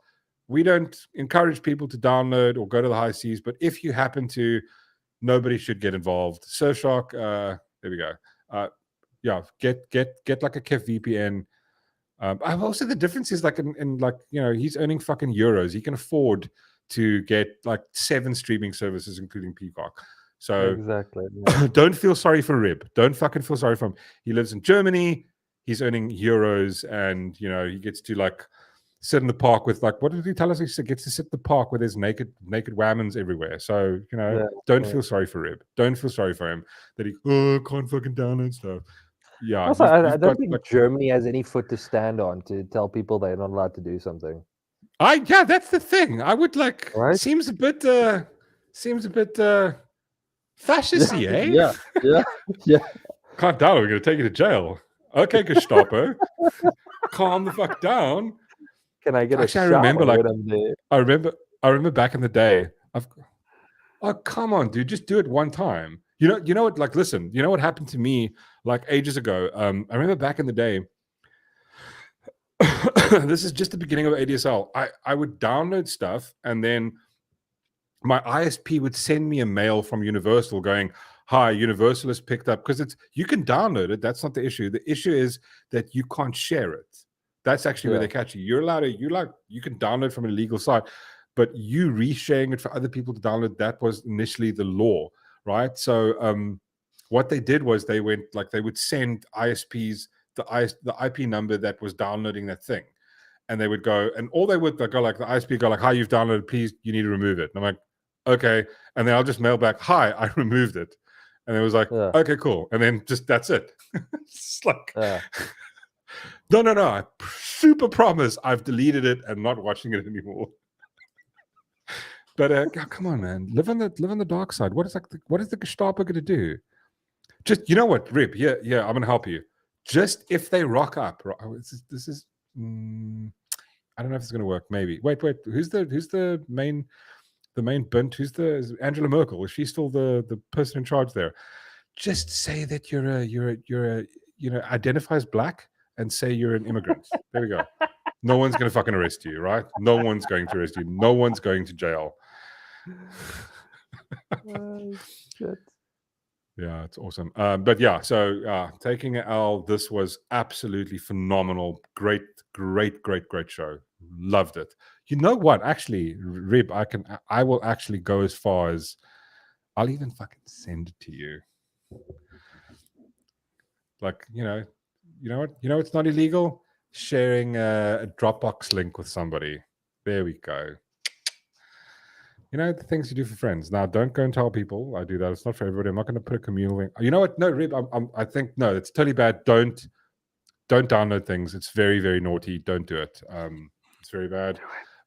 We don't encourage people to download or go to the high seas, but if you happen to, nobody should get involved. Surfshark, there we go. Get like a KIF VPN. I've also the difference is like in like he's earning fucking euros. He can afford to get like 7 streaming services, including Peacock. So exactly. Don't feel sorry for Rib. Don't fucking feel sorry for him. He lives in Germany. He's earning euros, and he gets to like sit in the park with like what did he tell us? He gets to sit in the park where there's naked whammons everywhere. So don't feel sorry for Rib. Don't feel sorry for him that he can't fucking download stuff. Yeah. Also, I don't think Germany has any foot to stand on to tell people they're not allowed to do something. That's the thing. I would like. Right? Seems a bit fascisty, eh? Yeah. Can't download. We're gonna take you to jail. Okay, Gestapo. Calm the fuck down. Can I get a shot? I remember back in the day. Come on, dude, just do it one time. You know what? Like, listen, you know what happened to me like ages ago. I remember back in the day. This is just the beginning of ADSL. I would download stuff, and then my ISP would send me a mail from Universal going, "Hi, Universal has picked up," because you can download it. That's not the issue. The issue is that you can't share it. That's actually where they catch you. You're allowed to, you can download from an illegal site, but you resharing it for other people to download, that was initially the law, right? So what they did was they would send ISPs the IP number that was downloading that thing. And they would go, and all they would go like, the ISP go like, hi, you've downloaded, please, you need to remove it. And I'm like, okay. And then I'll just mail back, hi, I removed it. And it was like, okay, cool. And then just, that's it. It's like, no, I super promise I've deleted it and not watching it anymore. But come on, man, live on the dark side. What is the Gestapo going to do? Just, you know what, Rip? Yeah, I'm going to help you. Just if they rock up, this is. I don't know if it's going to work. Maybe. Wait. Who's the main bint? Is Angela Merkel? Is she still the person in charge there? Just say that you're identify as black and say you're an immigrant. There we go. No one's going to fucking arrest you, right? No one's going to arrest you. No one's going to jail. Shit. Yeah, it's awesome. But yeah, so taking an L, this was absolutely phenomenal. Great show. Loved it. You know what? Actually, Rib, I will actually go as far as I'll even fucking send it to you. Like, you know what? You know it's not illegal? Sharing a Dropbox link with somebody. There we go. You know, the things you do for friends. Now, don't go and tell people I do that. It's not for everybody. I'm not going to put a communal link. You know what? No, Rib, I think, no, it's totally bad. Don't download things. It's very, very naughty. Don't do it. It's very bad.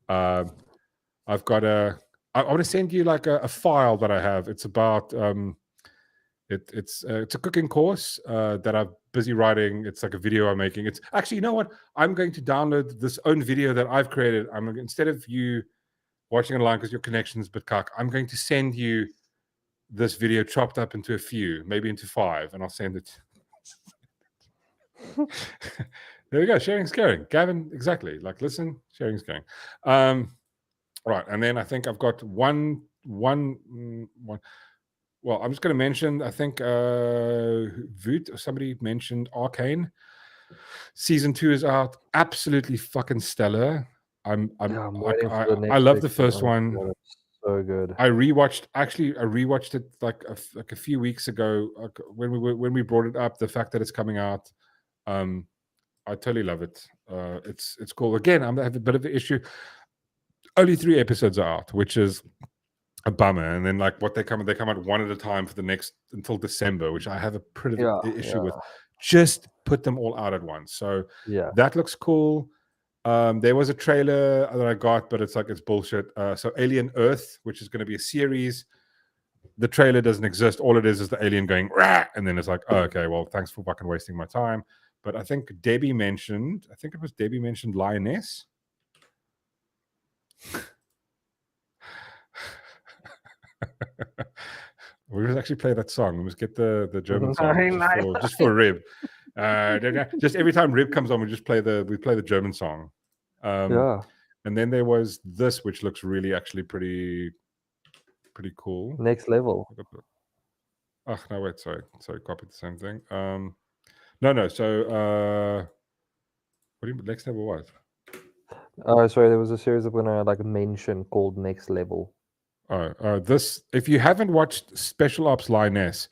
I've got I want to send you like a file that I have. It's about, it's a cooking course that I'm busy writing. It's like a video I'm making. It's actually, you know what? I'm going to download this own video that I've created. Instead of you watching online because your connection's a bit cuck, I'm going to send you this video chopped up into a few, maybe into 5, and I'll send it. There we go. Sharing's caring. Gavin, exactly. Like, listen, sharing's caring. Right, and then I think I've got one. Well, I'm just going to mention, I think Voot or somebody mentioned Arcane. Season 2 is out. Absolutely fucking stellar. I love the first one. So good. I rewatched it like a few weeks ago when we brought it up. The fact that it's coming out, I totally love it. It's cool. Again, I have a bit of an issue. Only 3 episodes are out, which is a bummer. And then like they come out one at a time for the next until December, which I have a pretty issue with. Just put them all out at once. So that looks cool. There was a trailer that I got, but it's bullshit. So Alien Earth, which is going to be a series, the trailer doesn't exist. All it is the alien going, rah! And then it's like, oh, okay, well, thanks for fucking wasting my time. But I think Debbie mentioned Lioness. We must actually play that song. We must get the German song just for Rib. Just every time Rib comes on, we play the German song. And then there was this, which looks really actually pretty cool. Next Level. Oh no, wait, sorry, copied the same thing. No. So what do you Next Level what? Sorry, there was a series of when I mentioned called Next Level. This, if you haven't watched Special Ops Lioness,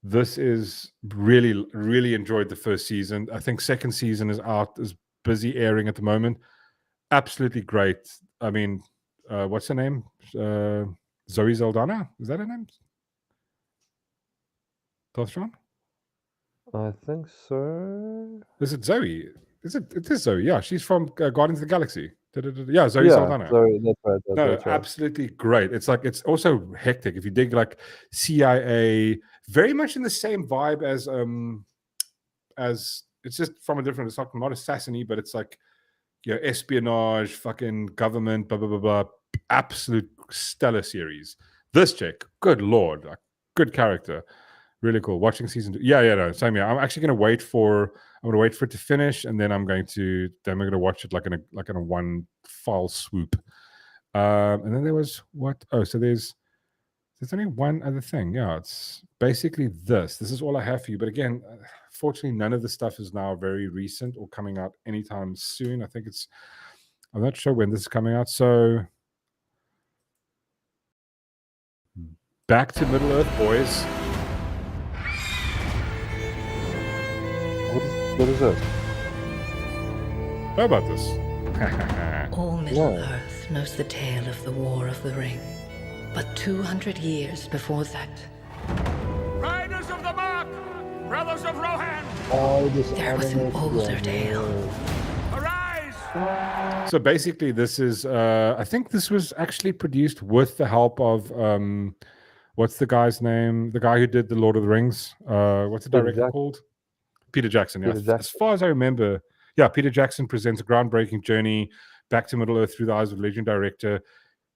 this is really, really enjoyed the first season. I think second season is busy airing at the moment. Absolutely great. I mean, what's her name? Zoe Saldana? Is that her name? Shaun? I think so. Is it Zoe? It is Zoe. Yeah, she's from Guardians of the Galaxy. Yeah, Zoe Saldana. Sorry, that's right. That's right. Absolutely great. It's it's also hectic. If you dig CIA, very much in the same vibe as it's just from a different. It's not assassiny, but it's espionage, fucking government, blah blah blah blah. Absolute stellar series. This chick, good lord, good character. Really cool. Watching season 2. No, same here. I'm actually going to wait for it to finish, and then I'm going to watch it in a one file swoop. And then there was what? Oh, so there's only one other thing. Yeah, it's basically this. This is all I have for you. But again, fortunately, none of the stuff is now very recent or coming out anytime soon. I think I'm not sure when this is coming out. So back to Middle Earth, boys. What is this? Know about this? All Middle Earth knows the tale of the War of the Ring. But 200 years before that, Riders of the Mark, brothers of Rohan, Oh, this there was an older tale. arise! So basically, this is, I think this was actually produced with the help of, what's the guy's name? The guy who did the Lord of the Rings. What's the director called? Peter Jackson. Yeah. Peter Jackson. As far as I remember, yeah, Peter Jackson presents a groundbreaking journey back to Middle Earth through the eyes of a legend director.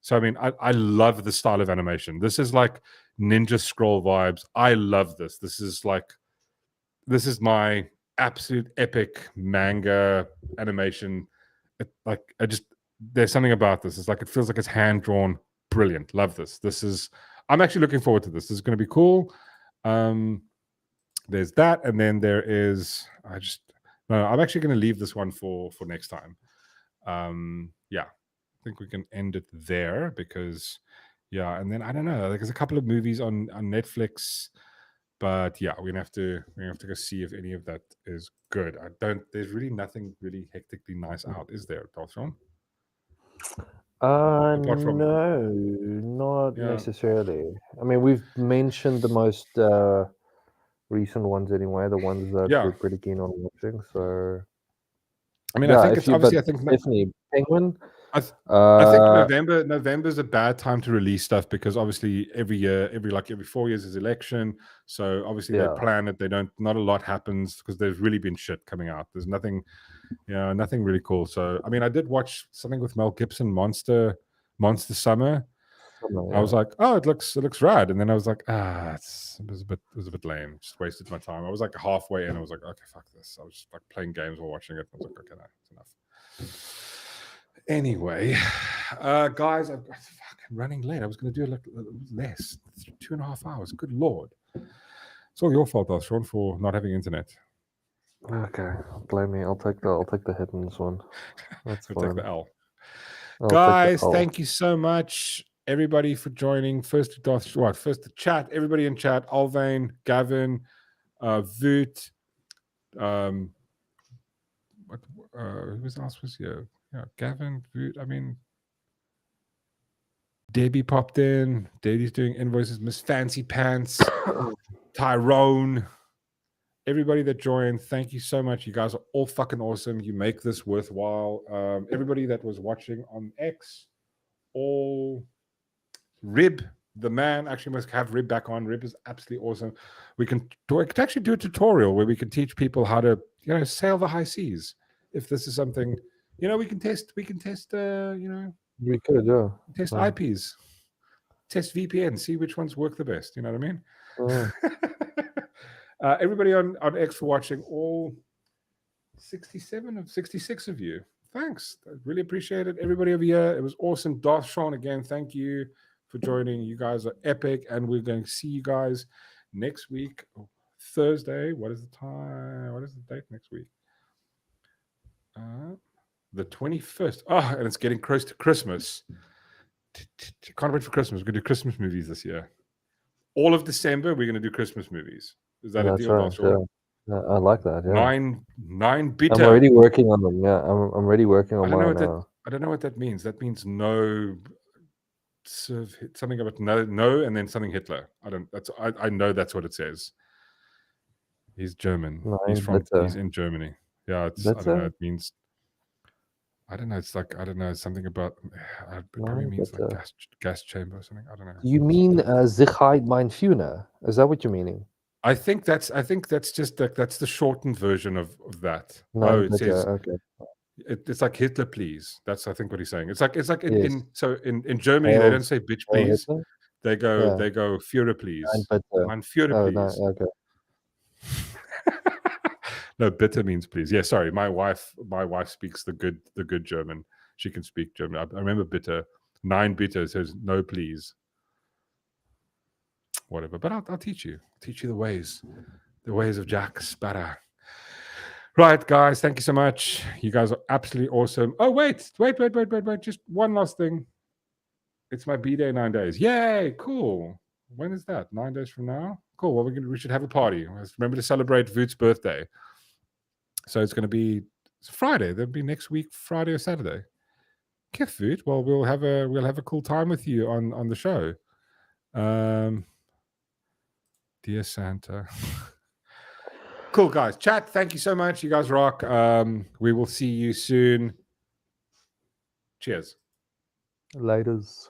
So, I mean, I love the style of animation. This is like Ninja Scroll vibes. I love this. This is my absolute epic manga animation. There's something about this. It's like, it feels like it's hand drawn. Brilliant. Love this. I'm actually looking forward to this. This is going to be cool. There's that. And then there is, I'm actually going to leave this one for next time. Yeah. I think we can end it there because, yeah. And then I don't know. There's a couple of movies on Netflix, but yeah, we're gonna have to go see if any of that is good. There's really nothing really hectically nice out, is there, Darth? Apart from- No, not necessarily. I mean, we've mentioned the most recent ones anyway, the ones that we're pretty keen on watching. So, I mean, I think it's obviously, I think definitely Penguin. I think November's a bad time to release stuff because obviously every 4 years is election. So obviously they plan it. Not a lot happens because there's really been shit coming out. There's nothing really cool. So, I mean, I did watch something with Mel Gibson, Monster Summer. I was like, oh, it looks rad. And then I was like, it was a bit lame. Just wasted my time. I was like halfway in. I was like, okay, fuck this. I was just like playing games while watching it. I was like, okay, no, it's enough. Anyway, guys, I'm fucking running late. I was going to do less, 2.5 hours. Good Lord. It's all your fault, though, Shaun, for not having internet. Okay, blame me. I'll take the hit in this one. That's fine. Take the L. Guys, thank you so much, everybody, for joining. First to chat. Everybody in chat. Alvain, Gavin, Voot. Who else was here? Yeah, Gavin, Voot. I mean, Debbie popped in. Debbie's doing invoices. Miss Fancy Pants, Tyrone. Everybody that joined, thank you so much. You guys are all fucking awesome. You make this worthwhile. Everybody that was watching on X, all Rib, the man, actually must have Rib back on. Rib is absolutely awesome. We can actually do a tutorial where we can teach people how to, sail the high seas. If this is something, we can test. We could, test IPs, test VPN, see which ones work the best. You know what I mean? Oh. Everybody on X for watching, all 66 of you. Thanks. I really appreciate it. Everybody over here, it was awesome. Darth, Shaun, again, thank you for joining. You guys are epic, and we're going to see you guys next week, Thursday. What is the time? What is the date next week? The 21st. Oh, and it's getting close to Christmas. Can't wait for Christmas. We're going to do Christmas movies this year. All of December, we're going to do Christmas movies. Is that a deal? Right, yeah. I like that. Yeah. 9 bitter. I'm already working on them. Yeah, I'm already working on mine now. I don't know what that means. That means no. Something about no, and then something Hitler. I know that's what it says. He's German. He's in Germany. Yeah, I don't know. It means. I don't know. It's like something about. It probably means like gas chamber or something. I don't know. You mean Sicherheit mein Führer? Is that what you're meaning? I think that's just that's the shortened version of that. No, it says okay. It's like Hitler, please. That's I think what he's saying. It's like in Germany they don't say bitch please. Hitler? They go Führer please. Mein Führer please. No, okay. No, bitter means please. Yeah, sorry. My wife speaks the good German. She can speak German. I remember bitter. 9 bitter says no please. Whatever. But I'll teach you. I'll teach you the ways The ways of Jack Sparrow. Right, guys, thank you so much. You guys are absolutely awesome. Oh, wait. Just one last thing. It's my B-Day 9 days. Yay, cool. When is that? 9 days from now? Cool. Well, we should have a party. Remember to celebrate Voot's birthday. So it's going to be Friday. That'll be next week, Friday or Saturday. Kif, Voot. Well, we'll have a cool time with you on the show. Dear Santa. Cool, guys. Chat, thank you so much. You guys rock. We will see you soon. Cheers. Laters.